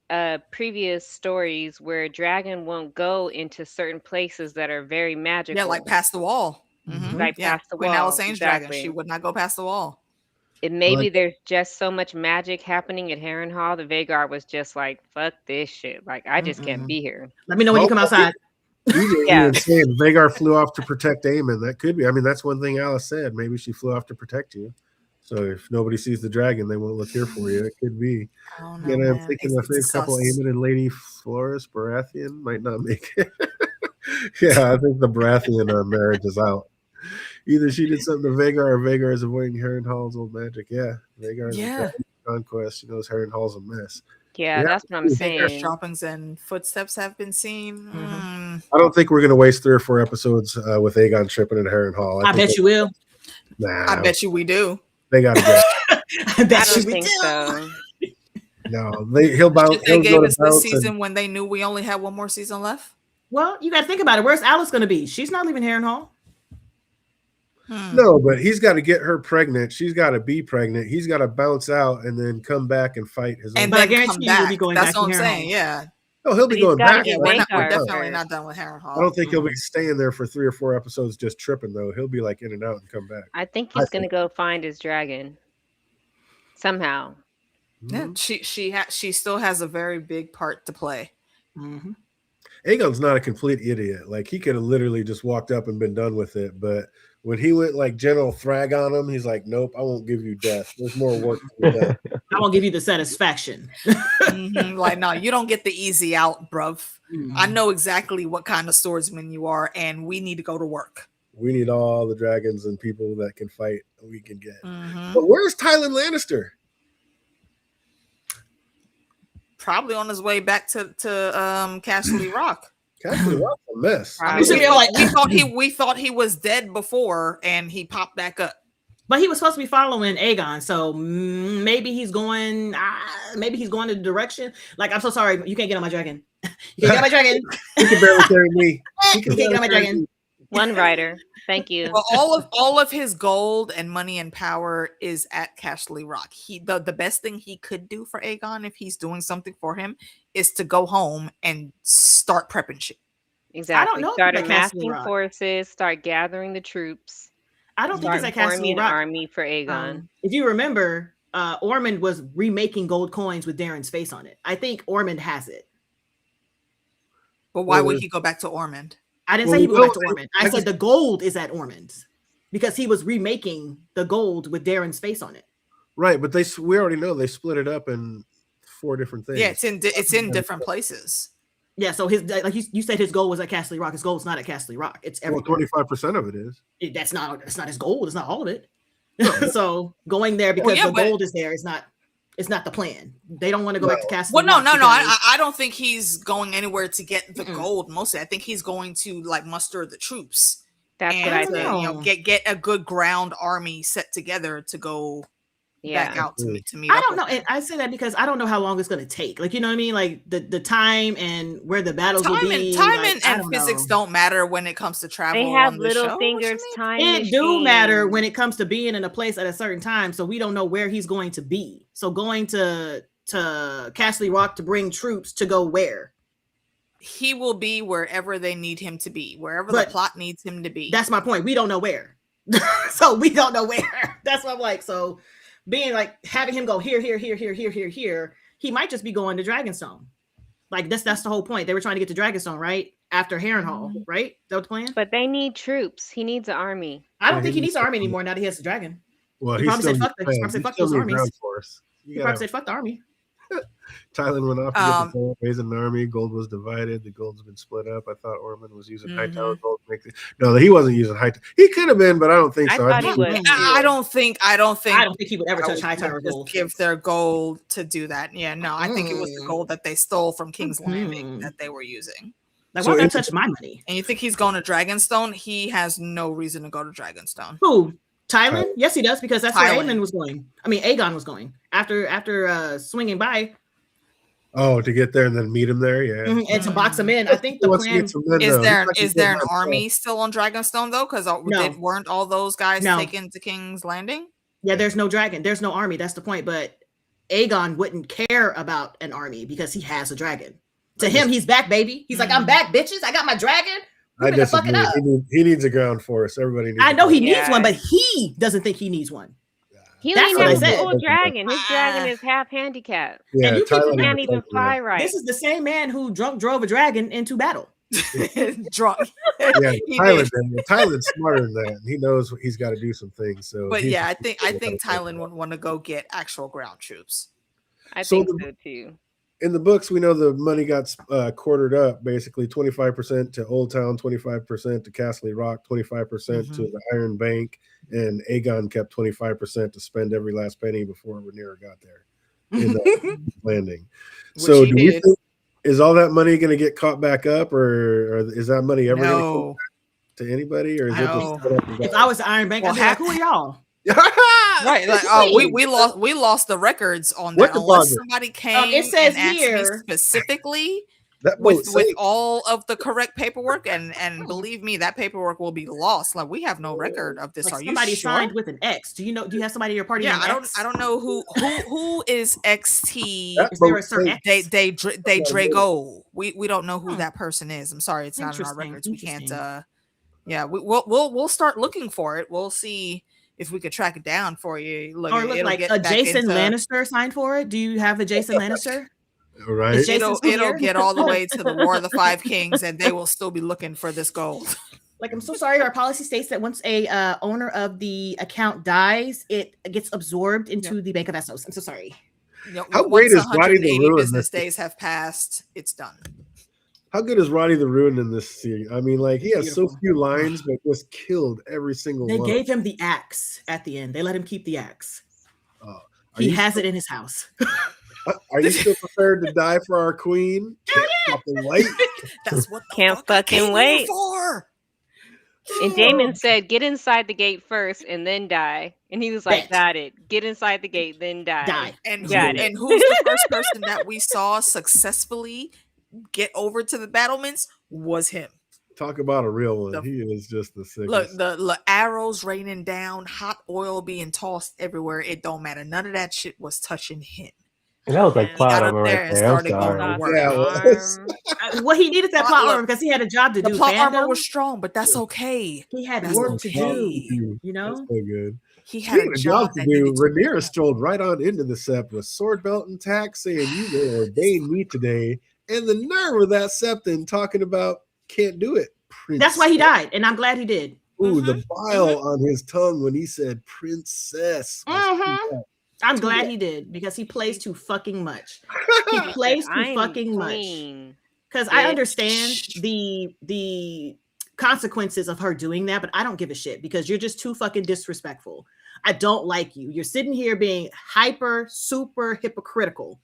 S4: previous stories where a dragon won't go into certain places that are very magical.
S3: Yeah, like past the wall.
S4: Like past the
S3: Queen
S4: wall.
S3: Alisane's dragon, she would not go past the wall.
S4: And maybe there's just so much magic happening at Harrenhal that Vhagar was just like, fuck this shit. Like, I just can't be here.
S5: let me know when you come outside.
S1: Yeah, saying Vhagar flew off to protect Aemon. That could be. I mean, that's one thing Alice said. Maybe she flew off to protect you. So if nobody sees the dragon, they won't look here for you. It could be.
S3: I'm
S1: thinking the first couple, Aemon and Lady Flores Baratheon might not make it. Yeah, I think the Baratheon marriage is out. Either she did something to Vhagar or Vhagar is avoiding Harrenhal's old magic. Yeah, Vhagar is conquest. She knows Harrenhal's a mess.
S4: Yeah, that's what I'm saying.
S3: Droppings and footsteps have been seen.
S1: I don't think we're going to waste 3 or 4 episodes with Aegon tripping in Harrenhal.
S5: I bet you will.
S1: Nah,
S3: I bet you we do.
S1: They got to go.
S5: I bet
S4: I
S5: you
S4: don't
S5: we
S4: think
S5: do.
S4: so.
S1: No, he'll bounce.
S3: They gave us this season when they knew we only had one more season left.
S5: Well, you got to think about it. Where's Alice going to be? She's not leaving Harrenhal.
S1: No, but he's got to get her pregnant. She's got to be pregnant. He's got to bounce out and then come back and fight his own.
S3: And
S5: But I
S3: then
S5: guarantee
S3: come
S5: you he'll
S3: back.
S5: be going
S3: That's
S5: back
S3: what
S5: to
S3: I'm
S5: Harrenhal.
S3: saying. Yeah.
S1: Oh, he'll be
S4: He's
S1: going
S4: gotta
S1: back.
S4: get
S3: We're
S4: Vhagar
S3: definitely
S4: first.
S3: not done with Harrenhal.
S1: I don't think he'll be staying there for 3 or 4 episodes just tripping though. He'll be like in and out and come back.
S4: I think he's going to go find his dragon somehow.
S3: Yeah, she still has a very big part to play.
S1: Aegon's not a complete idiot. Like he could have literally just walked up and been done with it, but when he went like General Thrag on him, he's like, "Nope, I won't give you death. There's more work to be done."
S5: I won't give you the satisfaction.
S3: Like, no, you don't get the easy out, bruv. I know exactly what kind of swordsman you are, and we need to go to work.
S1: We need all the dragons and people that can fight we can get. But where's Tyrion Lannister?
S3: Probably on his way back to Castle Rock.
S1: Castle Rock's a mess.
S3: I mean, we thought he was dead before, and he popped back up.
S5: But he was supposed to be following Aegon, so maybe he's going. Maybe he's going in the direction. Like, I'm so sorry, you can't get on my dragon. You can't get on my dragon.
S1: He can barely carry me.
S5: You can't get on my dragon.
S4: One rider. Thank you.
S3: Well, all of his gold and money and power is at Castle Rock. The best thing he could do for Aegon, if he's doing something for him, is to go home and start prepping shit.
S4: Exactly.
S5: I don't know.
S4: Start
S5: Castle
S4: amassing
S5: Rock.
S4: forces. Start gathering the troops.
S5: I don't think it's at Castle
S4: forming an
S5: Rock.
S4: army for Aegon.
S5: If you remember, Ormond was remaking gold coins with Darren's face on it. I think Ormond has it.
S3: But why would he go back to Ormond?
S5: I didn't say he would go back to Ormond. I said the gold is at Ormond's because he was remaking the gold with Darren's face on it.
S1: Right, but we already know they split it up in 4 different things.
S3: Yeah, it's in different places.
S5: Yeah, so his like you said his goal was at Castle Rock. His goal is not at Castle Rock. It's
S1: Well,
S5: everywhere.
S1: 25% of it is.
S5: That's not his goal. It's not all of it. So going there because the gold is there is not. It's not the plan. They don't want to go back to Castle.
S3: Well, no. I don't think he's going anywhere to get the gold. Mostly, I think he's going to like muster the troops.
S4: That's what I think.
S3: Get a good ground army set together to go back out to meet.
S5: I don't know, and I say that because I don't know how long it's going to take. Like, you know what I mean? Like the time and where the battles will be.
S3: Time and physics don't matter when it comes to travel.
S4: They have little fingers. Time
S5: it do matter when it comes to being in a place at a certain time. So we don't know where he's going to be. So going to Castle Rock to bring troops to go where?
S3: He will be wherever they need him to be, wherever the plot needs him to be.
S5: That's my point. We don't know where. So we don't know where. That's what I'm like. So being like having him go here, he might just be going to Dragonstone. Like that's the whole point. They were trying to get to Dragonstone, right? After Harrenhal, right? That was the plan?
S4: But they need troops. He needs an army.
S5: I don't think he needs an army anymore now that he has the dragon.
S1: Well,
S5: he probably said fuck those armies. He probably said fuck the army.
S1: Thailand went off to get raising an army. Gold was divided. The gold's been split up. I thought Ormond was using Hightower gold. No, he wasn't using Hightower. He could have been, but I don't think so.
S4: I
S3: don't think
S5: he would ever touch Hightower gold.
S3: Give their gold to do that. Yeah, no, I think it was the gold that they stole from King's Landing that they were using.
S5: Like, why would I touch my money?
S3: And you think he's going to Dragonstone? He has no reason to go to Dragonstone.
S5: Who? Thailand? Yes, he does, because that's where Aegon was going. Aegon was going after swinging by.
S1: Oh, to get there and then meet him there, yeah.
S5: And to box him in. I think the plan
S3: is there an army still on Dragonstone though? Because weren't all those guys taken to King's Landing?
S5: Yeah, there's no dragon. There's no army. That's the point. But Aegon wouldn't care about an army because he has a dragon. To him, he's back, baby. He's like, I'm back, bitches. I got my dragon.
S1: I disagree. He needs a ground force. Everybody needs.
S5: I know he needs one, but he doesn't think he needs one.
S4: He only has a full dragon. His dragon is half handicapped.
S1: Yeah,
S4: and you can't even fly right.
S5: This is the same man who drove a dragon into battle.
S3: Drunk.
S1: Yeah, Thailand's smarter than that. He knows he's got to do some things. So,
S3: but yeah, I think Thailand would want to go get actual ground troops.
S4: I think so too.
S1: In the books, we know the money got quartered up, basically 25% to Old Town, 25% to Castle Rock, 25% to the Iron Bank, and Aegon kept 25% to spend every last penny before Rhaenyra got there in the landing. So do we think, is all that money going to get caught back up, or is that money ever going to come back to anybody? Or is it just
S5: if I was the Iron Bank, I'd be like, who are y'all?
S3: Right, like we lost the records on that. Unless somebody came
S5: it says
S3: and
S5: here
S3: asked me specifically with all of the correct paperwork, and believe me, that paperwork will be lost. Like, we have no record of this. Are
S5: somebody
S3: you sure?
S5: signed with an X? Do you have somebody in your party?
S3: Yeah, I don't know who is XT.
S5: Is there a certain X?
S3: They Drago. We don't know who that person is. I'm sorry, it's not in our records. We can't. We'll start looking for it. We'll see if we could track it down for you.
S5: Look like a Jason Lannister signed for it. Do you have a Jason Lannister?
S1: Right.
S3: It'll get all the way to the War of the Five Kings, and they will still be looking for this gold.
S5: Like, I'm so sorry. Our policy states that once a owner of the account dies, it gets absorbed into the Bank of Essos. I'm so sorry.
S1: How great is Roddy the Ruin?
S3: Business days have passed. It's done.
S1: How good is Roddy the Ruin in this series? I mean, like, he has so few lines, but just killed every single one.
S5: They gave him the axe at the end. They let him keep the axe. He has it in his house.
S1: Are you still prepared to die for our queen? Can't fucking wait.
S3: That's what
S4: can't fucking wait
S3: for.
S4: And Damon said, "Get inside the gate first, and then die." And he was like, "Got it. Get inside the gate, then die."
S3: And who's the first person that we saw successfully get over to the battlements was him.
S1: Talk about a real one. He is just the sickest.
S3: Look, the arrows raining down, hot oil being tossed everywhere. It don't matter. None of that shit was touching him.
S2: And that was like plot armor right there. I'm sorry.
S5: Well, he needed that plot armor because he had a job to do.
S3: The plot armor was strong, but that's okay.
S5: He had work to do. You know,
S1: that's so good.
S3: He had a job
S1: to do. Rhaenyra strolled right on into the sept with sword belt intact, saying, "You will ordain me today." And the nerve of that septon talking about can't do it. Princess.
S5: That's why he died, and I'm glad he did.
S1: Ooh, the bile on his tongue when he said princess.
S5: I'm glad he did because he plays too fucking much. He plays too fucking much. Because I understand the consequences of her doing that, but I don't give a shit because you're just too fucking disrespectful. I don't like you. You're sitting here being super hypocritical,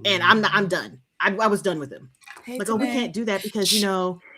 S5: and I'm done. I was done with him. Like, we can't do that because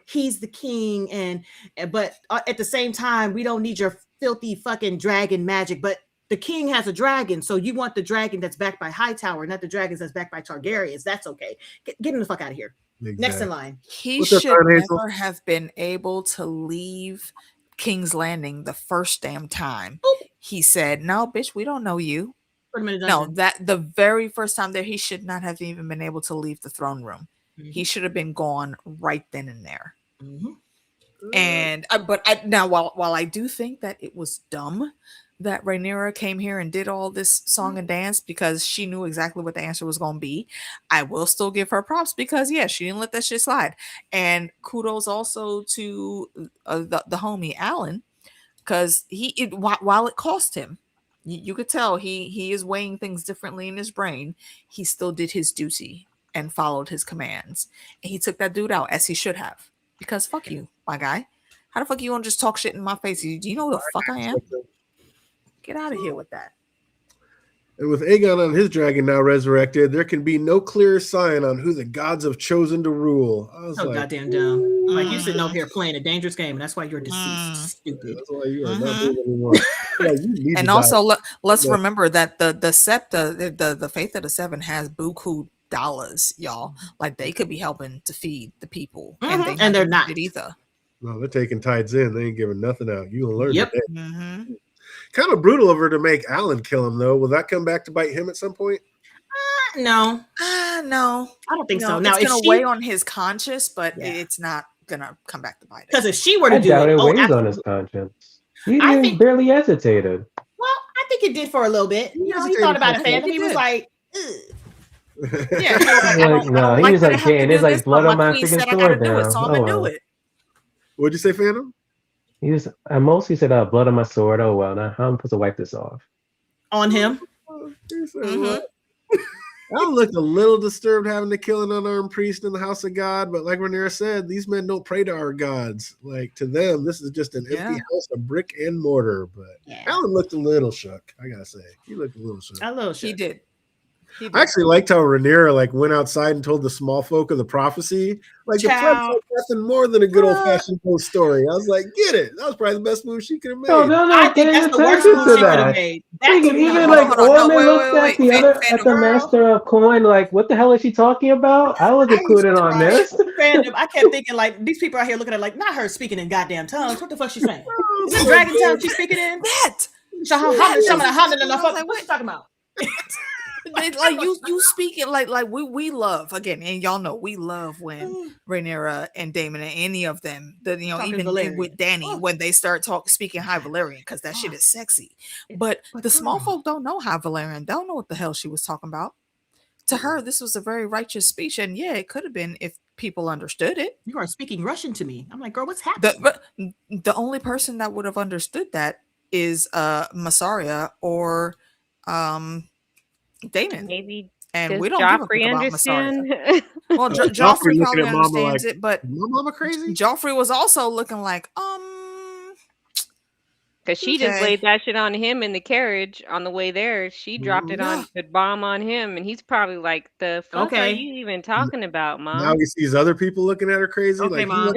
S5: he's the king, but at the same time, we don't need your filthy fucking dragon magic. But the king has a dragon, so you want the dragon that's backed by Hightower, not the dragons that's backed by Targaryens. That's okay. Get him the fuck out of here. Exactly. Next in line.
S3: He should never have been able to leave King's Landing the first damn time. Oop. He said, "No, bitch, we don't know you." No, that the very first time there, he should not have even been able to leave the throne room. He should have been gone right then and there. And now, while I do think that it was dumb that Rhaenyra came here and did all this song and dance because she knew exactly what the answer was going to be, I will still give her props because she didn't let that shit slide. And kudos also to the homie Alan, because while it cost him, you could tell he is weighing things differently in his brain. He still did his duty and followed his commands, and he took that dude out as he should have. Because fuck you, my guy. How the fuck you gonna just talk shit in my face? Do you know who the fuck I am? Get out of here with that.
S1: And with Aegon and his dragon now resurrected, there can be no clear sign on who the gods have chosen to rule. I was
S5: goddamn dumb. Like, you sitting over here playing a dangerous game, and that's why you're deceased. Stupid. That's why you are not doing anymore.
S3: And also, let's remember that the Septa, the Faith of the Seven, has buku dollars, y'all. Like, they could be helping to feed the people, and they're not either.
S1: No, they're taking tides in. They ain't giving nothing out. You gonna learn today. Kind of brutal of her to make Alan kill him, though. Will that come back to bite him at some point?
S5: No.
S3: No.
S5: I don't think so. Now,
S3: it's going to weigh on his conscience, but it's not going to come back to bite him.
S5: Because if she were to do
S2: it weighs on his conscience. He barely hesitated.
S5: Well, I think it did for a little bit. He thought about it, fandom. He was like, ugh.
S3: Yeah.
S2: He was like, "Hey, there's like blood on my freaking sword now."
S3: So I'm going to do it.
S1: What'd you say, Phantom?
S2: I mostly said blood on my sword. Oh well, now how am I supposed to wipe this off?
S5: On him.
S1: I looked a little disturbed having to kill an unarmed priest in the house of God, but like Rhaenyra said, these men don't pray to our gods. Like, to them, this is just an empty house of brick and mortar. But Alan looked a little shook. I gotta say, he looked a little shook.
S3: He did.
S1: I actually liked how Rhaenyra went outside and told the small folk of the prophecy. Like, the prep was nothing more than a good old-fashioned ghost story. I was like, get it. That was probably the best move she could have made.
S2: I think that's the worst move she could have made. Even Orman looked at the master of coin, like, what the hell is she talking about? I was included on this.
S5: Fandom, I kept thinking, like, these people out here looking at like, not her speaking in goddamn tongues. What the fuck she's saying? Is it dragon tongue she's speaking in?
S3: What
S5: you talking about?
S3: Like you speak it like we love again, and y'all know we love when Rhaenyra and Daemon and any of them, even with Dany, when they start speaking High Valyrian, because that shit is sexy. But the small folk don't know High Valyrian, don't know what the hell she was talking about. To her, this was a very righteous speech, and it could have been if people understood it.
S5: You are speaking Russian to me. I'm like, girl, what's happening?
S3: The only person that would have understood that is Massaria or Daemon,
S4: maybe,
S3: and we don't
S4: Joffrey understand.
S3: Well, Joffrey probably understands
S1: it,
S3: but
S1: Mama crazy.
S3: Joffrey was also looking like,
S4: because she just laid that shit on him in the carriage on the way there. She dropped it on the bomb on him, and he's probably like, "The fuck are you even talking about, Mom?"
S1: Now he sees other people looking at her crazy.
S5: Okay,
S1: like,
S5: Mom.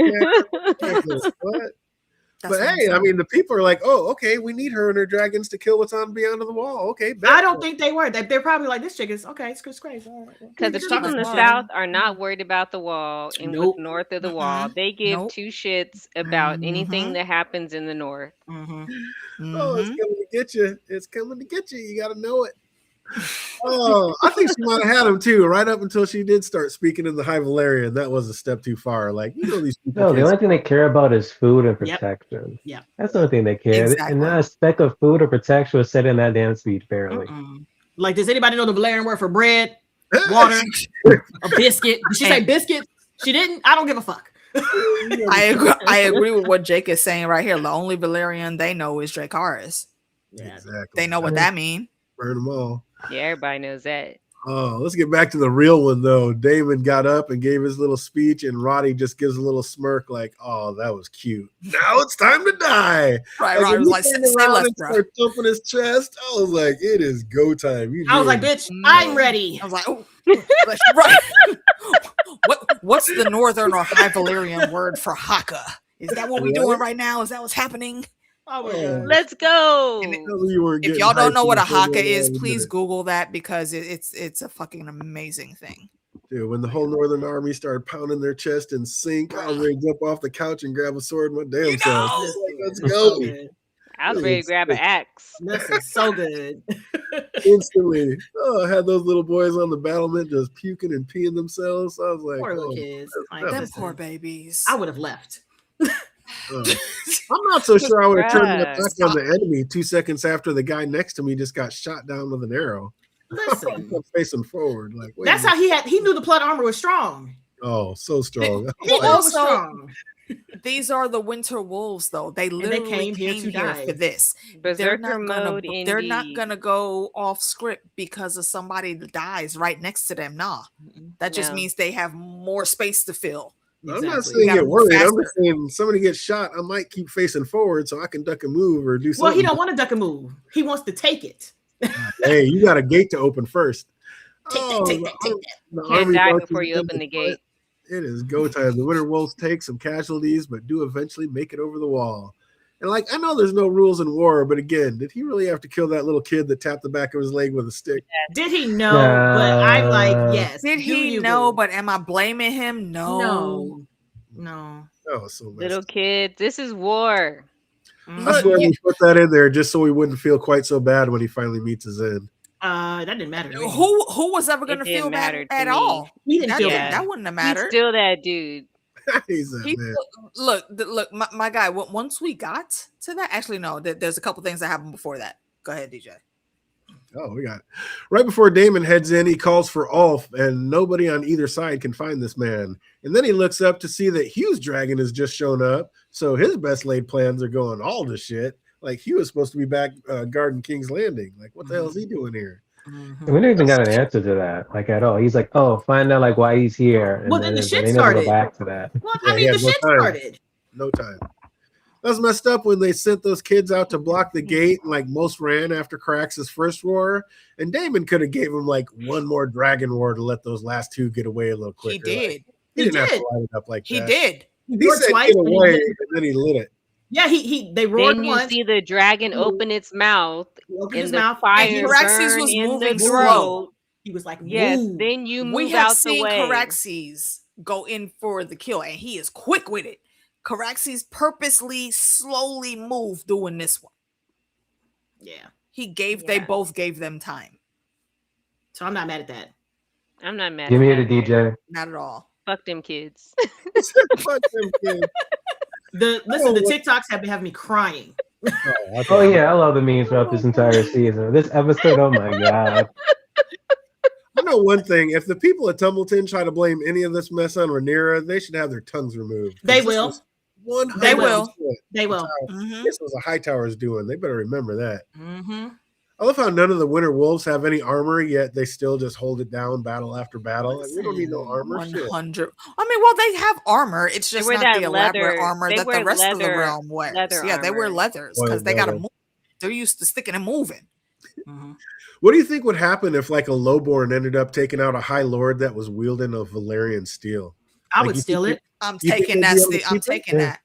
S1: What? But hey, I mean, the people are like, "Oh, okay, we need her and her dragons to kill what's on beyond of the wall." Okay,
S5: I don't think they were. They're probably like, "This chick is okay. It's crazy."
S4: Because the people in the South are not worried about the wall and what's north of the wall. They give two shits about anything that happens in the north.
S1: Oh, it's coming to get you! It's coming to get you! You got to know it. Oh, I think she might have had him too, right up until she did start speaking in the High Valyrian. That was a step too far. Like, these people.
S2: No, the only thing they care about is food and protection.
S5: Yeah,
S2: that's the only thing they care.
S3: Exactly.
S2: And not a speck of food or protection was said in that damn speech, barely.
S5: Like, does anybody know the Valyrian word for bread, water, a biscuit? Did she say biscuit? She didn't. I don't give a fuck.
S3: I agree with what Jake is saying right here. The only Valyrian they know is Dracarys.
S1: Yeah, exactly.
S3: They know what that means.
S1: Burn them all.
S4: Yeah, everybody knows that.
S1: Oh, let's get back to the real one though. Damon got up and gave his little speech, and Roddy just gives a little smirk, like, "Oh, that was cute. Now it's time to die."
S3: Right,
S1: Like,
S3: Roddy was like,
S1: turned
S3: "Stay
S1: around
S3: left,
S1: and
S3: bro."
S1: started thumping his chest. I was like, "It is go time."
S5: I was like, bitch, I'm ready.
S3: I was like, oh, right. What's the northern or high Valyrian word for haka? Is that what we're doing right now? Is that what's happening?
S5: Oh my God.
S4: Let's go.
S3: If y'all don't know what a haka is, please Google that because it's a fucking amazing thing.
S1: Dude, when the whole Northern Army started pounding their chest and sink, I was ready to jump off the couch and grab a sword my damn self. Let's go.
S4: I was ready to grab an axe.
S5: This is so good.
S1: Instantly. Oh, I had those little boys on the battlement just puking and peeing themselves. I was like,
S5: Poor little kids. Like,
S3: Them poor babies.
S5: I would have left.
S1: I'm not so sure I would have turned my back on the enemy 2 seconds after the guy next to me just got shot down with an arrow.
S5: Listen,
S1: facing forward. Like, wait
S5: that's how he knew the plot armor was strong.
S1: Oh, so strong.
S5: He knew it was strong.
S3: These are the Winter Wolves, though. They literally
S5: came here to die
S3: for this.
S4: Berserker mode.
S3: They're not gonna go off script because of somebody that dies right next to them. Nah, that just means they have more space to fill.
S1: I'm not saying get worried. I'm just saying somebody gets shot, I might keep facing forward so I can duck and move or do something.
S5: Well, he don't want to duck and move. He wants to take it.
S1: Hey, you got a gate to open first.
S5: Take that.
S4: Can't die before you open the gate.
S1: It is go time. The Winter Wolves take some casualties, but do eventually make it over the wall. And like, I know there's no rules in war, but again, did he really have to kill that little kid that tapped the back of his leg with a stick?
S5: Did he know? But I'm like, yes.
S3: Did he know? But am I blaming him?
S5: No.
S1: Oh, so
S4: little kids, this is war.
S1: I swear we put that in there just so we wouldn't feel quite so bad when he finally meets his end.
S5: That didn't matter.
S3: Who was ever going to feel bad at all?
S5: He didn't feel bad.
S3: That wouldn't have mattered.
S4: He's still that dude.
S3: Look, my guy. Once we got to that, actually, no. There's a couple things that happened before that. Go ahead, DJ.
S1: Oh, we got it. Right before Damon heads in, he calls for Ulf, and nobody on either side can find this man. And then he looks up to see that Hugh's dragon has just shown up, so his best laid plans are going all to shit. Like, Hugh was supposed to be back guarding King's Landing. Like, what the hell is he doing here?
S2: We don't even got an answer to that, like, at all. He's like, oh, find out like why he's here. And
S5: well, then the shit started.
S2: Go back to that.
S5: Well, I mean, the shit started.
S1: No time. That's messed up when they sent those kids out to block the gate, and like most ran after Carax's first war. And Damon could have gave him like one more dragon war to let those last two get away a little quicker.
S3: He did.
S1: Like, he didn't have to light it up like that.
S3: He did.
S1: He said
S5: twice,
S1: get away, and then he lit it.
S5: Yeah, they roared
S4: Then you
S5: once.
S4: see the dragon open its mouth,
S5: and
S4: the fire
S3: Caraxes was moving slow.
S5: He was like,
S4: yes.
S5: Woo.
S4: Then you move
S3: we have
S4: out
S3: seen
S4: the way.
S3: Caraxes go in for the kill, and he is quick with it. Caraxes purposely slowly moved doing this one.
S5: Yeah,
S3: they both gave them time.
S5: So I'm not mad at that.
S4: I'm not mad.
S2: Give me the DJ.
S3: Not at all.
S4: Fuck them kids.
S1: Fuck them kids.
S5: The TikToks have been having me crying.
S2: Oh yeah, I love the memes throughout this entire season. This episode, oh my god.
S1: I know one thing: if the people at Tumbleton try to blame any of this mess on Rhaenyra, they should have their tongues removed.
S5: They will.
S3: They will.
S5: They will.
S1: This was a Hightower's doing. They better remember that.
S5: Mm-hmm.
S1: I love how none of the Winter Wolves have any armor, yet they still just hold it down battle after battle. Like, we don't need no armor.
S3: 100. I mean, well, they have armor. It's just not the elaborate armor that the rest of the realm wears. Yeah, they wear leathers because they got to move. They're used to sticking and moving.
S5: Mm-hmm.
S1: What do you think would happen if, like, a lowborn ended up taking out a High Lord that was wielding a Valerian steel?
S5: I would steal it.
S3: I'm taking that. I'm taking that.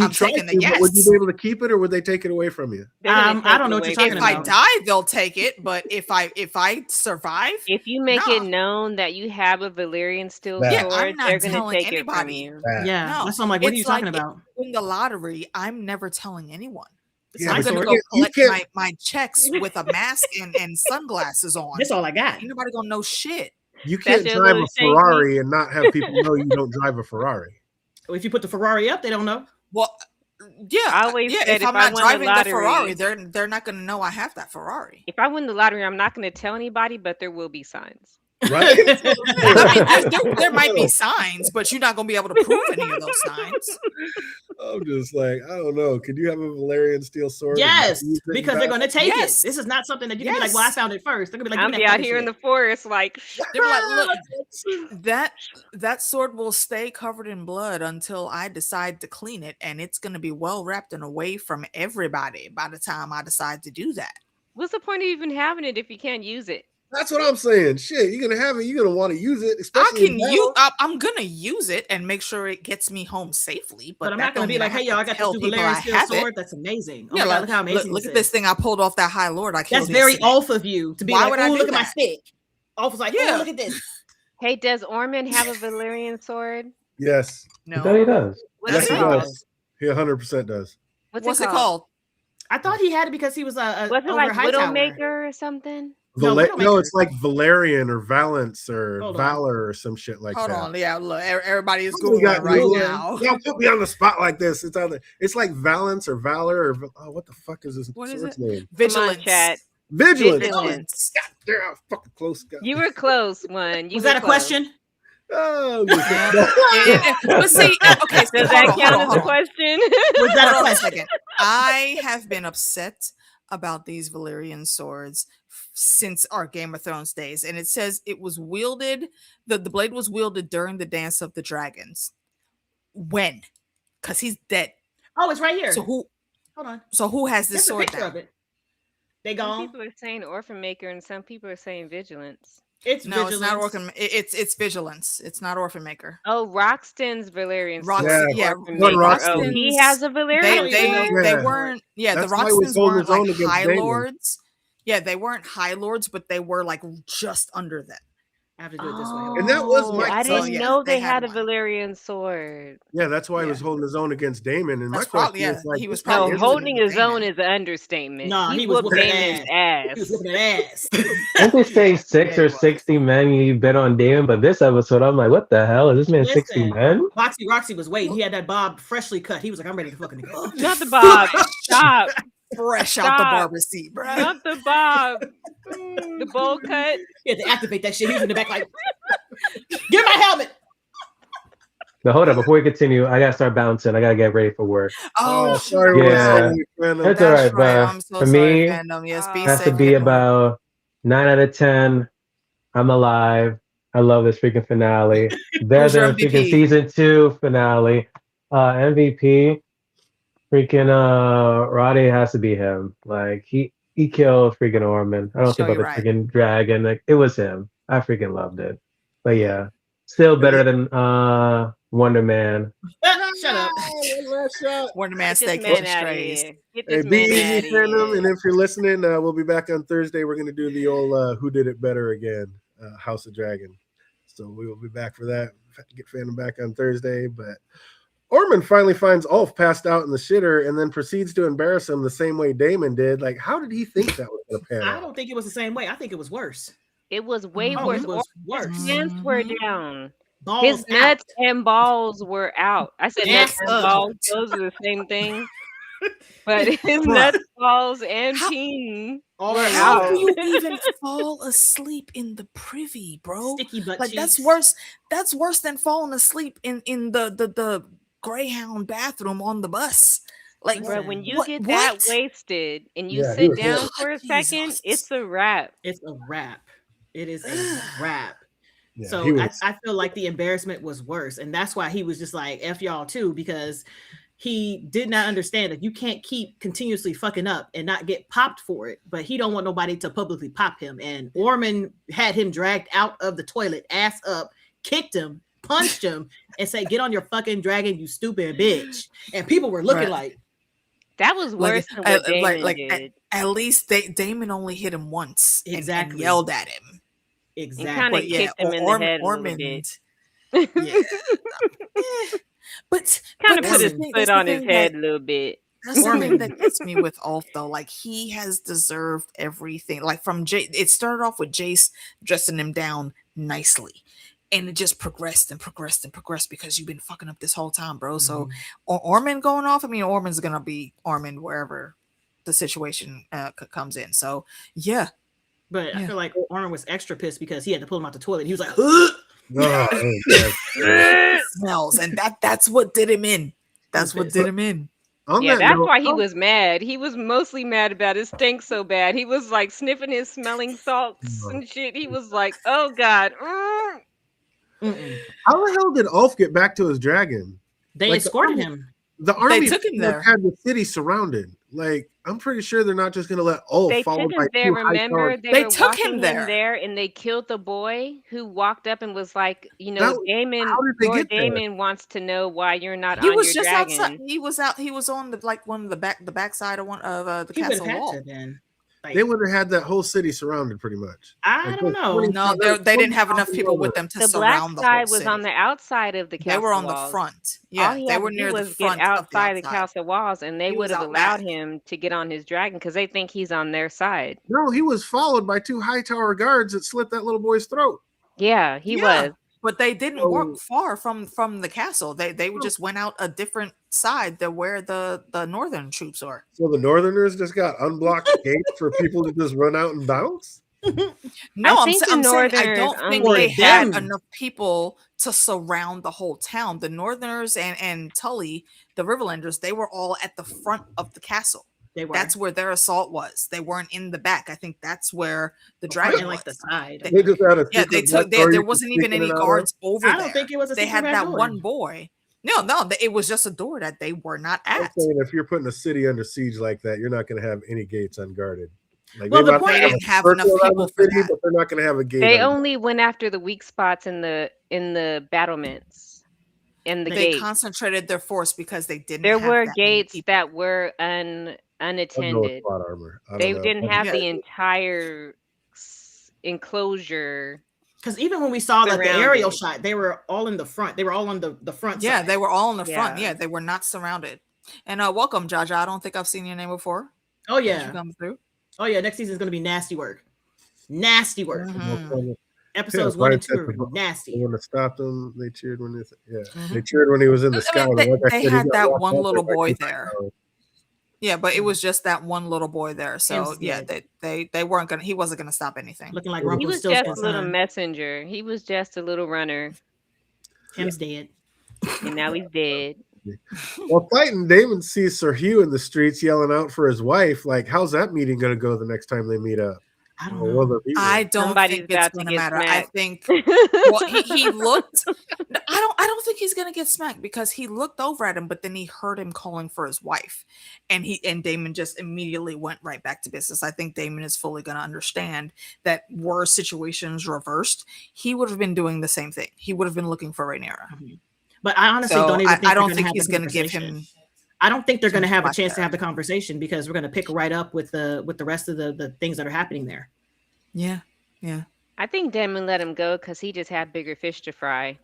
S1: I'm taking the yes. Would you be able to keep it, or would they take it away from you?
S5: I don't know what you're talking about.
S3: If I die, they'll take it. But if I survive,
S4: if you make it known that you have a Valerian steel sword, they're going to take it from you.
S5: Yeah, that's what I'm like. What are you talking about?
S3: In the lottery, I'm never telling anyone.
S1: Yeah,
S3: I'm going to go collect my checks with a mask and sunglasses on.
S5: That's all I got.
S3: Ain't nobody going to know shit.
S1: You can't drive a Ferrari and not have people know you don't drive a Ferrari.
S5: Well, if you put the Ferrari up, they don't know.
S3: Well, yeah,
S4: I always said
S3: if I'm not driving the Ferrari, they're not going to know I have that Ferrari.
S4: If I win the lottery, I'm not going to tell anybody, but there will be signs.
S1: Right?
S3: I mean, there might be signs, but you're not going to be able to prove any of those signs.
S1: I'm just like, I don't know. Could you have a Valerian steel sword?
S5: Yes,
S1: and use it in
S5: because they're
S1: battle?
S5: going to take
S3: Yes.
S5: it. This is not something that you can be like, well, I
S3: Yes.
S5: found it first. They're going to be like,
S4: I'm
S5: give
S4: be
S5: me that
S4: out
S5: fucking
S4: here in
S5: shit.
S4: the forest like
S3: They're like, look, that sword will stay covered in blood until I decide to clean it, and it's going to be well wrapped and away from everybody by the time I decide to do that.
S4: what's the point of even having it if you can't use it?
S1: That's what I'm saying. Shit, you're gonna have it. You're gonna want to use it,
S3: I
S1: especially.
S3: can use. I'm gonna use it and make sure it gets me home safely.
S5: But I'm
S3: that
S5: not going to
S3: don't
S5: be like,
S3: mean
S5: hey, y'all, I got
S3: tell
S5: this new
S3: people
S5: Valerian
S3: I
S5: steel
S3: have it.
S5: sword. That's amazing. Oh
S3: Yeah,
S5: my God,
S3: like,
S5: look how amazing
S3: look
S5: this
S3: at this
S5: is.
S3: thing I pulled off that High Lord I killed.
S5: That's very
S3: yesterday.
S5: off of you to be
S3: Why
S5: like,
S3: would I
S5: oh,
S3: do
S5: look at my
S3: that?
S5: stick. Off was like,
S3: Yeah.
S5: oh, look at this.
S4: Hey, does Ormond have a Valerian sword?
S1: Yes,
S2: I thought he
S3: No.
S2: does.
S4: What's
S1: yes,
S4: it
S1: he
S4: called?
S1: does. He 100% does.
S3: What's it called?
S5: I thought he had it because he was a
S4: Was it
S5: over
S4: like
S5: Hightower.
S4: Widowmaker or something?
S5: No,
S1: No,
S5: Widowmaker.
S1: it's like Valerian or Valence or
S5: Hold on.
S1: Valor or some shit like
S3: Hold
S1: that.
S3: on. Yeah, look, everybody is
S1: We got
S3: Googling right
S1: Google.
S3: now.
S1: Don't put me on the spot like this. It's on the. It's like Valence or Valor or what the fuck is this
S3: What is
S1: sword's
S3: it?
S1: name?
S3: Vigilance.
S4: chat.
S1: Vigilance.
S4: Vigilance.
S1: God, they're out fucking close. God.
S4: You were close, one. You
S5: Was
S4: were
S5: that a
S4: close.
S5: question?
S1: Oh,
S3: But see, okay, so
S4: Does that
S3: hold
S4: count
S3: on,
S4: as
S3: hold
S4: a
S3: on.
S4: question?
S5: Was that a
S3: Hold on a
S5: question?
S3: second. I have been upset about these Valyrian swords since our Game of Thrones days, and it says it was wielded. The blade was wielded during the Dance of the Dragons. When? Because he's dead.
S5: Oh, it's right here.
S3: So who?
S5: Hold on.
S3: So who has this
S5: There's a
S3: sword
S5: picture
S3: now?
S5: of it. They
S4: Some
S5: gone.
S4: people are saying Orphan Maker, and some people are saying Vigilance.
S5: It's
S3: No,
S5: Vigilance.
S3: it's not Orphan. It's Vigilance. It's not Orphan Maker.
S4: Oh, Roxton's Valerian sword.
S3: Roxton,
S4: is
S3: yeah,
S4: Orphan
S1: One
S4: Maker.
S1: Roxton.
S4: Oh, he has a Valerian
S3: They
S4: sword?
S3: weren't. Yeah,
S1: That's
S3: the
S1: why he was
S3: Roxtons
S1: holding
S3: weren't
S1: his own
S3: like
S1: against
S3: High
S1: Damon.
S3: Lords. Yeah, they weren't High Lords, but they were like just under them.
S5: I have to do it this way.
S1: And that was
S4: Oh,
S1: my
S4: I
S1: question.
S4: didn't
S3: So,
S4: know
S3: they
S4: they
S3: had
S4: had a
S3: one.
S4: Valerian sword.
S1: Yeah, that's why he
S3: Yeah.
S1: was holding his own against Damon. And
S3: That's
S1: my
S3: probably-
S1: question
S3: yeah,
S1: is like,
S3: he was
S1: this guy
S3: probably
S4: No,
S1: is-
S4: holding his
S3: Damon.
S4: own is an understatement.
S5: Nah,
S4: he
S5: he was
S4: whooped
S5: whooping
S4: Damon's
S5: that He
S4: ass.
S5: was whooping that ass.
S2: Didn't they say 6
S3: Yeah,
S2: or
S3: he was.
S2: 60 men you bet on Damon? But this episode, I'm like, what the hell? Is this man 60
S5: Listen.
S2: men?
S5: Roxy was waiting. He had that bob freshly cut. He was like, I'm ready to fucking go.
S4: Not the Bob. Stop.
S3: Fresh out the
S4: Stop.
S3: barber seat, bro.
S4: Not the Bob. The bowl cut.
S5: He had to activate that shit. He was in the back like, get my helmet.
S2: But hold up, before we continue, I gotta start bouncing. I gotta get ready for work.
S3: Oh,
S1: sorry,
S2: Yeah.
S1: yeah.
S2: That's
S3: that's
S2: all right,
S3: right.
S2: but
S3: I'm so
S2: for
S3: sorry,
S2: me,
S3: fandom. Yes, be
S2: has to
S3: safe.
S2: be
S3: get more.
S2: about 9 out of 10. I'm alive. I love this freaking finale. Better
S3: Who's your
S2: than a freaking
S3: MVP?
S2: season 2 finale. MVP, freaking Roddy has to be him. Like he killed freaking Ormond. I don't
S3: Show
S2: care about
S3: you
S2: the
S3: right.
S2: freaking dragon. Like it was him. I freaking loved it. But yeah, still better than Wonder Man.
S5: Shut up.
S3: Wonder Man
S4: Get
S3: stay
S4: this man
S3: catching
S4: out of
S3: strays.
S4: here. Get
S1: Hey,
S4: this
S1: be
S4: man
S1: easy,
S4: out of
S1: fandom.
S4: here.
S1: And if you're listening, we'll be back on Thursday. We're going to do the old Who Did It Better again, House of Dragon. So we will be back for that. Get fandom back on Thursday. But Ormond finally finds Ulf passed out in the shitter and then proceeds to embarrass him the same way Damon did. Like, how did he think that was going to pan
S5: I
S1: out?
S5: don't think it was the same way. I think it was worse.
S4: It was way
S5: Oh,
S4: worse.
S5: it was
S4: His
S5: worse.
S4: pants were
S3: Mhm.
S4: down.
S5: Balls
S4: His
S5: out.
S4: nuts and balls were out. I said nuts
S5: Ass
S4: and
S5: up.
S4: balls. Those are the same thing. But his
S3: Bruh.
S4: nuts, balls, and
S3: How-
S4: peen
S5: All
S4: were
S3: How
S4: out.
S3: do you even fall asleep in the privy, bro?
S5: Sticky butt
S3: Like
S5: cheeks.
S3: that's worse. That's worse than falling asleep in the Greyhound bathroom on the bus. Like,
S4: Bro, when you
S3: what-
S4: get that
S3: what?
S4: wasted and you
S1: Yeah, he
S4: sit
S1: was
S4: down
S1: hit.
S4: for a
S3: Jesus.
S4: second, it's a wrap.
S5: It's a wrap. It is a wrap.
S1: Yeah,
S5: So
S1: he was.
S5: I feel like the embarrassment was worse. And that's why he was just like, F y'all too, because he did not understand that you can't keep continuously fucking up and not get popped for it. But he don't want nobody to publicly pop him. And Ormond had him dragged out of the toilet, ass up, kicked him, punched him, and said, get on your fucking dragon, you stupid bitch. And people were looking
S3: Right.
S5: like,
S4: That was worse than what Damon did.
S3: At least Damon only hit him once and
S5: Exactly.
S3: yelled at him.
S5: exactly.
S4: Kinda
S3: But yeah,
S4: kicked him in the head a little
S3: Ormond,
S4: bit.
S3: yeah. But
S4: Kind of
S3: but
S4: put
S3: that's
S4: his
S3: the thing-
S4: foot
S3: that's the
S4: on his
S3: thing
S4: head
S3: that-
S4: a little bit.
S3: That's the thing
S5: Ormond.
S3: that gets me with Ulf though. Like he has deserved everything. Like from it started off with Jace dressing him down nicely, and it just progressed and progressed and progressed because you've been fucking up this whole time, bro. So Ormond going off. I mean, Ormond's gonna be Ormond wherever the situation comes in. So yeah,
S5: But I
S3: Yeah.
S5: feel like Ormond was extra pissed because he had to pull him out the toilet. He was like, "Huh?"
S1: Oh, okay.
S3: smells, and that's what did him in. That's what did him in.
S4: Yeah, that's why he was mad. He was mostly mad about it stink so bad. He was like sniffing his smelling salts and shit. He was like, "Oh God."
S1: How the hell did Ulf get back to his dragon?
S5: They escorted him.
S1: The army
S3: took him there.
S1: Had the city surrounded. Like, I'm pretty sure they're not just going to let Ulf follow by
S4: there. Remember, they were
S3: took
S4: walking
S3: him there,
S4: and they killed the boy who walked up and was like, Damon.
S1: How did they
S4: Lord
S1: get there?
S4: Damon wants to know why you're not
S3: he
S4: on
S3: was
S4: your
S3: just
S4: dragon.
S3: outside. He was out. He was on the one of the backside of one of the castle wall.
S1: They would have had that whole city surrounded pretty much.
S5: I don't know.
S3: No, they didn't have enough people with them to surround the whole
S4: Black Sky was
S3: city.
S4: on the outside of the castle.
S3: They were on
S4: walls.
S3: the front. Yeah, they were near the front.
S4: Outside the castle walls, and they would have allowed him to get on his dragon because they think he's on their side.
S1: No, he was followed by 2 high tower guards that slit that little boy's throat.
S4: Yeah, he was.
S3: But they didn't walk far from the castle. They just went out a different side than where the northern troops are.
S1: So the Northerners just got unblocked gates for people to just run out and bounce?
S3: No, I'm saying I don't think they had enough people to surround the whole town. The Northerners and Tully, the Riverlanders, they were all at the front of the castle. That's where their assault was. They weren't in the back. I think that's where the dragon was.
S5: Like the side.
S1: They just had a
S3: there wasn't even any guards over there.
S5: I don't think it was a
S3: They had that
S5: door.
S3: one boy. No, it was just a door that they were not at.
S1: I'm saying if you're putting a city under siege like that, you're not going to have any gates unguarded. Like,
S5: well,
S3: the point didn't have enough people for that.
S1: But they're not going to have a gate.
S4: They only went after the weak spots in the battlements.
S3: They concentrated their force because they didn't.
S4: There were gates that were unattended. They didn't have the entire enclosure.
S5: Because even when we saw like the aerial shot, they were all in the front. They were all on the front.
S3: Yeah,
S5: side.
S3: they were all in the front. Yeah, they were not surrounded. And welcome, Jaja. I don't think I've seen your name before.
S5: Oh yeah,
S3: come through.
S5: Oh yeah, next season is going to be nasty work. Nasty work.
S3: Mm-hmm.
S5: Episodes 1 and 2 are nasty.
S1: When to stop them, they cheered when they cheered when he was in the sky.
S3: They had that one little boy there. Yeah, but it was just that one little boy there. So they weren't gonna. He wasn't gonna stop anything.
S5: Looking like
S4: he was just a little messenger. He was just a little runner.
S5: Him's dead,
S4: and now he's dead.
S1: Well, fighting, Damon sees Sir Hugh in the streets yelling out for his wife. Like, how's that meeting going to go the next time they meet up?
S5: I don't know.
S3: I don't think it's going to matter. I think he looked. I don't think he's going to get smacked because he looked over at him, but then he heard him calling for his wife, and Damon just immediately went right back to business. I think Damon is fully going to understand that were situations reversed, he would have been doing the same thing. He would have been looking for Rhaenyra.
S5: Mm-hmm. But I honestly don't even think
S3: I don't think he's going to give him.
S5: I don't think they're going to have a chance to have the conversation because we're going to pick right up with the rest of the things that are happening there.
S3: Yeah.
S4: I think Damon let him go because he just had bigger fish to fry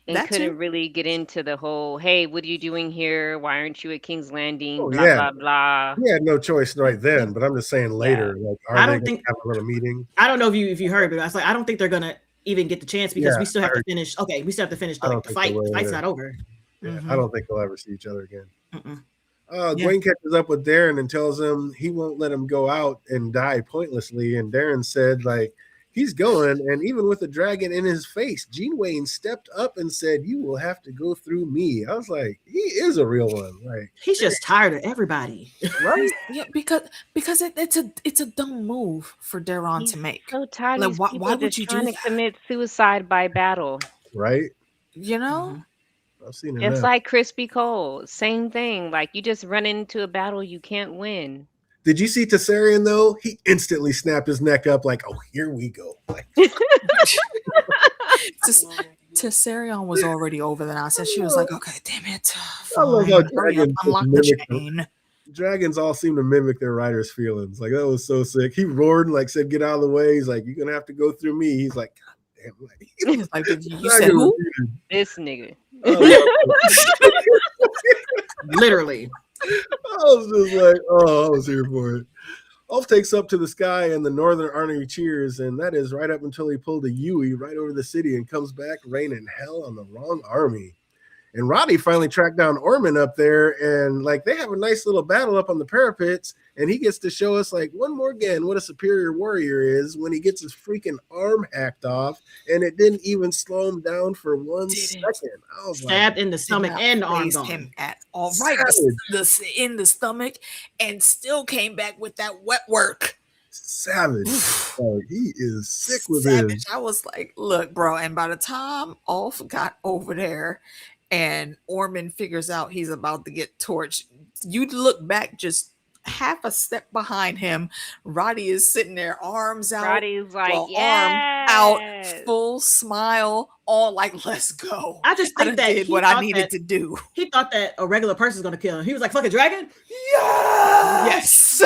S4: and couldn't really get into the whole, hey, what are you doing here? Why aren't you at King's Landing? Blah, blah.
S1: He had no choice right then, but I'm just saying later. Like, I don't think have a little meeting.
S5: I don't know if you heard, but I was like, I don't think they're going to even get the chance because we still have to finish. Okay, we still have to finish the fight. The fight's not over.
S1: Yeah, I don't think they'll ever see each other again. Gwen catches up with Darren and tells him he won't let him go out and die pointlessly. And Darren said, like, he's going. And even with the dragon in his face, Gene Wayne stepped up and said, you will have to go through me. I was like, he is a real one. Like,
S5: he's just tired of everybody.
S1: Right?
S3: Yeah, because it's a dumb move for Darren to make.
S4: So tired.
S3: Like, why would you
S4: trying
S3: do
S4: to commit suicide by battle?
S1: Right?
S3: You know?
S1: I've seen it.
S4: It's like Crispy Cole. Same thing. Like, you just run into a battle you can't win.
S1: Did you see Tessarion though? He instantly snapped his neck up like, oh, here we go. Like,
S3: Tessarion was already over the nonsense. She was like, okay, damn it.
S1: I love how dragons
S3: unlock the chain.
S1: Dragons all seem to mimic their riders' feelings. Like, that was so sick. He roared and like said, get out of the way. He's like, you're gonna have to go through me. He's like, God damn, like,
S3: you said who?
S4: This nigga.
S5: Literally.
S1: I was just like, oh, I was here for it. Ulf takes up to the sky and the Northern Army cheers, and that is right up until he pulled a Yui right over the city and comes back raining hell on the wrong army. And Roddy finally tracked down Orman up there, and like they have a nice little battle up on the parapets, and he gets to show us like one more again what a superior warrior is when he gets his freaking arm hacked off, and it didn't even slow him down for 1 second. I was
S5: stabbed in the stomach and the arm gone.
S3: Him at all right in the stomach, and still came back with that wet work.
S1: Savage. Oh, he is sick with
S3: Savage.
S1: his.
S3: I was like, look, bro. And by the time Ulf got over there and Orman figures out he's about to get torched, you look back just half a step behind him. Roddy is sitting there, arms out.
S4: Roddy's like,
S3: arm
S4: yes.
S3: out, full smile, all like, let's go.
S5: I just think that
S3: did what I needed to do.
S5: He thought that a regular person's gonna kill him. He was like, "Fucking dragon."
S3: Yes.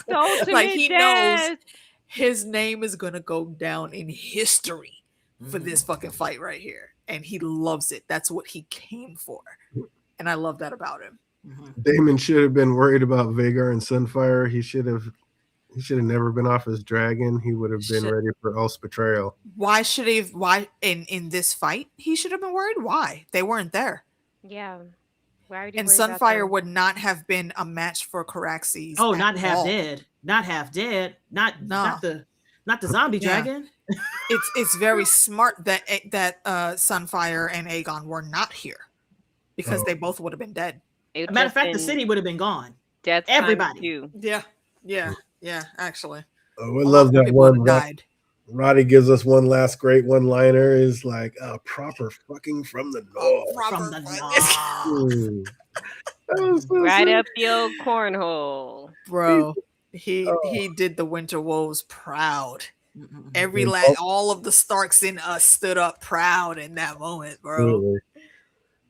S3: Like he
S4: death.
S3: knows his name is gonna go down in history for this fucking fight right here, and he loves it. That's what he came for, and I love that about him.
S1: Damon should have been worried about Vagar and Sunfire. He should have never been off his dragon. He would have been ready for Ulf's betrayal.
S3: Why should he? Why in this fight he should have been worried? Why? They weren't there.
S4: Yeah. Why
S3: and Sunfire would not have been a match for Caraxes.
S5: Oh, not half dead. Not half dead. Not the zombie dragon.
S3: It's very smart that Sunfire and Aegon were not here, because they both would have been dead.
S5: As a matter of fact, the city would have been gone.
S4: Death.
S5: Everybody.
S3: Yeah. Actually,
S1: I love that one. Roddy gives us one last great one-liner. Is like a proper fucking from the north.
S5: From the
S1: north.
S4: Right up the old cornhole,
S3: bro. He did the Winter Wolves proud. All of the Starks in us stood up proud in that moment, bro.
S1: Really?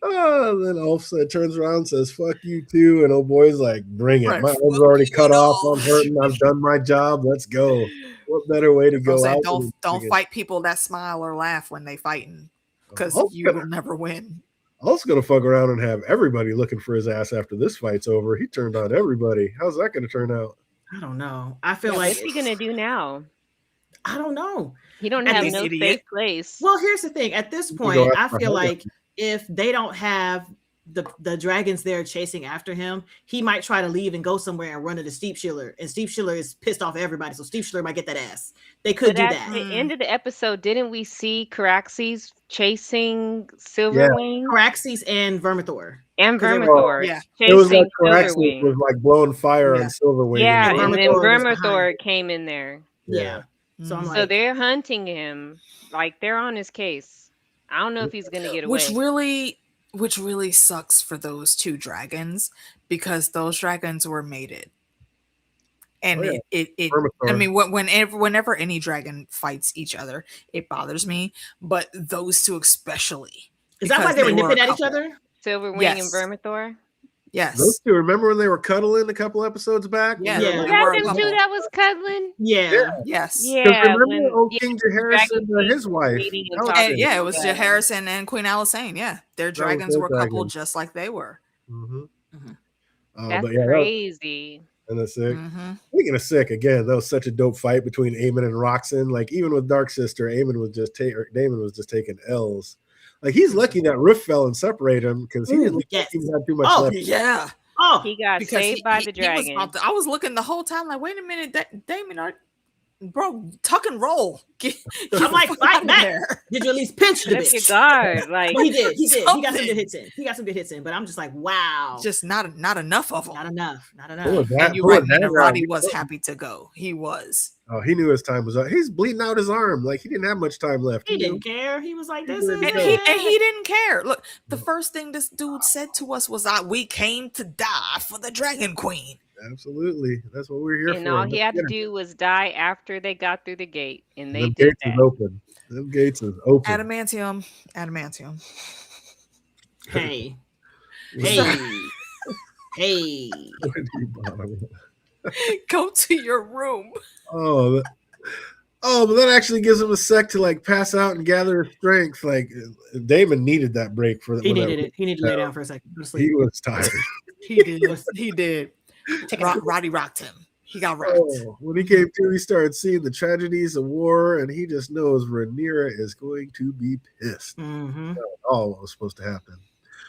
S1: Then Ulf turns around and says, "Fuck you too," and old boy's like, "Bring it! My arm's already cut off. I'm hurting. I've done my job. Let's go." What better way to go out?
S3: Don't fight people that smile or laugh when they fighting, because you will never win.
S1: Ulf's gonna fuck around and have everybody looking for his ass after this fight's over. He turned on everybody. How's that gonna turn out?
S5: I don't know. I feel like
S4: what's he gonna do now?
S5: I don't know.
S4: He don't have no safe place.
S5: Well, here's the thing. At this point, I feel like if they don't have the dragons there chasing after him, he might try to leave and go somewhere and run into Steep Schiller. And Steep Schiller is pissed off at everybody, so Steep Schiller might get that ass. They could do that.
S4: At the end of the episode, didn't we see Caraxes chasing Silverwing?
S5: Yeah. Caraxes and Vermithor.
S4: And Vermithor.
S3: Yeah.
S1: It was like Caraxes was like blowing fire on Silverwing.
S4: Yeah, and then Vermithor came in there.
S5: Yeah. So I'm like,
S4: so they're hunting him. Like they're on his case. I don't know if he's gonna get away. Which really
S3: sucks for those two dragons, because those dragons were mated. And I mean, whenever any dragon fights each other, it bothers me. But those two especially.
S5: Is that why they were nipping at each other?
S4: Silverwing and Vermithor?
S3: Yes.
S1: Those two, remember when they were cuddling a couple episodes back?
S3: Yeah.
S4: You had them two that was cuddling?
S5: Yeah.
S3: Yes.
S4: Yeah.
S1: Remember old King Jaehaerys and his wife?
S3: Yeah, it was Jaehaerys and Queen Alysanne. Yeah. Their dragons were coupled just like they were.
S4: That's crazy.
S1: And that's sick. Speaking of sick, again, that was such a dope fight between Aemon and Roxanne. Like, even with Dark Sister, Damon was just taking L's. Like, he's lucky that roof fell and separated him, because he didn't have too much left.
S3: Yeah.
S4: Oh, he got saved by the dragon.
S3: I was looking the whole time like, wait a minute, Damon, bro, tuck and roll.
S5: I'm like, fight back. Did you at least pinch the bitch?
S4: Your guard. Like,
S5: well, he did. He got some good hits in. But I'm just like, wow.
S3: Just not enough of them.
S5: Not enough.
S3: And you're right, Roddy was happy to go. He was.
S1: Oh, he knew his time was up. He's bleeding out his arm. Like, he didn't have much time left.
S5: He didn't care. He was like, this is
S3: and he didn't care. Look, the first thing this dude said to us was, we came to die for the Dragon Queen.
S1: Absolutely. That's what we're here for.
S4: And all he had to do was die after they got through the gate. And they
S1: did that. Open. Them gates is open.
S3: Adamantium.
S5: Hey.
S3: Go to your room.
S1: But that actually gives him a sec to like pass out and gather his strength. Like, Damon needed that break for that.
S5: He needed it. He needed to lay down for a second.
S1: He was tired.
S3: He did. Roddy rocked him. He got wrecked.
S1: Oh, when he came to, he started seeing the tragedies of war, and he just knows Rhaenyra is going to be pissed.
S5: Mm-hmm.
S1: All what was supposed to happen.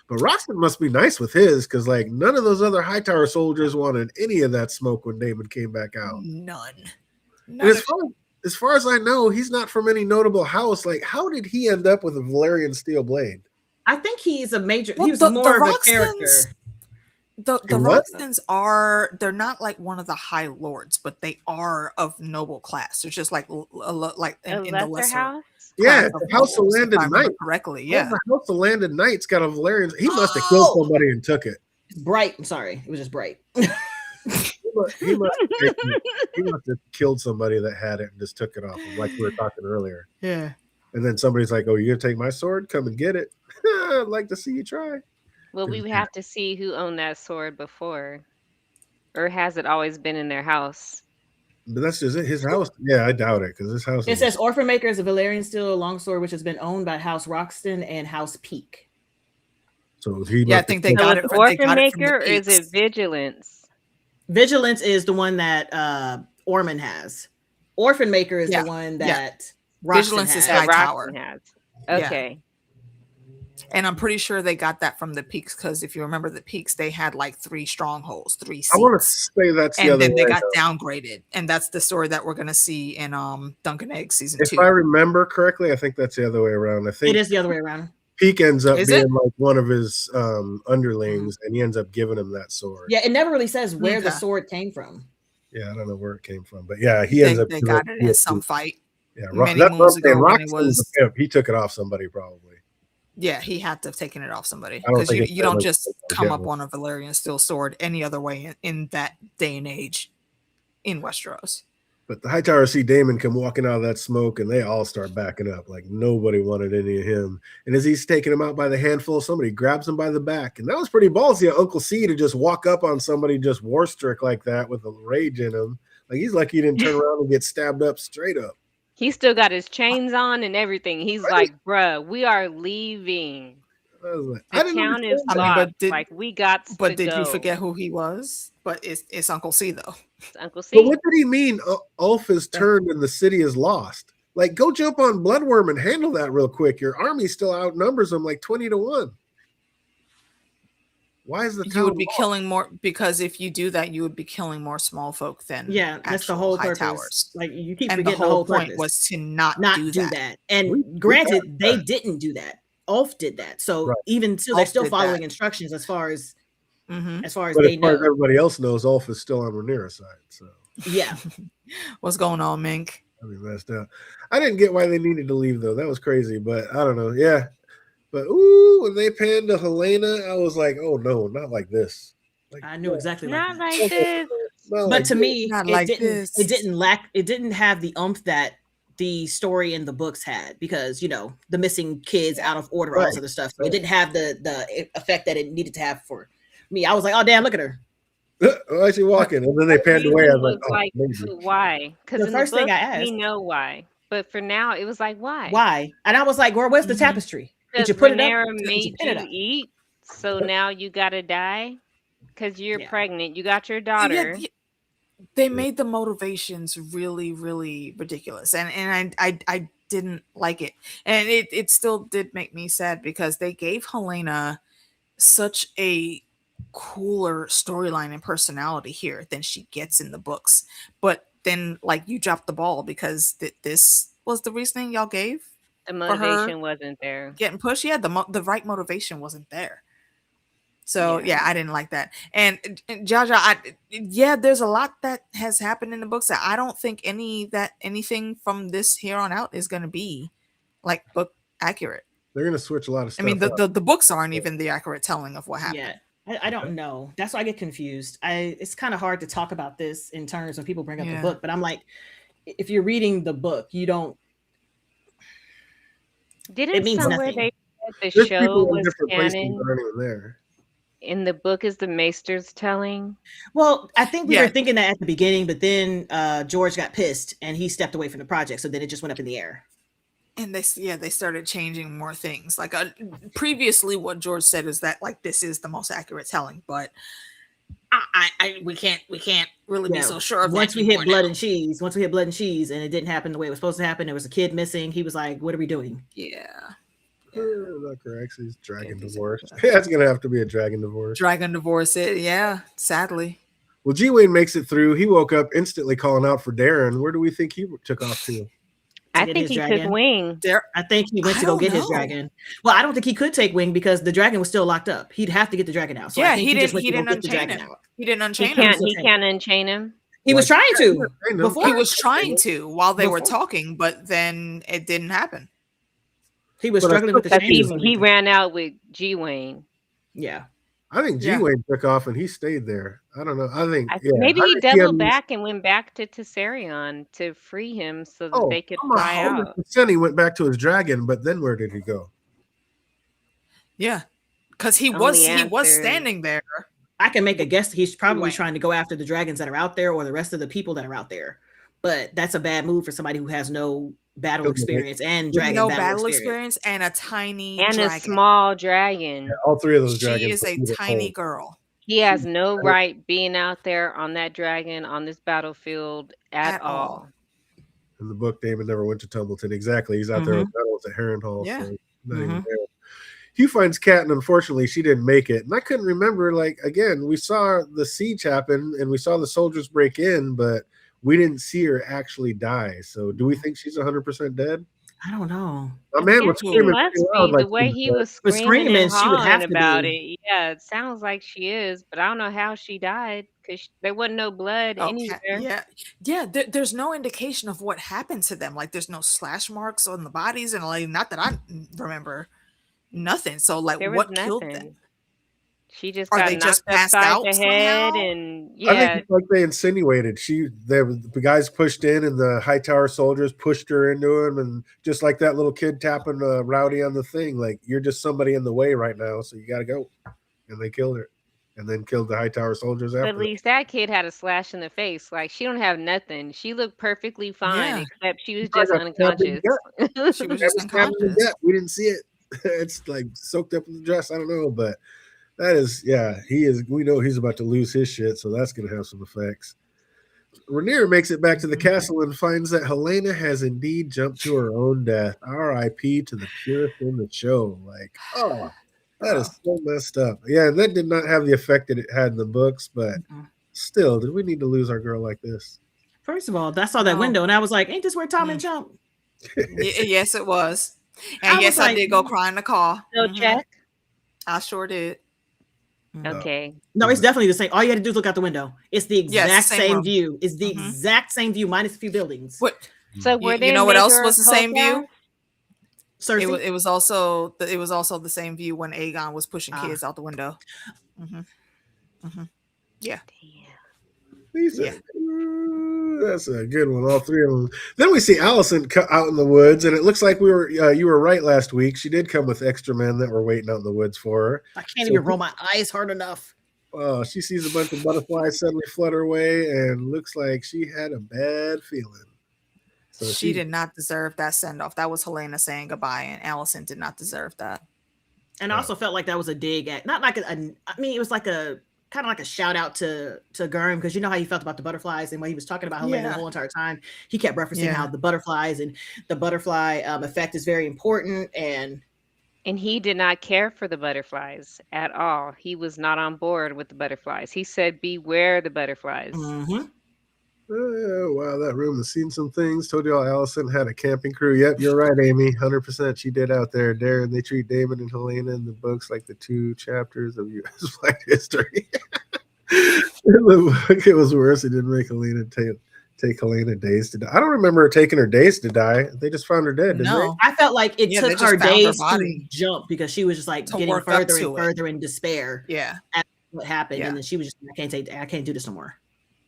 S1: But Roxton must be nice with his, because like none of those other Hightower soldiers wanted any of that smoke when Daemon came back out.
S3: None.
S1: And as far as I know, he's not from any notable house. Like, how did he end up with a Valyrian steel blade?
S5: I think he's a major.
S3: Well,
S5: he was
S3: the
S5: more of a
S3: Roxtons-
S5: character.
S3: The
S1: What?
S3: Roxtons they're not like one of the high lords, but they are of noble class. They're just like in the
S4: lesser
S3: lesser
S4: house.
S1: Yeah,
S3: class
S1: the
S3: of
S1: House of
S3: nobles, if
S1: Landed
S3: I remember
S1: Knight.
S3: correctly.
S1: Yeah,
S3: Yeah.
S1: the House of Landed Knight's got a Valyrian. He must have killed somebody and took it.
S5: It's Bright. I'm sorry, it was just Bright.
S1: He must have killed somebody that had it and just took it off him, like we were talking earlier.
S3: Yeah.
S1: And then somebody's like, "Oh, you're gonna take my sword? Come and get it." I'd like to see you try.
S4: Well, we would have to see who owned that sword before, or has it always been in their house?
S1: But that's just it. His house. Yeah, I doubt it because his house.
S5: It says Orphan Maker is a Valyrian steel longsword which has been owned by House Roxton and House Peak.
S1: So he.
S3: Yeah, I think they
S4: So
S3: got
S4: it's
S3: it. They
S4: Orphan
S3: got it from the
S4: Maker, or is it
S3: Peaks.
S4: Vigilance?
S5: Vigilance is the one that Ormond has. Orphan Maker is
S3: Yeah,
S5: the one
S3: yeah.
S5: that Roxton
S3: Vigilance
S5: has.
S3: is
S4: That
S3: High Tower.
S4: Roxton has.
S3: Yeah.
S4: Okay.
S3: And I'm pretty sure they got that from the Peaks because if you remember the Peaks, they had like 3 strongholds, 3 seats.
S1: I want to say that's the
S3: And
S1: other
S3: then they
S1: way,
S3: got
S1: though.
S3: downgraded, and that's the story that we're gonna see in Duncan Egg season
S1: If
S3: 2.
S1: I remember correctly, I think that's the other way around. I think
S5: It is the other way around.
S1: Peak ends up
S3: Is
S1: being
S3: it?
S1: like one of his underlings, and he ends up giving him that sword.
S5: Yeah, it never really says where the
S3: Okay.
S5: sword came from.
S1: Yeah, I don't know where it came from, but yeah, he ends up.
S3: They got it in some fight.
S1: Yeah,
S3: many
S1: that's what I'm
S3: moons
S1: saying.
S3: ago when he
S1: Roxton's
S3: was-
S1: a pimp. He took it off somebody probably.
S3: Yeah, he had to have taken it off somebody
S1: I don't
S3: because
S1: think
S3: you,
S1: it's
S3: you don't
S1: like-
S3: just
S1: like
S3: come up
S1: one.
S3: on a Valyrian steel sword any other way in that day and age in Westeros.
S1: But the Hightower see Daemon come walking out of that smoke, and they all start backing up. Like nobody wanted any of him. And as he's taking him out by the handful, somebody grabs him by the back, and that was pretty ballsy of Uncle C to just walk up on somebody just war strick like that with a rage in him. Like he's lucky he didn't turn around and get stabbed up straight up.
S4: He still got his chains on and everything. He's
S1: Right.
S4: like, bruh, we are leaving.
S1: I was like,
S4: The
S1: I didn't
S4: town is
S1: understand that.
S3: I mean,
S4: locked.
S3: but did-
S4: like, we got to
S3: But did
S4: go.
S3: you forget who he was? But it's Uncle C though.
S4: It's Uncle
S1: But
S4: C.
S1: what did he mean? Ulf is turned and the city is lost. Like, go jump on Bloodworm and handle that real quick. Your army still outnumbers them like 20-1. Why is the
S3: You
S1: town
S3: would be
S1: lost?
S3: killing more because if you do that, you would be killing more small folk than
S5: Yeah, that's the
S3: actual
S5: whole
S3: high
S5: purpose.
S3: towers.
S5: Like you keep
S3: And the
S5: forgetting
S3: whole point
S5: purpose.
S3: was to not do that.
S5: And
S1: We
S5: granted,
S1: got
S5: they
S1: that.
S5: didn't do that. Ulf did that. So
S1: Right.
S5: even still, they're
S3: Ulf
S5: still
S3: did
S5: following
S3: that.
S5: instructions as far as
S3: Mhm.
S5: as far as
S1: But
S5: they
S1: as far as
S5: know.
S1: everybody else knows, Ulf is still on Rhaenyra's side. So
S5: Yeah.
S3: What's going on, Mink?
S1: I mean, messed up. I didn't get why they needed to leave though. That was crazy. But I don't know. Yeah. But when they panned to Helena, I was like, oh no, not like this. Like,
S5: I knew exactly
S4: Not
S5: like that.
S4: like this.
S1: not
S5: But
S1: like
S5: to
S1: this.
S5: me,
S3: Not
S5: it
S3: like
S5: didn't
S3: this.
S5: it didn't have the oomph that the story in the books had because the missing kids out of order, all this
S1: Right.
S5: other stuff. So
S1: Right.
S5: it didn't have the effect that it needed to have for me. I was like, oh damn, look at her.
S1: Why is she walking? And then they panned away. I was like, oh,
S4: like,
S1: maybe.
S4: why? Because
S5: The
S4: in
S5: first
S4: the
S5: thing
S4: book,
S5: I
S4: we
S5: asked-
S4: know why. But for now, it was like, why?
S5: Why? And I was like, well, where's the
S3: Mhm.
S5: tapestry? Did
S4: Because
S5: you put it up?
S4: Rhaenyra
S5: Did
S4: made
S5: pin it
S4: you
S5: up?
S4: eat, so now you gotta die because you're
S5: Yeah.
S4: pregnant. You got your
S3: Yeah,
S4: daughter.
S3: they made the motivations really, really ridiculous, and I didn't like it, and it still did make me sad because they gave Helena such a cooler storyline and personality here than she gets in the books, but then like you dropped the ball because this was the reasoning y'all gave
S4: The
S3: her
S4: motivation wasn't there.
S3: getting pushed. Yeah, the right motivation wasn't there. So yeah, I didn't like that. And Jaja, there's a lot that has happened in the books that I don't think anything from this here on out is going to be like book accurate.
S1: They're gonna switch a lot of
S3: I
S1: stuff.
S3: mean,
S1: up.
S3: the books aren't even the accurate telling of what happened.
S5: Yeah. I don't know. That's why I get confused. It's kind of hard to talk about this in terms when people bring up the
S3: Yeah.
S5: book, but I'm like, if you're reading the book, you don't.
S4: Didn't
S5: means
S4: somewhere
S5: nothing.
S4: they said the
S1: There's
S4: show
S1: people in
S4: was
S1: different places
S4: canon?
S1: that aren't even there.
S4: In the book is the Maester's telling?
S5: Well, I think we
S3: Yeah.
S5: were thinking that at the beginning, but then George got pissed and he stepped away from the project, so then it just went up in the air.
S3: And they started changing more things. Like previously, what George said is that like this is the most accurate telling, but we can't really be so sure of
S5: once
S3: that
S5: we hit
S3: anymore
S5: blood
S3: now.
S5: and cheese, and it didn't happen the way it was supposed to happen, there was a kid missing. He was like, "What are we doing?"
S3: Yeah.
S1: Not correct. He's dragon divorce. Yeah, it's gonna have to be a dragon divorce.
S3: Dragon divorce it. Yeah, sadly.
S1: Well, G Wayne makes it through. He woke up instantly calling out for Darren. Where do we think he took off to?
S4: I think he took wing.
S5: I think he went to go get his dragon. Well, I don't think he could take wing because the dragon was still locked up. He'd have to get the dragon out. So
S3: yeah,
S5: I think
S3: he
S5: just
S3: didn't. He didn't unchain him. He didn't unchain him.
S4: He can't unchain him.
S5: He was trying to.
S3: Before he was trying to while they were talking, but then it didn't happen.
S5: He was struggling with the
S4: chain. He ran out with G Wayne.
S5: Yeah.
S1: I think G Wayne took off and he stayed there. I don't know. I think
S4: maybe he doubled back and went back to Tessarion to free him so that they could fly out.
S1: He went back to his dragon, but then where did he go?
S3: Yeah, because he was standing there.
S5: I can make a guess. He's probably trying to go after the dragons that are out there or the rest of the people that are out there. But that's a bad move for somebody who has no battle experience and dragon battle experience
S3: and a tiny
S4: a small dragon.
S1: Yeah, all three of those dragons.
S3: She is a tiny girl.
S4: He has no right being out there on that dragon on this battlefield at all.
S1: In the book, Damon never went to Tumbleton. Exactly. He's out there with battles at Harrenhal.
S3: Yeah.
S1: So he finds Kat, and unfortunately, she didn't make it. And I couldn't remember, like, again, we saw the siege happen, and we saw the soldiers break in, but we didn't see her actually die. So do we think she's 100% dead?
S5: I don't know.
S1: My man was screaming
S4: the way he was screaming and she would have about it. Yeah, it sounds like she is, but I don't know how she died because there wasn't no blood anywhere.
S3: Yeah. There's no indication of what happened to them. Like, there's no slash marks on the bodies, and like, not that I remember, nothing. So like, what killed them?
S4: She just got knocked upside the head, and
S1: I think it's like they insinuated. The guys pushed in, and the high tower soldiers pushed her into him, and just like that little kid tapping Rowdy on the thing, like, you're just somebody in the way right now, so you got to go. And they killed her, and then killed the high tower soldiers after.
S4: At least that kid had a slash in the face. Like, she don't have nothing. She looked perfectly fine, except she was just unconscious.
S3: She was just unconscious.
S1: We didn't see it. It's like soaked up in the dress. I don't know, but. That is, he is. We know he's about to lose his shit, so that's going to have some effects. Rainier makes it back to the castle and finds that Helena has indeed jumped to her own death. R.I.P. to the purest in the show. Like, that is so messed up. Yeah, that did not have the effect that it had in the books, but still, did we need to lose our girl like this?
S5: First of all, I saw that window, and I was like, ain't this where Tom and jump?
S3: Yes, it was. And yes, I did go cry in the car.
S4: No check.
S3: I sure did.
S4: Okay.
S5: No, it's definitely the same. All you had to do is look out the window. It's the exact same view. It's the exact same view minus a few buildings.
S3: What?
S4: So were
S3: you know what else was the same view?
S5: Cersei?
S3: It was also the same view when Aegon was pushing kids out the window. Yeah.
S1: That's a good one. All three of them. Then we see Allison out in the woods, and it looks like you were right last week. She did come with extra men that were waiting out in the woods for her.
S5: I can't even roll my eyes hard enough.
S1: She sees a bunch of butterflies suddenly flutter away, and looks like she had a bad feeling. So
S3: she did not deserve that send off. That was Helena saying goodbye, and Allison did not deserve that.
S5: And I also felt like that was a dig at, not like it was like a kind of like a shout out to Gurm, because you know how he felt about the butterflies, and when he was talking about Helena the whole entire time, he kept referencing how the butterflies and the butterfly effect is very important, and
S4: he did not care for the butterflies at all. He was not on board with the butterflies. He said, beware the butterflies.
S1: Wow, that room has seen some things. Told y'all Allison had a camping crew. Yep, you're right, Amy. 100% she did out there. Darren, they treat Damon and Helena in the books like the 2 chapters of U.S. flight history. In the book, it was worse. It didn't make Helena take Helena days to die. I don't remember her taking her days to die. They just found her dead, didn't they?
S5: I felt like it took her days to jump because she was just like getting further and further in despair.
S3: Yeah.
S5: At what happened. And then she was just, I can't do this no more.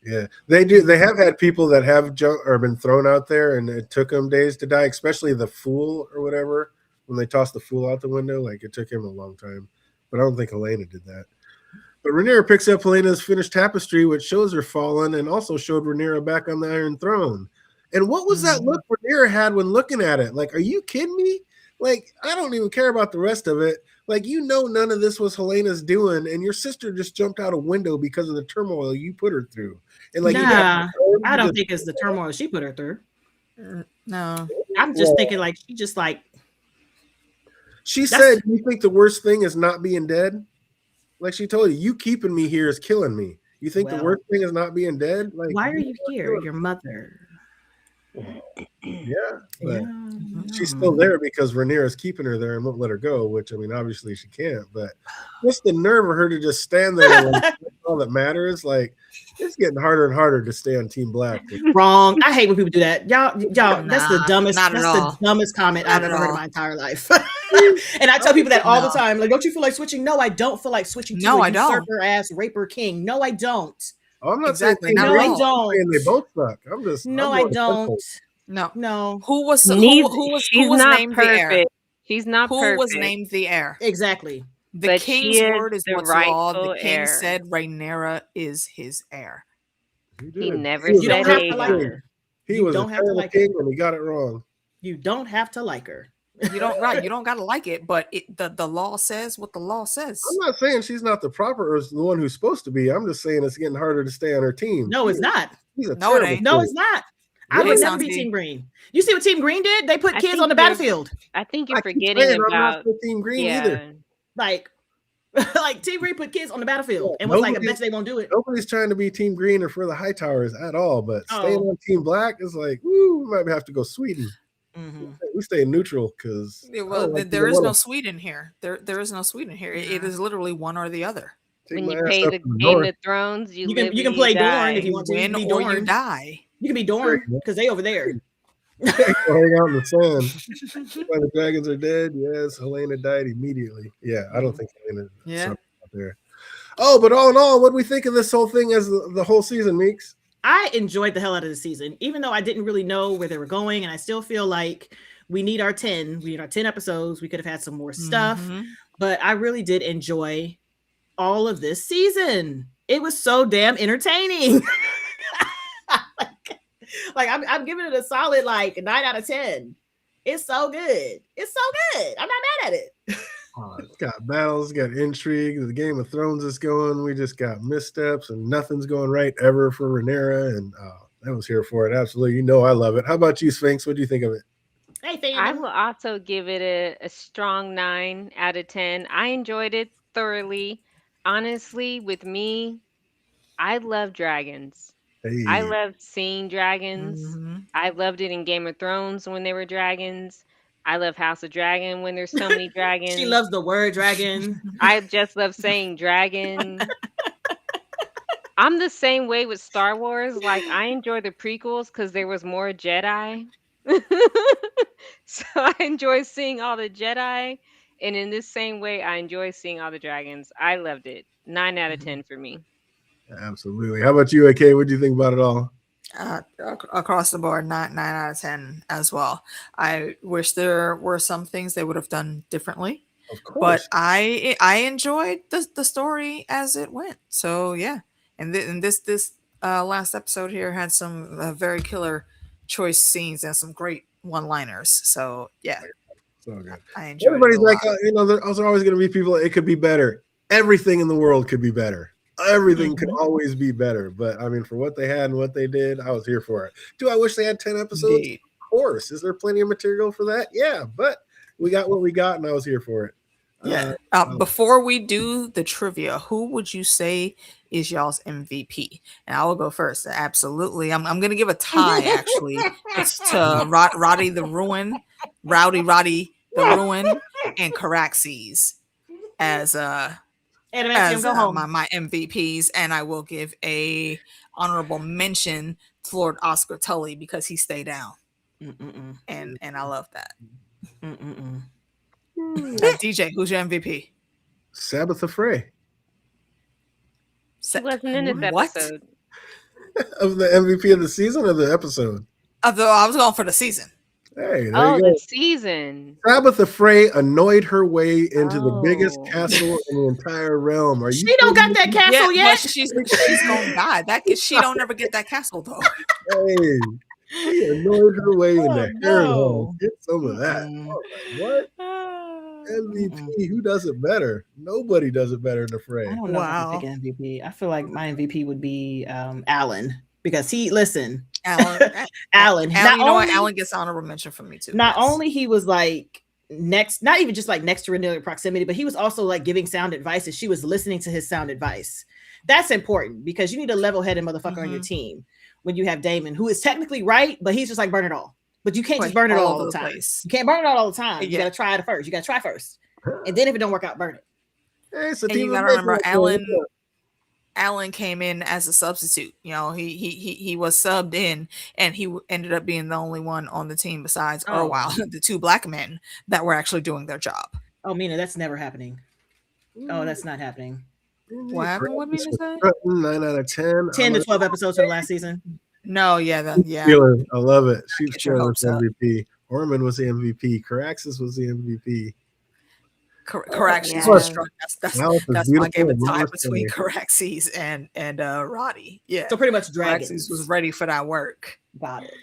S1: Yeah, they do. They have had people that have been thrown out there, and it took them days to die. Especially the fool or whatever, when they tossed the fool out the window, like it took him a long time. But I don't think Helena did that. But Rhaenyra picks up Helena's finished tapestry, which shows her fallen, and also showed Rhaenyra back on the Iron Throne. And what was that look Rhaenyra had when looking at it? Like, are you kidding me? Like, I don't even care about the rest of it. Like, you know, none of this was Helena's doing, and your sister just jumped out a window because of the turmoil you put her through. And like,
S5: nah, I don't think it's the turmoil she put her through.
S3: No,
S5: I'm just thinking like she just like.
S1: She said, "You think the worst thing is not being dead?" Like she told you keeping me here is killing me. You think the worst thing is not being dead? Like,
S5: why are you here? Your mother.
S1: Yeah, but she's still there because Rhaenyra's keeping her there and won't let her go, which, I mean, obviously she can't, but what's the nerve of her to just stand there and that's all that matters? Like, it's getting harder and harder to stay on Team Black.
S5: Wrong. I hate when people do that. Y'all, that's the dumbest,
S3: the
S5: dumbest comment I've ever heard in my entire life. And I tell people that all the time. Like, don't you feel like switching? No, I don't feel like switching to a usurper ass raper king. No, I don't.
S1: Oh, I'm not saying
S5: I don't.
S1: They both suck. I'm just
S5: I don't.
S3: No. Who was
S4: she's not
S3: named
S4: perfect.
S3: the heir?
S4: She's not
S3: who
S4: perfect.
S3: was named the heir?
S5: Exactly.
S3: The king's word is what's law. The king said Rhaenyra is his heir.
S4: He never
S5: you
S4: said
S5: don't have to like her.
S1: He was don't have to like king her. And he got it wrong.
S5: You don't have to like her.
S3: You don't You don't gotta like it, but the law says what the law says.
S1: I'm not saying she's not the proper or the one who's supposed to be. I'm just saying it's getting harder to stay on her team.
S5: No, it's not.
S3: No, it ain't.
S5: No, it's not. I would never be Team Green. You see what Team Green did? They put kids on the battlefield.
S4: I think you're forgetting about
S1: Team Green either.
S5: Like Team Green put kids on the battlefield and was like, I bet they won't do it.
S1: Nobody's trying to be Team Green or for the High Towers at all, but staying on Team Black is like, we might have to go Sweden. We stay neutral because
S3: there is no Sweden here. There is no Sweden here. It is literally one or the other.
S4: When you play the Game of Thrones, you can
S5: play Dorne if you want to.
S3: Win or you die.
S5: You can be Dorne because they over there.
S1: Hang out in the sand. When the dragons are dead, yes, Helena died immediately. Yeah, I don't think Helena out there. Oh, but all in all, what do we think of this whole thing as the whole season, Meeks?
S5: I enjoyed the hell out of the season, even though I didn't really know where they were going, and I still feel like we need our 10. We need our 10 episodes. We could have had some more stuff, but I really did enjoy all of this season. It was so damn entertaining. Like I'm giving it a solid 9 out of 10. It's so good. It's so good. I'm not mad at it.
S1: It's got battles, got intrigue. The Game of Thrones is going. We just got missteps, and nothing's going right ever for Rhaenyra. And I was here for it. Absolutely. You know I love it. How about you, Sphinx? What do you think of it?
S5: Hey, Fandom.
S4: I will also give it a strong 9 out of 10. I enjoyed it thoroughly. Honestly, with me, I love dragons.
S1: Hey.
S4: I love seeing dragons. I loved it in Game of Thrones when there were dragons. I love House of Dragon when there's so many dragons.
S5: She loves the word dragon.
S4: I just love saying dragon. I'm the same way with Star Wars. Like, I enjoy the prequels because there was more Jedi. So I enjoy seeing all the Jedi. And in this same way, I enjoy seeing all the dragons. I loved it. 9 out of 10 for me.
S1: Absolutely. How about you, AK? What do you think about it all?
S3: Across the board, 9 out of 10 as well. I wish there were some things they would have done differently.
S1: Of course.
S3: But I enjoyed the story as it went. So yeah, and this last episode here had some very killer choice scenes and some great one-liners. So yeah,
S1: so good.
S3: I enjoyed.
S1: Everybody's like, there's always going to be people. It could be better. Everything in the world could be better. Everything could always be better. But I mean, for what they had and what they did, I was here for it. Do I wish they had 10 episodes? Indeed. Of course. Is there plenty of material for that? Yeah, but we got what we got, and I was here for it.
S3: Yeah. Before we do the trivia, who would you say is y'all's MVP? And I will go first. Absolutely. I'm going to give a tie, actually. It's to Roddy the Ruin, Rowdy the Ruin, and Caraxes as my MVPs. And I will give a honorable mention to Lord Oscar Tully because he stayed down. And I love that. DJ, who's your MVP?
S1: Sabbatha Frey.
S4: She wasn't in this episode.
S1: Of the MVP of the season or the episode?
S3: I was going for the season.
S1: Hey, there you go.
S4: The season.
S1: Sabbatha Frey annoyed her way into the biggest castle in the entire realm. Are you?
S5: She don't got that castle yet.
S3: She's gonna die. She don't ever get that castle though.
S1: Hey, she annoyed her way into Harrenhal. Get some of that. What? MVP. Who does it better? Nobody does it better in the fray.
S5: I don't know if I
S3: Wow.
S5: can pick MVP. I feel like my MVP would be Alan because Alan.
S3: Alan,
S5: Not
S3: you know what?
S5: only-
S3: Alan gets honorable mention from me too.
S5: Not
S3: yes.
S5: only he was like next, not even just like next to Renee proximity, but he was also like giving sound advice and she was listening to his sound advice. That's important because you need a level-headed motherfucker on your team when you have Damon, who is technically right, but he's just like burn it all. But you can't just burn it all the time. You can't burn it all the time. You gotta try it first. You gotta try first. And then if it don't work out, burn it.
S1: Hey, so
S3: And you gotta remember Alan came in as a substitute. You know, he was subbed in, and he ended up being the only one on the team besides Orwell, the two black men that were actually doing their job.
S5: Oh, Mina, that's never happening. Oh, that's not happening.
S3: What happened? What Mina said?
S1: 9 out of 10.
S5: 10 to 12 episodes from the last season.
S3: No, yeah.
S1: I love it. She's
S3: your
S1: was
S3: hopes up.
S1: MVP. Orman was the MVP. Caraxis was the MVP.
S3: Caraxis was strong. That's why I gave a tie between Caraxis and Roddy. Yeah.
S5: So pretty much Dragons
S3: Caraxis was ready for that work.
S5: Got it.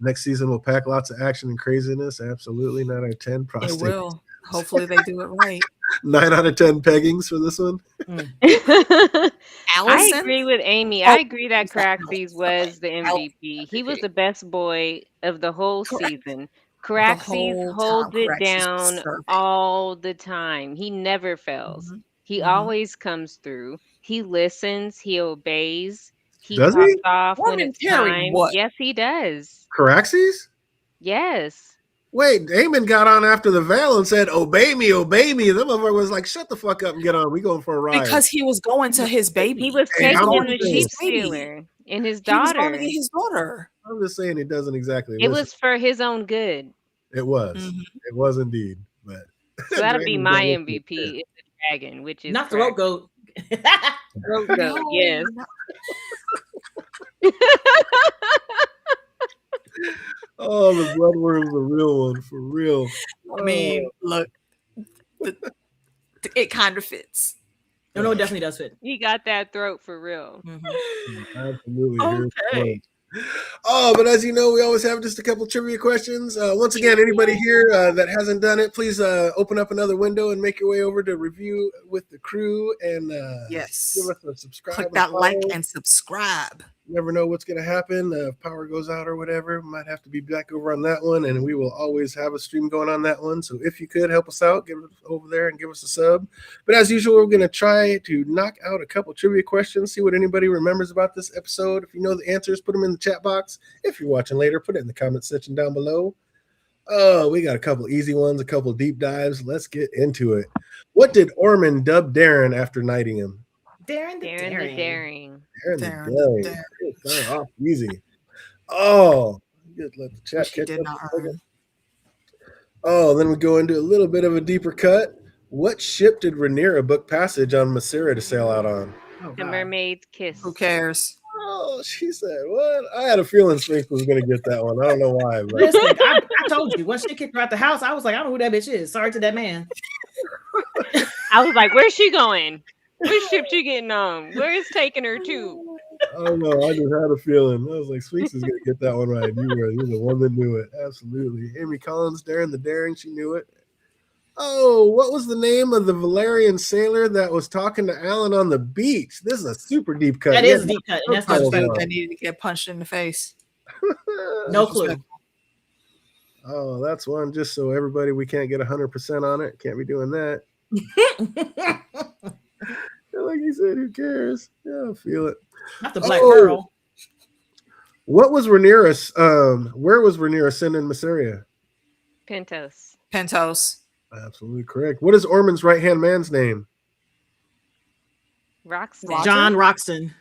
S1: Next season will pack lots of action and craziness. Absolutely 9 out of 10.
S3: It will. Hopefully they do it right.
S1: 9 out of 10 peggings for this one.
S4: I agree with Amy. I agree that Caraxis was the MVP. He was the best boy of the whole season. Caraxis holds it down all the time. He never fails. He always comes through. He listens. He obeys. He pops off when it's time. Yes, he does.
S1: Caraxis?
S4: Yes.
S1: Wait, Damon got on after the veil and said, obey me, obey me. The motherfucker was like, shut the fuck up and get on. We going for a ride.
S3: Because he was going to his baby.
S4: He was taking the sheep stealer and his daughter.
S3: He was going to get his daughter.
S1: I'm just saying it doesn't exactly.
S4: It was for his own good.
S1: It was. It was indeed. But
S4: so that'll be my MVP. Is the dragon, which is
S5: not the rope goat.
S4: Rope goat, yes.
S1: Oh, the bloodworm's a real one for real.
S3: I mean, look, it kind of fits.
S5: No, it definitely does fit.
S4: He got that throat for real.
S1: Absolutely.
S3: Okay.
S1: Oh, but as you know, we always have just a couple trivia questions. Once again, anybody here that hasn't done it, please open up another window and make your way over to Review with the Crew and give us a subscribe.
S3: Click that like and subscribe.
S1: You never know what's going to happen. If power goes out or whatever, we might have to be back over on that one, and we will always have a stream going on that one. So if you could help us out, get over there and give us a sub. But as usual, we're going to try to knock out a couple trivia questions, see what anybody remembers about this episode. If you know the answers, put them in the chat box. If you're watching later, put it in the comment section down below. Oh, we got a couple easy ones, a couple deep dives. Let's get into it. What did Orman dub Darren after knighting him?
S5: Darren the
S4: Daring.
S1: Oh, easy. Oh, just let the chat catch up. Oh, then we go into a little bit of a deeper cut. What ship did Rhaenyra book passage on Masera to sail out on?
S4: The Mermaid's Kiss.
S3: Who cares?
S1: Oh, she said, what? I had a feeling Sphinx was going to get that one. I don't know why. But.
S5: Listen, I told you, once she kicked her out the house, I was like, I don't know who that bitch is. Sorry to that man.
S4: I was like, where's she going? Which ship she getting on? Where is taking her to?
S1: I don't know. I just had a feeling. I was like, Sphinx is going to get that one right. You're the one that knew it. Absolutely. Amy Collins, Darren the Daring, she knew it. Oh, what was the name of the Valerian sailor that was talking to Alan on the beach? This is a super deep cut.
S5: That is a deep cut. And that's not
S3: I needed to get punched in the face.
S5: No clue.
S1: Oh, that's one just so everybody, we can't get 100% on it. Can't be doing that. Like he said, who cares? Yeah, I feel it.
S5: Not the Black Pearl.
S1: What was Rhaenyra's? Where was Rhaenyra sending Masseria?
S4: Pentos.
S1: Absolutely correct. What is Orman's right-hand man's name?
S4: Roxton.
S5: John Roxton.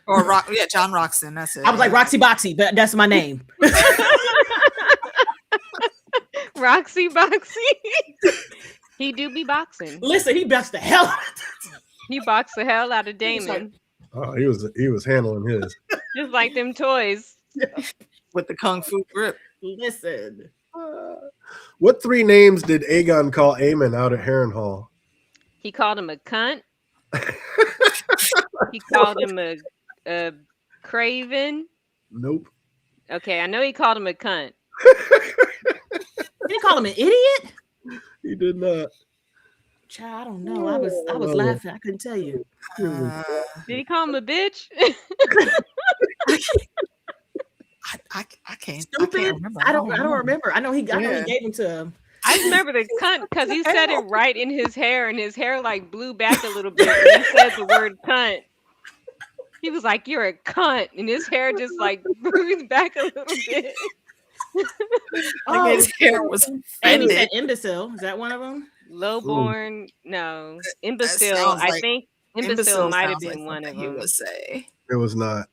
S3: John Roxton. That's it.
S5: I was like Roxy Boxy, but that's my name.
S4: Roxy Boxy. He do be boxing.
S5: Listen, he boxed the hell out of
S4: He boxed the hell out of Damon.
S1: Oh, he was handling his.
S4: Just like them toys.
S3: With the Kung Fu grip.
S5: Listen.
S1: What 3 names did Aegon call Aemon out at Harrenhal?
S4: He called him a cunt. He called him a craven.
S1: Nope.
S4: Okay, I know he called him a cunt.
S5: Did he call him an idiot?
S1: He did not.
S5: Child, I don't know. I was laughing. I couldn't tell you.
S3: Uh,
S4: Did he call him a bitch?
S3: I can't.
S5: Stupid.
S3: I can't remember.
S5: I don't remember. I know he
S3: Yeah.
S5: gave him to.
S4: I remember the cunt because he said it right in his hair, and his hair like blew back a little bit when he said the word cunt. He was like, "You're a cunt," and his hair just like blew back a little bit.
S3: Like his hair was
S5: And he
S3: offended.
S5: said imbecile. Is that one of them?
S4: Lowborn, no. Imbecile.
S3: sounds
S4: I
S3: like-
S4: think imbecile might have
S3: sounds like
S4: been one of
S3: something he
S4: them.
S3: would say.
S1: It was not.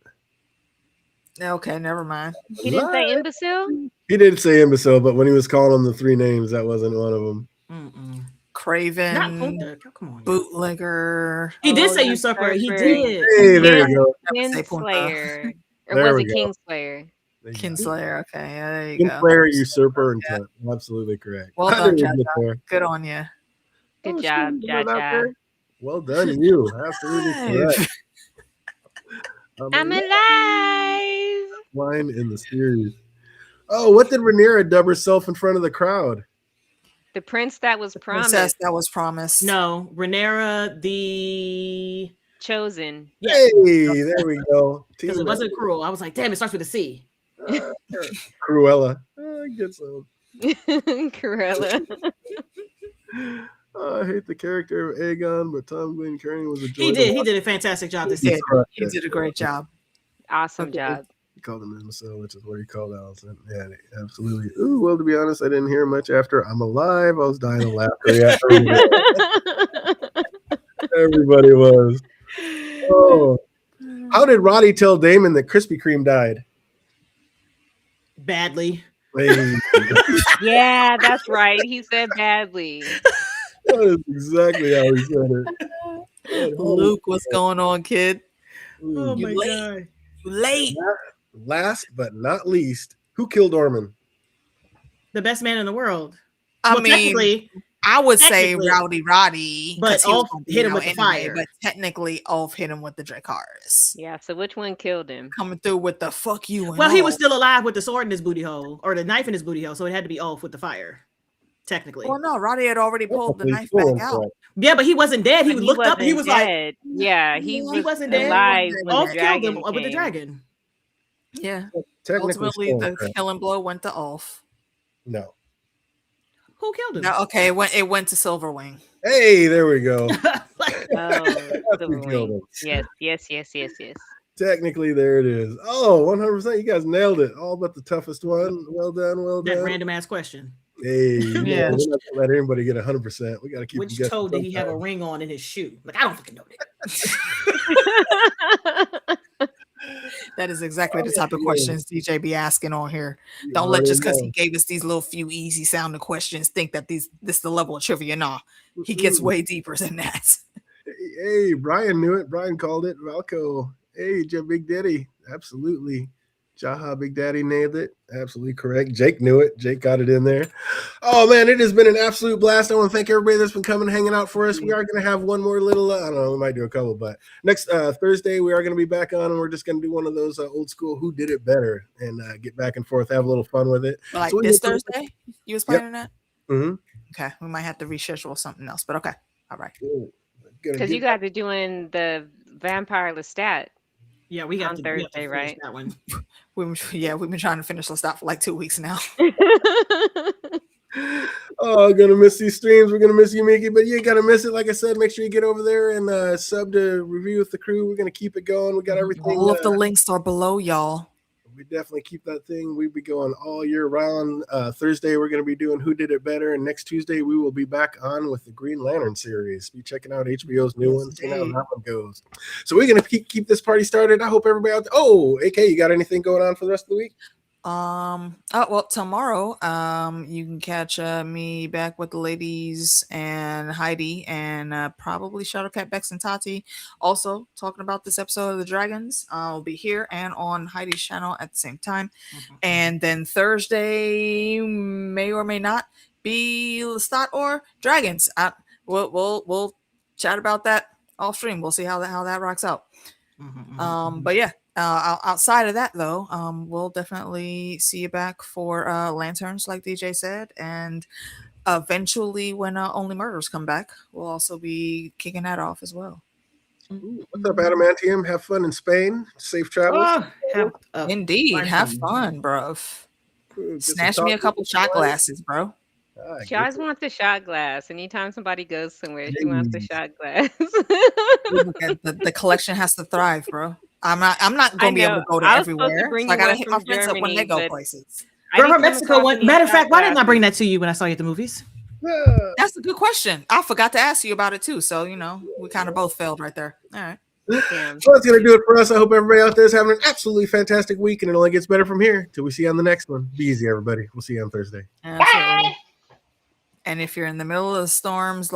S3: Okay, never mind.
S4: He didn't say imbecile?
S1: He did say imbecile, but when he was calling them the 3 names, that wasn't one of them.
S5: Mm-mm.
S3: Craven,
S5: Not Punta. Come on.
S3: bootlegger.
S5: He did
S4: Oh,
S5: say
S4: yeah,
S5: usurper. He
S4: usurper.
S5: did.
S1: Hey, there you go.
S3: Say Punta.
S4: Kinslayer. Or
S1: There
S4: was
S1: we
S4: it
S1: go.
S4: Kingslayer?
S1: There you go.
S3: Kinslayer. Okay, yeah, there you go.
S1: Kinslayer, usurper, and cunt. Absolutely correct.
S3: Well
S1: I
S3: done,
S1: didn't get
S3: Jaja.
S1: there.
S3: Good on you.
S4: Good
S1: Oh,
S4: job,
S1: shit, you got out
S4: Jaja.
S1: there? Well done, you. Absolutely correct.
S4: I'm alive.
S1: Line in the series. Oh, what did Rhaenyra dub herself in front of the crowd?
S4: The prince that was
S3: Princess
S4: promised,
S3: that was promised.
S5: No, Rhaenyra the
S4: chosen.
S5: yeah,
S1: Hey, there we go.
S5: because it wasn't cruel. I was like, damn, it starts with a C.
S1: Cruella. I get some.
S4: Corella.
S1: I hate the character of Aegon, but Tom Glenn Kearney was a joy.
S5: He
S1: to
S5: did. He
S1: watch.
S5: did a fantastic job this
S3: He did.
S5: season.
S1: Crushed
S3: He
S1: it.
S3: did a great job.
S4: Awesome
S3: Okay.
S4: job.
S1: He called him imbecile, which is what he called Allison. Yeah, absolutely. Ooh, well, to be honest, I didn't hear much after I'm alive. I was dying of laughter. Yeah, everybody was. Oh, how did Roddy tell Damon that Krispy Kreme died?
S5: Badly.
S1: Hey,
S4: Yeah, that's right. He said badly.
S1: that is exactly how he said it.
S3: Luke, what's going on, kid?
S5: Oh
S3: You
S5: my
S3: late.
S5: god.
S3: You late.
S1: Last but not least, who killed Orman?
S5: The best man in the world.
S3: I
S5: Well,
S3: mean,
S5: technically,
S3: I would say
S5: technically,
S3: Roddy,
S5: but
S3: 'cause he was
S5: Ulf
S3: gonna be
S5: hit him
S3: out
S5: with the fire.
S3: But technically, Ulf hit him with the Dracarys.
S4: Yeah, so which one killed him?
S3: Coming through with the fuck you. And
S5: well, he was
S3: all.
S5: still alive with the sword in his booty hole or the knife in his booty hole, so it had to be Ulf with the fire. Technically.
S3: Well, no, Roddy had already pulled the knife
S1: Full
S3: back out.
S1: correct.
S5: Yeah, but he wasn't dead. He
S4: But
S5: looked up and he was
S4: wasn't
S5: like,
S4: dead. Yeah, he
S3: He
S5: wasn't dead.
S4: alive when
S5: Ulf
S4: the
S5: killed
S4: dragon
S5: him with the
S4: came.
S5: dragon.
S3: Yeah.
S1: Technically,
S3: Ultimately,
S1: full
S3: the
S1: correct.
S3: killing blow went to Ulf.
S1: No.
S5: Who killed him?
S3: No, okay, it went to Silverwing.
S1: Hey, there we go.
S4: Oh,
S1: who killed him.
S4: yes.
S1: Technically, there it is. Oh, 100%. You guys nailed it. All but the toughest one. Well done. Well
S5: That
S1: done.
S5: random ass question.
S1: Hey,
S3: Yeah.
S1: yeah. We're not gonna let anybody get 100%. We got to keep
S5: Which
S1: them guessing
S5: toe did he have a
S1: sometimes.
S5: ring on in his shoe? Like, I don't fucking know that.
S3: That is exactly the type of
S1: yeah.
S3: questions DJ be asking on here.
S1: You
S3: Don't let
S1: already
S3: just because
S1: know.
S3: he gave us these little few easy sounding questions think that this is the level of trivia. Nah, he gets
S1: Mm-mm.
S3: way deeper than that.
S1: Hey, Brian knew it. Brian called it. Valco. Hey, Big Daddy. Absolutely. Jaha Big Daddy nailed it. Absolutely correct. Jake knew it. Jake got it in there. Oh, man, it has been an absolute blast. I want to thank everybody that's been coming hanging out for us. We are going to have one more little, I don't know, we might do a couple, but next Thursday, we are going to be back on, and we're just going to do one of those old school Who Did It Better and get back and forth, have a little fun with it.
S3: Like
S1: So we
S3: this
S1: will-
S3: Thursday, you was planning that?
S1: Mhm.
S3: Okay, we might have to reschedule something else, but okay, all right.
S1: Ooh, gonna
S4: Because you
S1: get-
S4: guys are doing the vampire Lestat.
S5: Yeah, we got
S4: On
S5: to
S4: Thursday,
S5: finish
S4: right?
S5: that one.
S3: We've been trying to finish this out for like 2 weeks now.
S1: Oh, gonna miss these streams. We're gonna miss you, Mickey, but you ain't gotta miss it. Like I said, make sure you get over there and sub to Review with the Crew. We're gonna keep it going. We got everything.
S3: All of the links are below, y'all.
S1: We definitely keep that thing. We be going all year round. Thursday, we're going to be doing Who Did It Better. And next Tuesday, we will be back on with the Green Lantern series. Be checking out HBO's new one, seeing how that one goes. So we're going to keep this party started. I hope everybody out there. Oh, AK, you got anything going on for the rest of the week?
S3: Well, tomorrow, you can catch me back with the ladies and Heidi and probably Shadowcat, Bex, and Tati. Also talking about this episode of the Dragons. I'll be here and on Heidi's channel at the same time. And then Thursday may or may not be Lestat or Dragons. We'll chat about that off stream. We'll see how that rocks out. But yeah. Outside of that, though, we'll definitely see you back for Lanterns, like DJ said, and eventually, when Only Murders come back, we'll also be kicking that off as well.
S1: What's up, Adamantium? Have fun in Spain. Safe travels.
S3: Indeed, have fun, bro. Snatch me a couple shot glasses, bro.
S4: She always wants the shot glass. Anytime somebody goes somewhere, she wants the shot glass.
S3: the collection has to thrive, bro. I'm not gonna be able to go to everywhere. So I gotta hit my friends up when they go places.
S5: Girl, her Mexico one. Matter of fact, why didn't I bring that to you when I saw you at the movies?
S3: That's a good question. I forgot to ask you about it too. So we kind of both failed right there. All right.
S1: So that's gonna do it for us. I hope everybody out there is having an absolutely fantastic week, and it only gets better from here. Till we see you on the next one. Be easy, everybody. We'll see you on Thursday.
S3: Absolutely. And if you're in the middle of the storms,